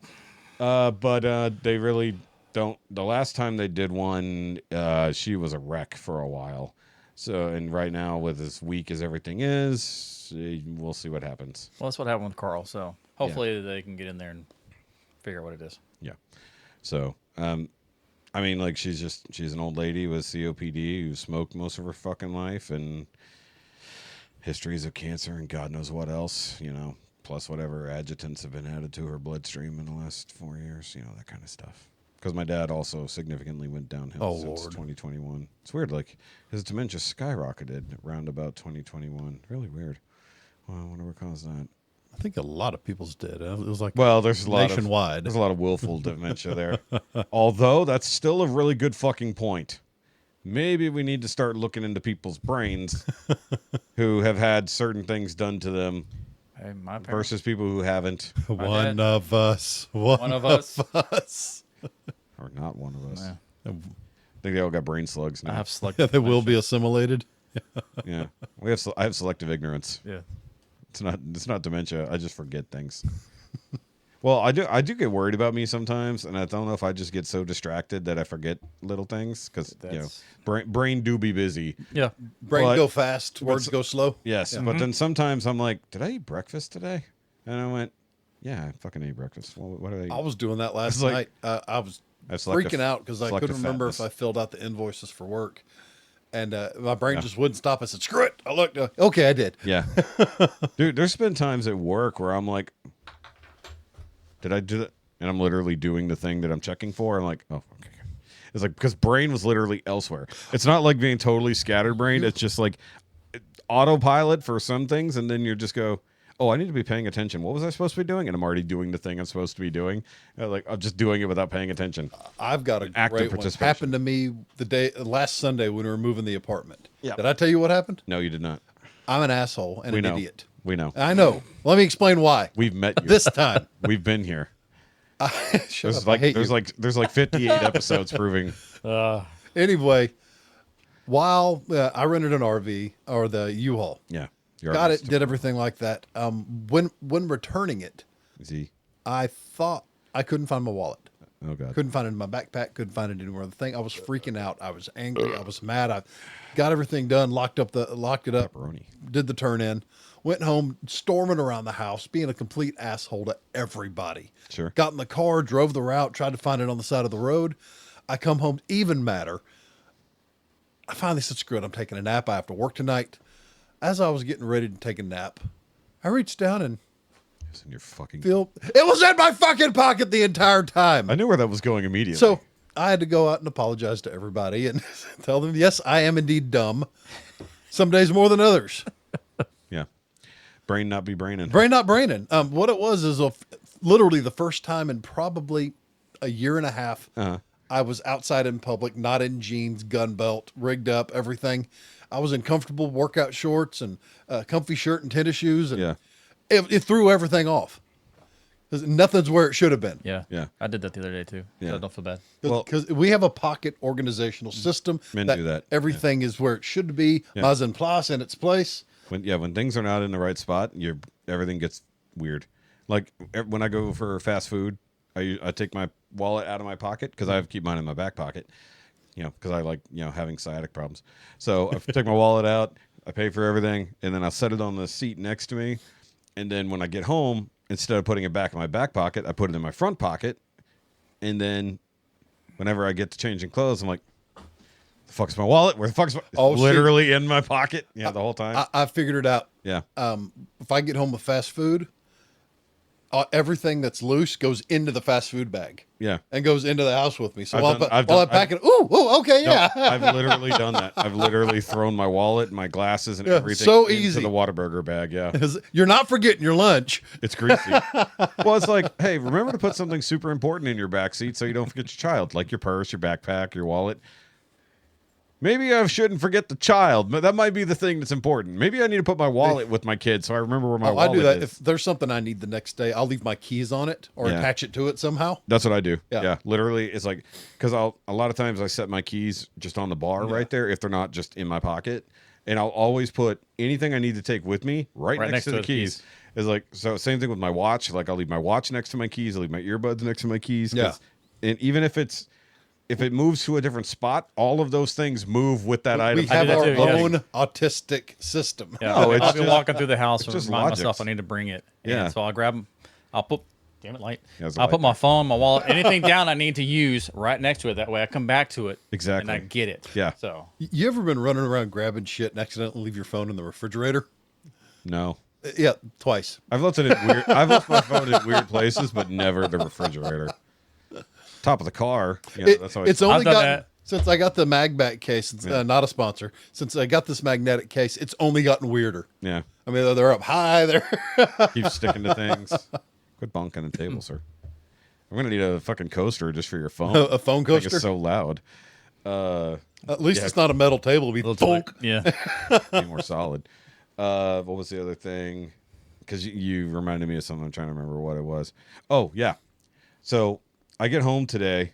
But they really don't. The last time they did one, she was a wreck for a while. So, and right now, with as weak as everything is, we'll see what happens.
well, that's what happened with Carl. So hopefully they can get in there and figure out what it is.
Yeah. So, I mean, like she's an old lady with COPD who smoked most of her fucking life and histories of cancer and God knows what else, plus whatever adjutants have been added to her bloodstream in the last 4 years, that kind of stuff. Because my dad also significantly went downhill since 2021. It's weird, like his dementia skyrocketed around about 2021. Really weird. Well, I wonder what caused that.
I think a lot of people's did. It was like
There's a lot
nationwide.
There's a lot of willful dementia there. Although that's still a really good fucking point. Maybe we need to start looking into people's brains who have had certain things done to them
Hey, my parents,
versus people who haven't,
One of us.
one of us.
us.
or not one of us.
Yeah.
I think they all got brain slugs
I
now.
have
Yeah,
selective.
they will be assimilated.
Yeah, I have selective ignorance.
Yeah.
It's not dementia. I just forget things. Well, I do get worried about me sometimes, and I don't know if I just get so distracted that I forget little things because brain do be busy.
Yeah.
Brain go fast, words go slow.
Yes, but then sometimes I'm like, did I eat breakfast today? And I went, yeah, I fucking ate breakfast. Well, what did I eat?
I was doing that last
like-
night. I was
Selective-
freaking out because I
selective
couldn't remember
fatness.
if I filled out the invoices for work. And my brain just wouldn't stop. I said, screw it. I looked. Okay, I did.
Yeah. Dude, there's been times at work where I'm like, did I do that? And I'm literally doing the thing that I'm checking for. I'm like, oh, okay. It's like, because brain was literally elsewhere. It's not like being totally scatterbrained. It's just like autopilot for some things. And then you just go, oh, I need to be paying attention. What was I supposed to be doing? And I'm already doing the thing I'm supposed to be doing. Like, I'm just doing it without paying attention.
I've got a
Active
great one.
participation.
Happened to me last Sunday when we were moving the apartment.
Yeah.
Did I tell you what happened?
No, you did not.
I'm an asshole and
We
an
know.
idiot.
We know.
I know. Let me explain why.
We've met you.
This time.
We've been here.
Shut
There's
up, I hate
there's
you.
there's like 58 episodes proving.
Anyway, while I rented an RV or the U-Haul,
Yeah.
got it, did everything like that. When returning it,
Z.
I thought I couldn't find my wallet.
Oh god.
Couldn't find it in my backpack. Couldn't find it anywhere. The thing, I was freaking out. I was angry. I was mad. I got everything done. Locked it up.
Pepperoni.
Did the turn in. Went home, storming around the house, being a complete asshole to everybody.
Sure.
Got in the car, drove the route, tried to find it on the side of the road. I come home, even madder. I finally said, screw it, I'm taking a nap. I have to work tonight. As I was getting ready to take a nap, I reached down and
It's in your fucking.
it was in my fucking pocket the entire time.
I knew where that was going immediately.
So I had to go out and apologize to everybody and tell them, yes, I am indeed dumb. Some days more than others.
yeah, brain not be braining.
Brain not braining. What it was is literally the first time in probably a year and a half, I was outside in public, not in jeans, gun belt, rigged up, everything. I was in comfortable workout shorts and comfy shirt and tennis shoes. And
Yeah.
it threw everything off. 'Cause nothing's where it should have been.
Yeah.
Yeah.
I did that the other day too.
Yeah.
So I don't feel bad.
Because we have a pocket organizational system
Men do that.
everything is where it should be, mise en place, in its place.
When things are not in the right spot, everything gets weird. Like when I go for fast food, I take my wallet out of my pocket because I have to keep mine in my back pocket. Because I like having sciatic problems. So I take my wallet out, I pay for everything, and then I'll set it on the seat next to me. And then when I get home, instead of putting it back in my back pocket, I put it in my front pocket. And then whenever I get to changing clothes, I'm like, the fuck's my wallet? Where the fuck's my... It's literally in my pocket the whole time.
I figured it out.
Yeah.
If I get home with fast food, everything that's loose goes into the fast food bag.
Yeah.
And goes into the house with me. So
I've
while I'm packing, okay,
No,
yeah.
I've literally done that. I've literally thrown my wallet, my glasses, and everything
so
into
easy.
the Whataburger bag. Yeah.
You're not forgetting your lunch.
It's greasy. Well, it's like, hey, remember to put something super important in your back seat so you don't forget your child, like your purse, your backpack, your wallet. Maybe I shouldn't forget the child, but that might be the thing that's important. Maybe I need to put my wallet with my kid so I remember where my wallet
I do that.
is.
If there's something I need the next day, I'll leave my keys on it or attach it to it somehow.
That's what I do.
Yeah.
Yeah. Literally, it's like, because a lot of times I set my keys just on the bar right there if they're not just in my pocket. And I'll always put anything I need to take with me right next to the keys. It's like, so same thing with my watch. Like I'll leave my watch next to my keys. I'll leave my earbuds next to my keys.
Yeah.
And even if it moves to a different spot, all of those things move with that item.
We have
that
our
too, yeah.
own autistic system.
Yeah.
No, it's
I'll be
just-
walking through the house and
just
remind
logic.
myself I need to bring it.
Yeah.
And so I'll grab them. I'll put, damn it, light.
Yeah, there's a
I'll
light
put my
there.
phone, my wallet, anything down I need to use right next to it. That way I come back to it.
Exactly.
And I get it.
Yeah.
So
You ever been running around grabbing shit and accidentally leave your phone in the refrigerator?
No.
Yeah, twice.
I've left my phone in weird places, but never the refrigerator. Top of the car. That's always
It's only
I've done
gotten,
that.
since I got the MagBack case, it's not a sponsor. Since I got this magnetic case, it's only gotten weirder.
yeah.
I mean, they're up high.
Keep sticking to things. Quit bonking the table, sir. I'm gonna need a fucking coaster just for your phone.
A phone
I think
coaster.
it's so loud.
At least it's not a metal table. It'll be thunk.
yeah.
Be more solid. What was the other thing? Because you reminded me of something. I'm trying to remember what it was. Oh yeah. So I get home today,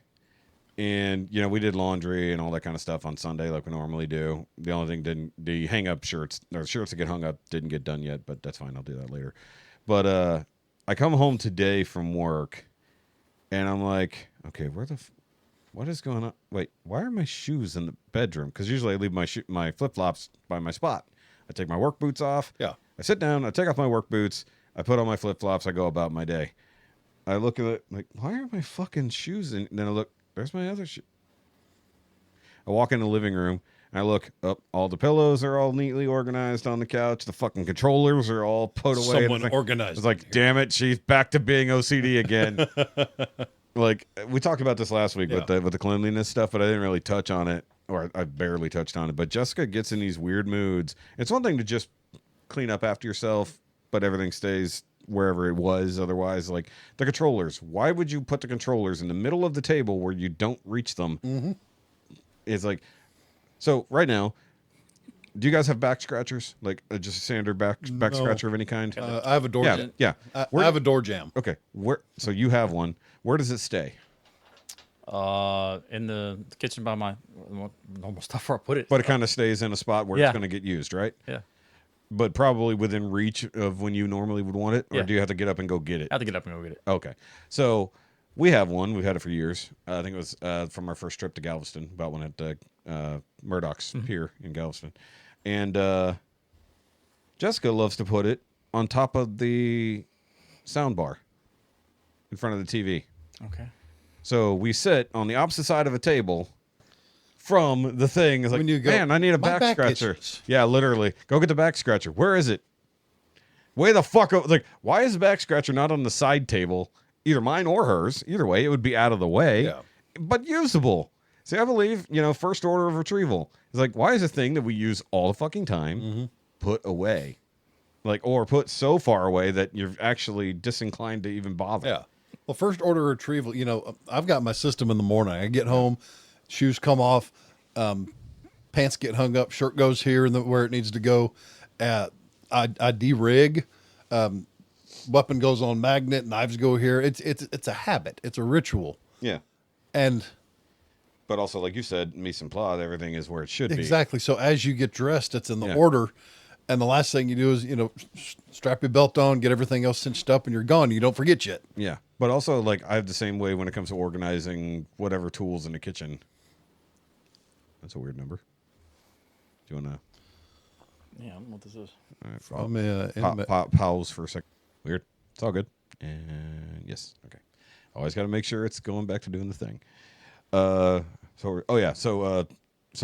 and we did laundry and all that kind of stuff on Sunday like we normally do. The only thing the hang up shirts or shirts that get hung up didn't get done yet, but that's fine. I'll do that later. But I come home today from work, and I'm like, okay, what is going on? Wait, why are my shoes in the bedroom? Because usually I leave my flip-flops by my spot. I take my work boots off.
Yeah.
I sit down. I take off my work boots. I put on my flip-flops. I go about my day. I look at it like, why are my fucking shoes in? And then I look, there's my other shoe. I walk in the living room. And I look up. All the pillows are all neatly organized on the couch. The fucking controllers are all put away.
Someone organized.
It's like, damn it, she's back to being OCD again. Like we talked about this last week with the cleanliness stuff, but I didn't really touch on it, or I barely touched on it. But Jessica gets in these weird moods. It's one thing to just clean up after yourself, but everything stays wherever it was. Otherwise, like the controllers. Why would you put the controllers in the middle of the table where you don't reach them? Mm-hmm. It's like, so right now, do you guys have back scratchers? Like just a standard back scratcher of any kind?
I have a door jam.
Yeah.
I have a door jam.
Okay. So you have one. Where does it stay?
In the kitchen by my normal stuff where I put it.
But it kind of stays in a spot where it's going to get used, right?
Yeah.
But probably within reach of when you normally would want it? Or do you have to get up and go get it?
I have to get up and go get it.
Okay. So we have one. We've had it for years. I think it was from our first trip to Galveston, about one at Murdoch's Pier in Galveston. And Jessica loves to put it on top of the sound bar in front of the TV.
Okay.
So we sit on the opposite side of a table from the thing. It's like,
When you go,
man, I need a
"My
back
back
scratcher.
itches."
Yeah, literally. Go get the back scratcher. Where is it? Way the fuck over. Like, why is the back scratcher not on the side table? Either mine or hers. Either way, it would be out of the way, but usable. See, I believe, first order of retrieval. It's like, why is a thing that we use all the fucking time put away? Like, or put so far away that you're actually disinclined to even bother.
Yeah. Well, first order retrieval, I've got my system in the morning. I get home, shoes come off, pants get hung up, shirt goes here and where it needs to go. I de-rig, weapon goes on magnet, knives go here. It's a habit. It's a ritual.
Yeah. But also, like you said, mise en place, everything is where it should be.
Exactly. So as you get dressed, it's in the order. And the last thing you do is, strap your belt on, get everything else cinched up, and you're gone. You don't forget shit.
Yeah. But also, like, I have the same way when it comes to organizing whatever tools in the kitchen. That's a weird number. Do you want to...
Yeah, I don't know what this is.
All right, pause for a second. Weird. It's all good. And yes. Okay. Always got to make sure it's going back to doing the thing. So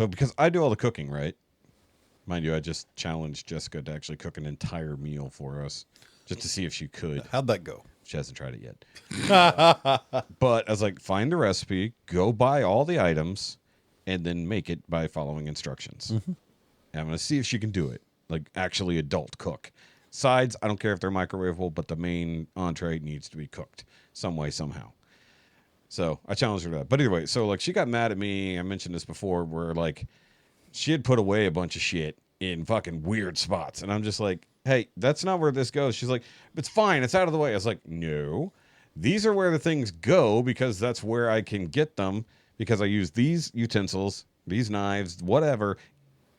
because I do all the cooking, right? Mind you, I just challenged Jessica to actually cook an entire meal for us just to see if she could.
How'd that go?
She hasn't tried it yet. But I was like, find the recipe, go buy all the items, and then make it by following instructions. Mm-hmm. And I'm going to see if she can do it. Like, actually adult cook. Sides, I don't care if they're microwavable, but the main entree needs to be cooked some way, somehow. So I challenged her to that. But either way, so like she got mad at me. I mentioned this before where like she had put away a bunch of shit in fucking weird spots. And I'm just like, hey, that's not where this goes. She's like, it's fine. It's out of the way. I was like, no, these are where the things go because that's where I can get them because I use these utensils, these knives, whatever.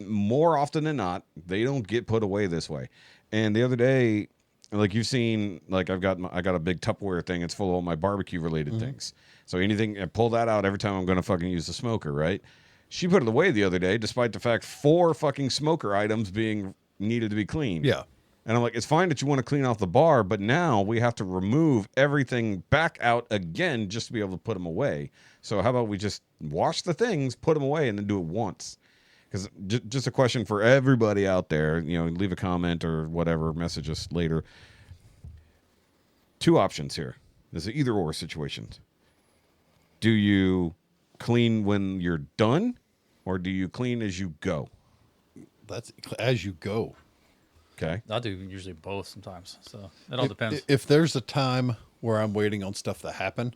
More often than not, they don't get put away this way. And the other day, like you've seen, like I got a big Tupperware thing. It's full of all my barbecue related things. So anything, I pull that out every time I'm going to fucking use the smoker, right? She put it away the other day, despite the fact 4 fucking smoker items being needed to be cleaned.
Yeah.
And I'm like, it's fine that you want to clean off the bar, but now we have to remove everything back out again just to be able to put them away. So how about we just wash the things, put them away, and then do it once? Because just a question for everybody out there, leave a comment or whatever, message us later. 2 options here. There's an either or situation. Do you clean when you're done, or do you clean as you go?
That's as you go.
Okay.
I do usually both sometimes. So it all depends.
If there's a time where I'm waiting on stuff to happen,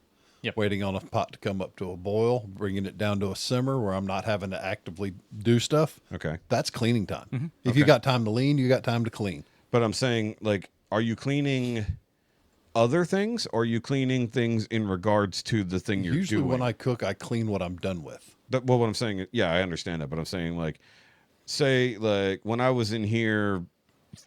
waiting on a pot to come up to a boil, bringing it down to a simmer where I'm not having to actively do stuff.
Okay.
That's cleaning time.
Mm-hmm.
If you got time to lean, you got time to clean.
But I'm saying, like, are you cleaning other things, or are you cleaning things in regards to the thing you're
Usually
doing?
when I cook, I clean what I'm done with.
Well, what I'm saying, yeah, I understand that, but I'm saying, like, say, like, when I was in here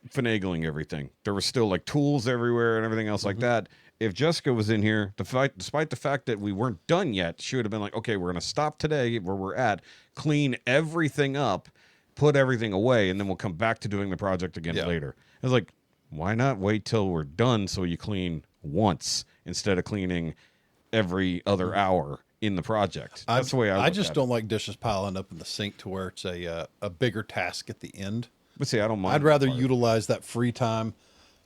finagling everything. There were still like tools everywhere and everything else like that. If Jessica was in here, despite the fact that we weren't done yet, she would have been like, okay, we're going to stop today where we're at, clean everything up, put everything away, and then we'll come back to doing the project again later. I was like, why not wait till we're done so you clean once instead of cleaning every other hour in the project? That's the way I
just don't like dishes piling up in the sink to where it's a bigger task at the end.
But see, I don't mind.
I'd rather utilize that free time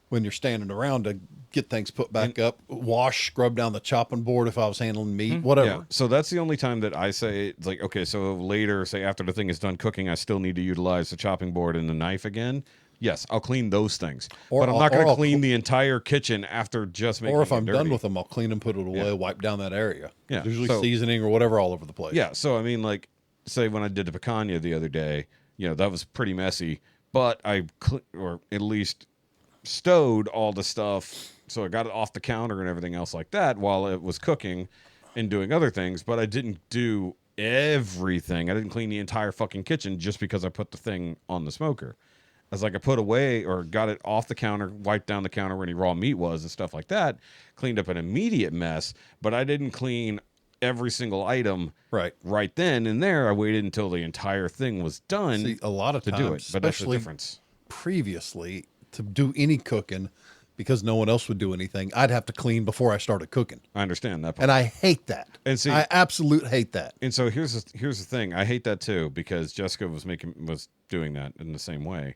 when you're standing around to get things put back up, wash, scrub down the chopping board if I was handling meat, whatever.
Yeah. So that's the only time that I say it's like, okay, so later, say after the thing is done cooking, I still need to utilize the chopping board and the knife again. Yes, I'll clean those things. But I'm not going to clean the entire kitchen after just making it dirty.
Or if I'm done with them, I'll clean them, put it away, wipe down that area.
Yeah.
There's usually seasoning or whatever all over the place.
Yeah. So, I mean, like, say when I did the picanha the other day, that was pretty messy, but I, or at least stowed all the stuff, so I got it off the counter and everything else like that while it was cooking and doing other things, but I didn't do everything. I didn't clean the entire fucking kitchen just because I put the thing on the smoker. I was like, I put away or got it off the counter, wiped down the counter where any raw meat was and stuff like that, cleaned up an immediate mess, but I didn't clean every single item right then and there. I waited until the entire thing was done.
See, a lot of times,
to do it, but that's the
especially
difference.
Previously, to do any cooking, because no one else would do anything, I'd have to clean before I started cooking.
I understand that part.
And I hate that.
And see,
I absolutely hate that.
And so here's the thing. I hate that too, because Jessica was doing that in the same way.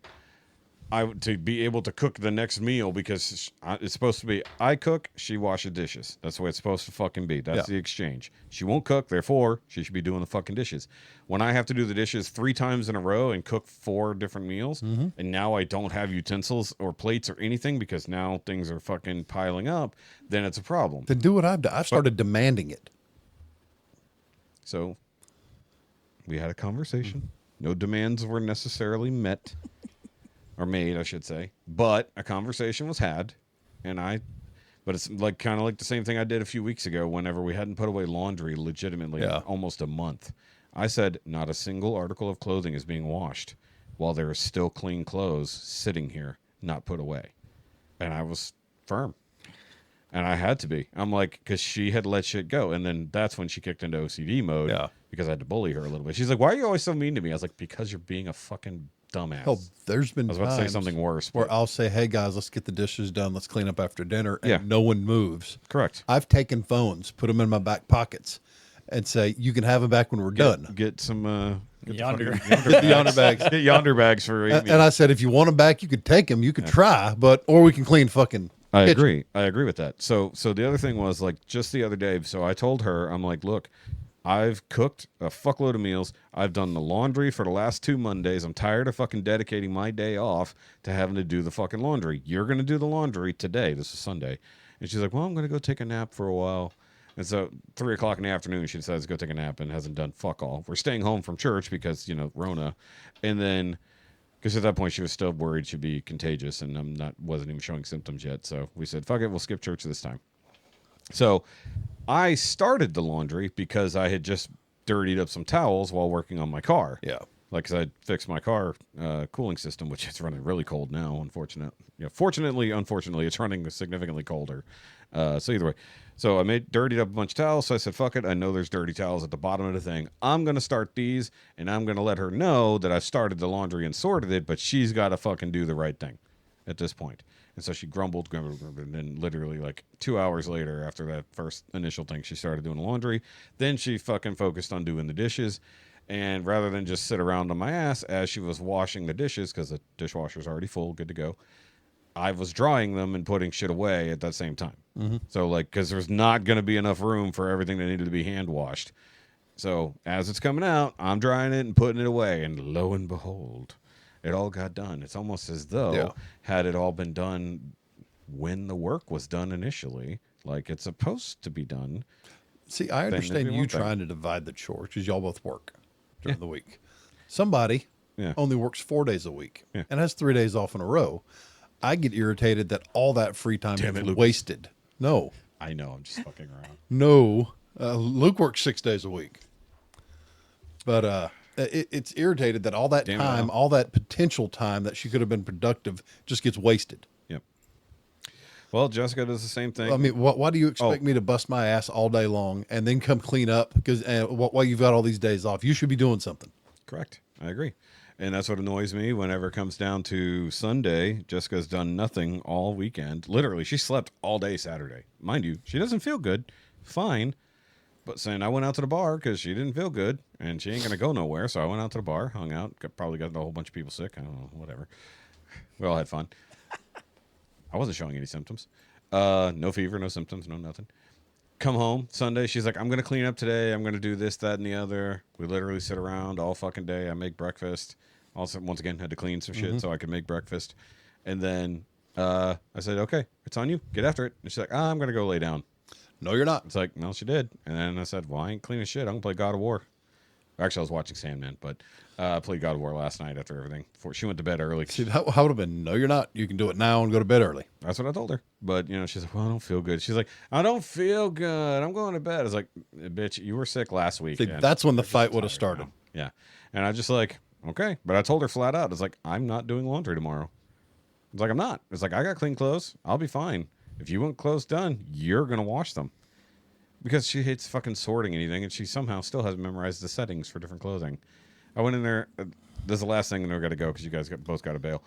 To be able to cook the next meal, because it's supposed to be I cook, she washes dishes. That's the way it's supposed to fucking be. That's the exchange. She won't cook, therefore she should be doing the fucking dishes. When I have to do the dishes 3 times in a row and cook 4 different meals, and now I don't have utensils or plates or anything because now things are fucking piling up, then it's a problem.
Then do what I've done. I've started demanding it.
So we had a conversation. No demands were necessarily met. Or made, I should say. But a conversation was had, but it's like kind of like the same thing I did a few weeks ago whenever we hadn't put away laundry legitimately in almost a month. I said, not a single article of clothing is being washed while there is still clean clothes sitting here, not put away. And I was firm. And I had to be. I'm like, because she had let shit go. And then that's when she kicked into OCD mode because I had to bully her a little bit. She's like, why are you always so mean to me? I was like, because you're being a fucking dumbass.
Hell, there's been
I was about to say something worse.
Where I'll say, hey guys, let's get the dishes done. Let's clean up after dinner. And no one moves.
Correct.
I've taken phones, put them in my back pockets, and say, you can have them back when we're done.
Get some
Yonder.
Yonder bags.
Get yonder bags for Amy.
And I said, if you want them back, you could take them. You could try, or we can clean fucking
I
kitchen.
agree. I agree with that. So the other thing was, like, just the other day, so I told her, I'm like, look, I've cooked a fuckload of meals. I've done the laundry for the last 2 Mondays. I'm tired of fucking dedicating my day off to having to do the fucking laundry. You're going to do the laundry today. This is Sunday. And she's like, well, I'm going to go take a nap for a while. And so 3 o'clock in the afternoon, she decides to go take a nap and hasn't done fuck all. We're staying home from church because, Rona. And then, because at that point she was still worried she'd be contagious and wasn't even showing symptoms yet. So we said, fuck it, we'll skip church this time. So I started the laundry because I had just dirtied up some towels while working on my car.
Yeah.
Like, because I fixed my car cooling system, which is running really cold now, Fortunately, unfortunately, it's running significantly colder. So either way. So I dirtied up a bunch of towels, so I said, fuck it, I know there's dirty towels at the bottom of the thing. I'm going to start these, and I'm going to let her know that I started the laundry and sorted it, but she's got to fucking do the right thing at this point. And so she grumbled, and then literally like 2 hours later, after that first initial thing, she started doing the laundry. Then she fucking focused on doing the dishes. And rather than just sit around on my ass as she was washing the dishes, because the dishwasher's already full, good to go, I was drying them and putting shit away at that same time. Mm-hmm. So, like, because there's not going to be enough room for everything that needed to be hand washed. So as it's coming out, I'm drying it and putting it away. And lo and behold, it all got done. It's almost as though had it all been done when the work was done initially, like it's supposed to be done.
See, I understand you trying to divide the chores because y'all both work during the week. Somebody only works 4 days a week and has 3 days off in a row. I get irritated that all that free time is wasted. No.
I know. I'm just fucking around.
No. Luke works 6 days a week. But it's irritated that all that
Damn it,
time,
Al.
all that potential time that she could have been productive just gets wasted.
Yep. Well, Jessica does the same thing.
I mean, why do you expect me to bust my ass all day long and then come clean up because while you've got all these days off? You should be doing something.
Correct. I agree. And that's what annoys me whenever it comes down to Sunday. Jessica's done nothing all weekend. Literally, she slept all day Saturday. Mind you, she doesn't feel good. Fine. But saying I went out to the bar because she didn't feel good and she ain't going to go nowhere. So I went out to the bar, hung out, probably got a whole bunch of people sick. I don't know, whatever. We all had fun. I wasn't showing any symptoms. No fever, no symptoms, no nothing. Come home Sunday. She's like, I'm going to clean up today. I'm going to do this, that, and the other. We literally sit around all fucking day. I make breakfast. Also, once again, had to clean some shit so I could make breakfast. And then I said, okay, it's on you. Get after it. And she's like, I'm going to go lay down.
No, you're not.
It's like, no, she did. And then I said, well, I ain't cleaning shit. I'm going to play God of War. Actually, I was watching Sandman, but I played God of War last night after everything. Before she went to bed early.
See, that would have been, no, you're not. You can do it now and go to bed early.
That's what I told her. But, she's like, well, I don't feel good. She's like, I don't feel good. I'm going to bed. I was like, bitch, you were sick last week.
See, that's when the fight would have started.
Now. Yeah. And I just like, okay. But I told her flat out, it's like, I'm not doing laundry tomorrow. It's like, I'm not. It's like, I got clean clothes. I'll be fine. If you want clothes done, you're going to wash them. Because she hates fucking sorting anything, and she somehow still hasn't memorized the settings for different clothing. I went in there. This is the last thing, and then we got to go because you guys both got to bail.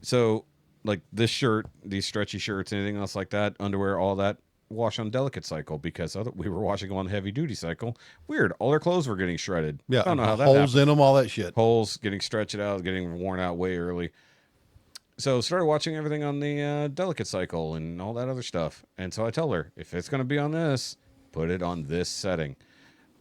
So, like this shirt, these stretchy shirts, anything else like that, underwear, all that, wash on delicate cycle because we were washing them on heavy duty cycle. Weird. All their clothes were getting shredded.
Yeah,
I don't know how that
holes
happened.
in them, all that shit.
Holes getting stretched out, getting worn out way early. So started watching everything on the delicate cycle and all that other stuff. And so I tell her, if it's going to be on this, put it on this setting.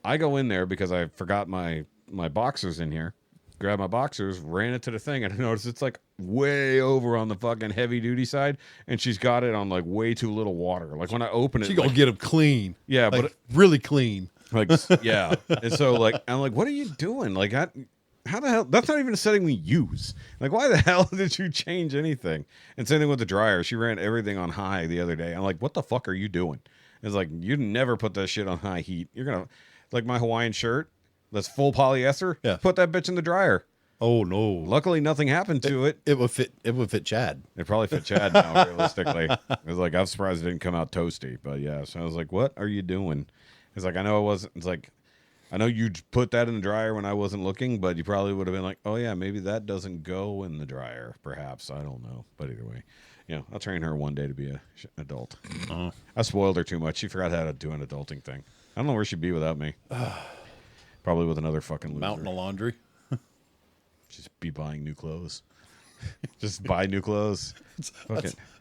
I go in there because I forgot my boxers in here. Grabbed my boxers, ran it to the thing, and I noticed it's like way over on the fucking heavy duty side, and she's got it on like way too little water. Like when I open it,
She's going to get them clean.
Yeah,
like,
but
really clean.
like yeah. And so like I'm like, what are you doing? Like how the hell? That's not even a setting we use. Like, why the hell did you change anything? And same thing with the dryer. She ran everything on high the other day. I'm like, what the fuck are you doing? It's like, you never put that shit on high heat. You're going to, like my Hawaiian shirt, that's full polyester.
Yeah.
Put that bitch in the dryer.
Oh, no.
Luckily, nothing happened to it.
It would fit Chad.
It probably fit Chad now, realistically. It was like, I'm surprised it didn't come out toasty. But yeah, so I was like, what are you doing? It's like, I know it wasn't, it's like, I know you put that in the dryer when I wasn't looking, but you probably would have been like, oh, yeah, maybe that doesn't go in the dryer, perhaps. I don't know. But either way, I'll train her one day to be an adult. I spoiled her too much. She forgot how to do an adulting thing. I don't know where she'd be without me. Probably with another fucking loser.
Mountain of laundry.
Just be buying new clothes. Just buy new clothes.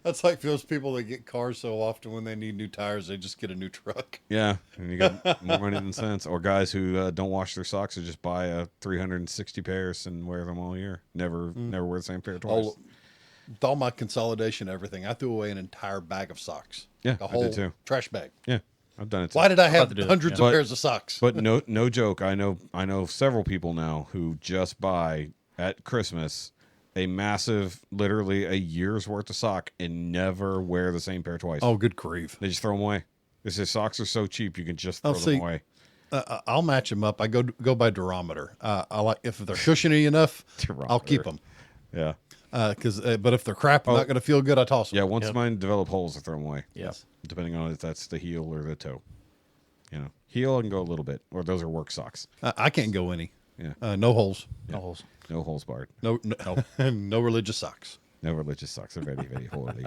That's like those people that get cars so often when they need new tires, they just get a new truck.
Yeah, and you got more money than sense. Or guys who don't wash their socks and just buy 360 pairs and wear them all year. Never wear the same pair twice.
With all my consolidation, everything, I threw away an entire bag of socks.
Yeah,
like a
I
whole
did too.
trash bag.
Yeah, I've done it too.
Why did I have
to do that,
hundreds
yeah.
of pairs of socks?
But no joke. I know several people now who just buy at Christmas a massive, literally a year's worth of sock and never wear the same pair twice.
Oh, good grief.
They just throw them away. They say socks are so cheap you can just throw them away.
I'll match them up. I go by durometer. I like if they're cushiony enough, I'll keep them.
Yeah.
But if they're crap, I'm not going to feel good. I toss them.
Yeah. Once mine develop holes, I throw them away.
Yes.
Depending on if that's the heel or the toe. Heel I can go a little bit, or those are work socks.
I can't go any.
Yeah.
No holes.
No holes.
No holes barred.
No, no religious socks.
No religious socks. They're very, very holy.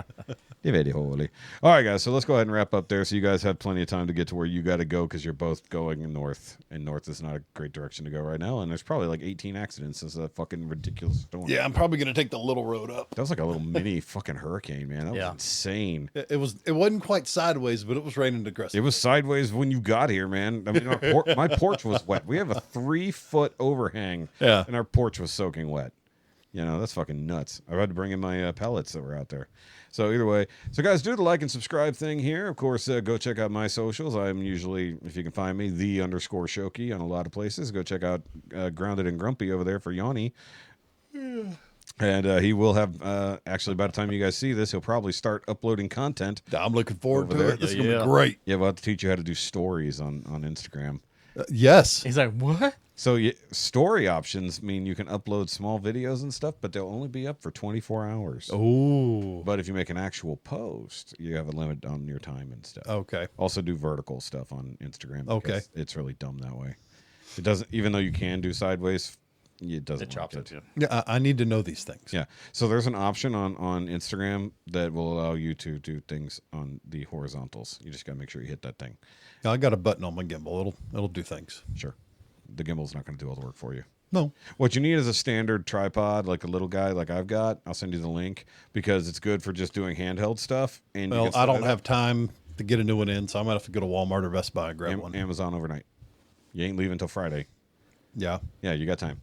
They're very holy. All right, guys. So let's go ahead and wrap up there. So you guys have plenty of time to get to where you got to go because you're both going north, and north is not a great direction to go right now. And there's probably like 18 accidents since that fucking ridiculous storm.
Yeah, I'm probably going to take the little road up.
That was like a little mini fucking hurricane, man. That was insane.
It wasn't quite sideways, but it was raining aggressively.
It was sideways when you got here, man. I mean, my porch was wet. We have a 3-foot overhang, and our porch was soaking wet. That's fucking nuts. I had to bring in my pellets that were out there. So either way. So guys, do the like and subscribe thing here. Of course, go check out my socials. I'm usually, if you can find me, _Shoky on a lot of places. Go check out Grounded and Grumpy over there for Yanni. And he will have, actually, by the time you guys see this, he'll probably start uploading content.
I'm looking forward to
there.
it. This is going to be great.
Yeah, we'll have to teach you how to do stories on Instagram.
Yes.
He's like, what?
So story options mean you can upload small videos and stuff, but they'll only be up for 24 hours.
Oh.
But if you make an actual post, you have a limit on your time and stuff.
Okay.
Also do vertical stuff on Instagram.
Okay.
It's really dumb that way. It doesn't, even though you can do sideways, it doesn't.
It chops it.
Yeah, I need to know these things.
Yeah. So there's an option on Instagram that will allow you to do things on the horizontals. You just got to make sure you hit that thing.
Yeah, I got a button on my gimbal. It'll do things.
Sure. The gimbal's not going to do all the work for you.
No.
What you need is a standard tripod, like a little guy like I've got. I'll send you the link because it's good for just doing handheld stuff. And
Well, I don't have time to get a new one in, so I might have to go to Walmart or Best Buy and grab one.
Amazon overnight. You ain't leaving until Friday.
Yeah.
Yeah, you got time.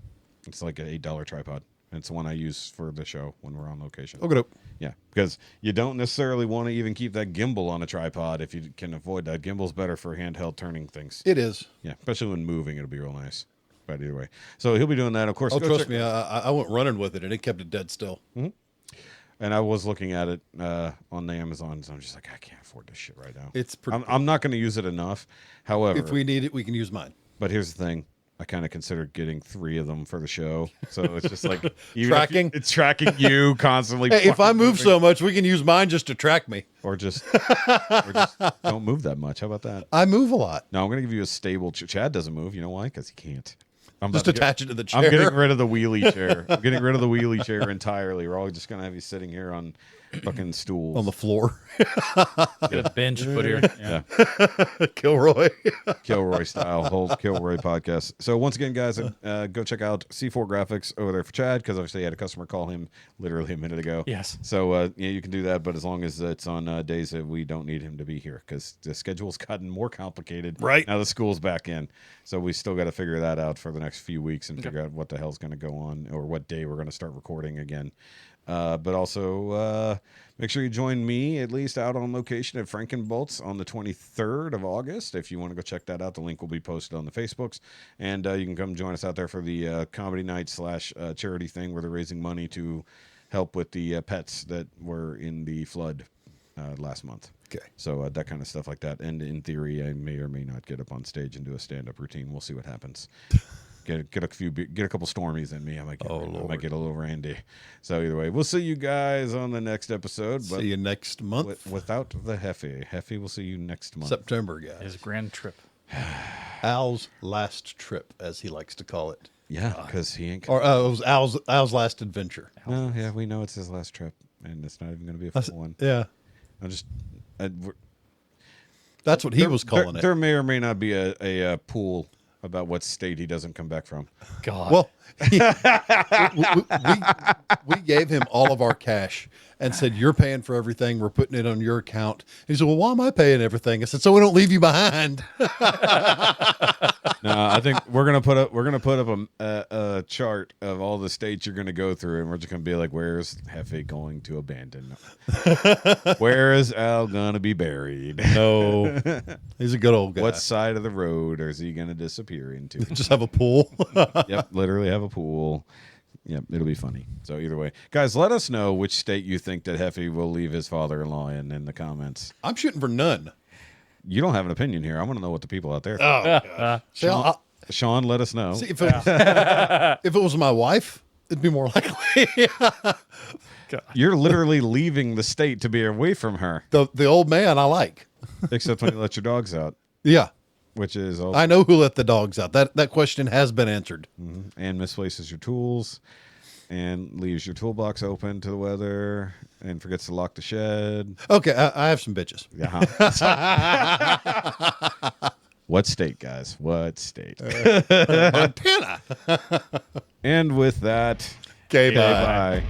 It's like an $8 tripod. It's the one I use for the show when we're on location.
Okay.
Yeah, because you don't necessarily want to even keep that gimbal on a tripod if you can avoid that. Gimbal's better for handheld turning things.
It is.
Yeah, especially when moving, it'll be real nice. But either way, so he'll be doing that. Of course,
Oh,
go
trust
check-
me, I went running with it, and it kept it dead still.
And I was looking at it on the Amazon, so I'm just like, I can't afford this shit right now.
It's pretty.
I'm not going to use it enough. However,
If we need it, we can use mine.
but here's the thing. I kind of considered getting 3 of them for the show. So it's just like even if
Tracking?
it's tracking you constantly.
Hey, if I move so much, we can use mine just to track me.
or just don't move that much. How about that?
I move a lot.
No, I'm going to give you a stable. Chad doesn't move. You know why? Because he can't. I'm
Just
about to
attach it to the chair.
I'm getting rid of the wheelie chair. I'm getting rid of the wheelie chair entirely. We're all just going to have you sitting here on fucking stools.
on the floor.
Get a bench put here. Yeah.
Kilroy.
Kilroy style, whole Kilroy podcast. So once again, guys, go check out C4 Graphics over there for Chad, because obviously I had a customer call him literally a minute ago.
Yes.
So yeah, you can do that, but as long as it's on days that we don't need him to be here, because the schedule's gotten more complicated.
Right.
Now the school's back in, so we still got to figure that out for the next few weeks and figure out what the hell's going to go on, or what day we're going to start recording again. But also make sure you join me at least out on location at Frankenboltzzzz on the 23rd of August. If you want to go check that out, the link will be posted on the Facebooks, and you can come join us out there for the comedy night / charity thing where they're raising money to help with the pets that were in the flood last month.
Okay.
So that kind of stuff like that. And in theory, I may or may not get up on stage and do a stand-up routine. We'll see what happens. Get a couple Stormies in me. I might get a little Randy. So either way, we'll see you guys on the next episode. But
See you next month.
without the Heffy. Heffy, we'll see you next month.
September, guys.
His grand trip.
Al's last trip, as he likes to call it.
Yeah, because he ain't.
Or it was Al's last adventure.
No, yeah, we know it's his last trip, and it's not even going to be a full one.
Yeah.
I'm just.
That's what he was calling it.
There may or may not be a pool about what state he doesn't come back from.
God.
Well, we gave him all of our cash and said, "You're paying for everything. We're putting it on your account." He said, "Well, why am I paying everything?" I said, "So we don't leave you behind."
No, I think we're gonna put up a chart of all the states you're gonna go through, and we're just gonna be like, "Where's Hefe going to abandon? Where is Al gonna be buried?
No, he's a good old guy.
What side of the road is he gonna disappear into?"
Just have a pool.
Yep, literally have a pool. Yep, it'll be funny. So either way, guys, let us know which state you think that Hefe will leave his father-in-law in the comments.
I'm shooting for none.
You don't have an opinion here. I want to know what the people out there.
Oh, gosh.
Sean, let us know.
See, if it was my wife, it'd be more likely.
You're literally leaving the state to be away from her,
the old man I like.
except when you let your dogs out,
Yeah,
which is also,
I know who let the dogs out. That question has been answered.
and misplaces your tools, and leaves your toolbox open to the weather, and forgets to lock the shed.
Okay, I have some bitches.
Yeah. What state, guys? What state?
Montana.
And with that,
Okay, bye.
bye.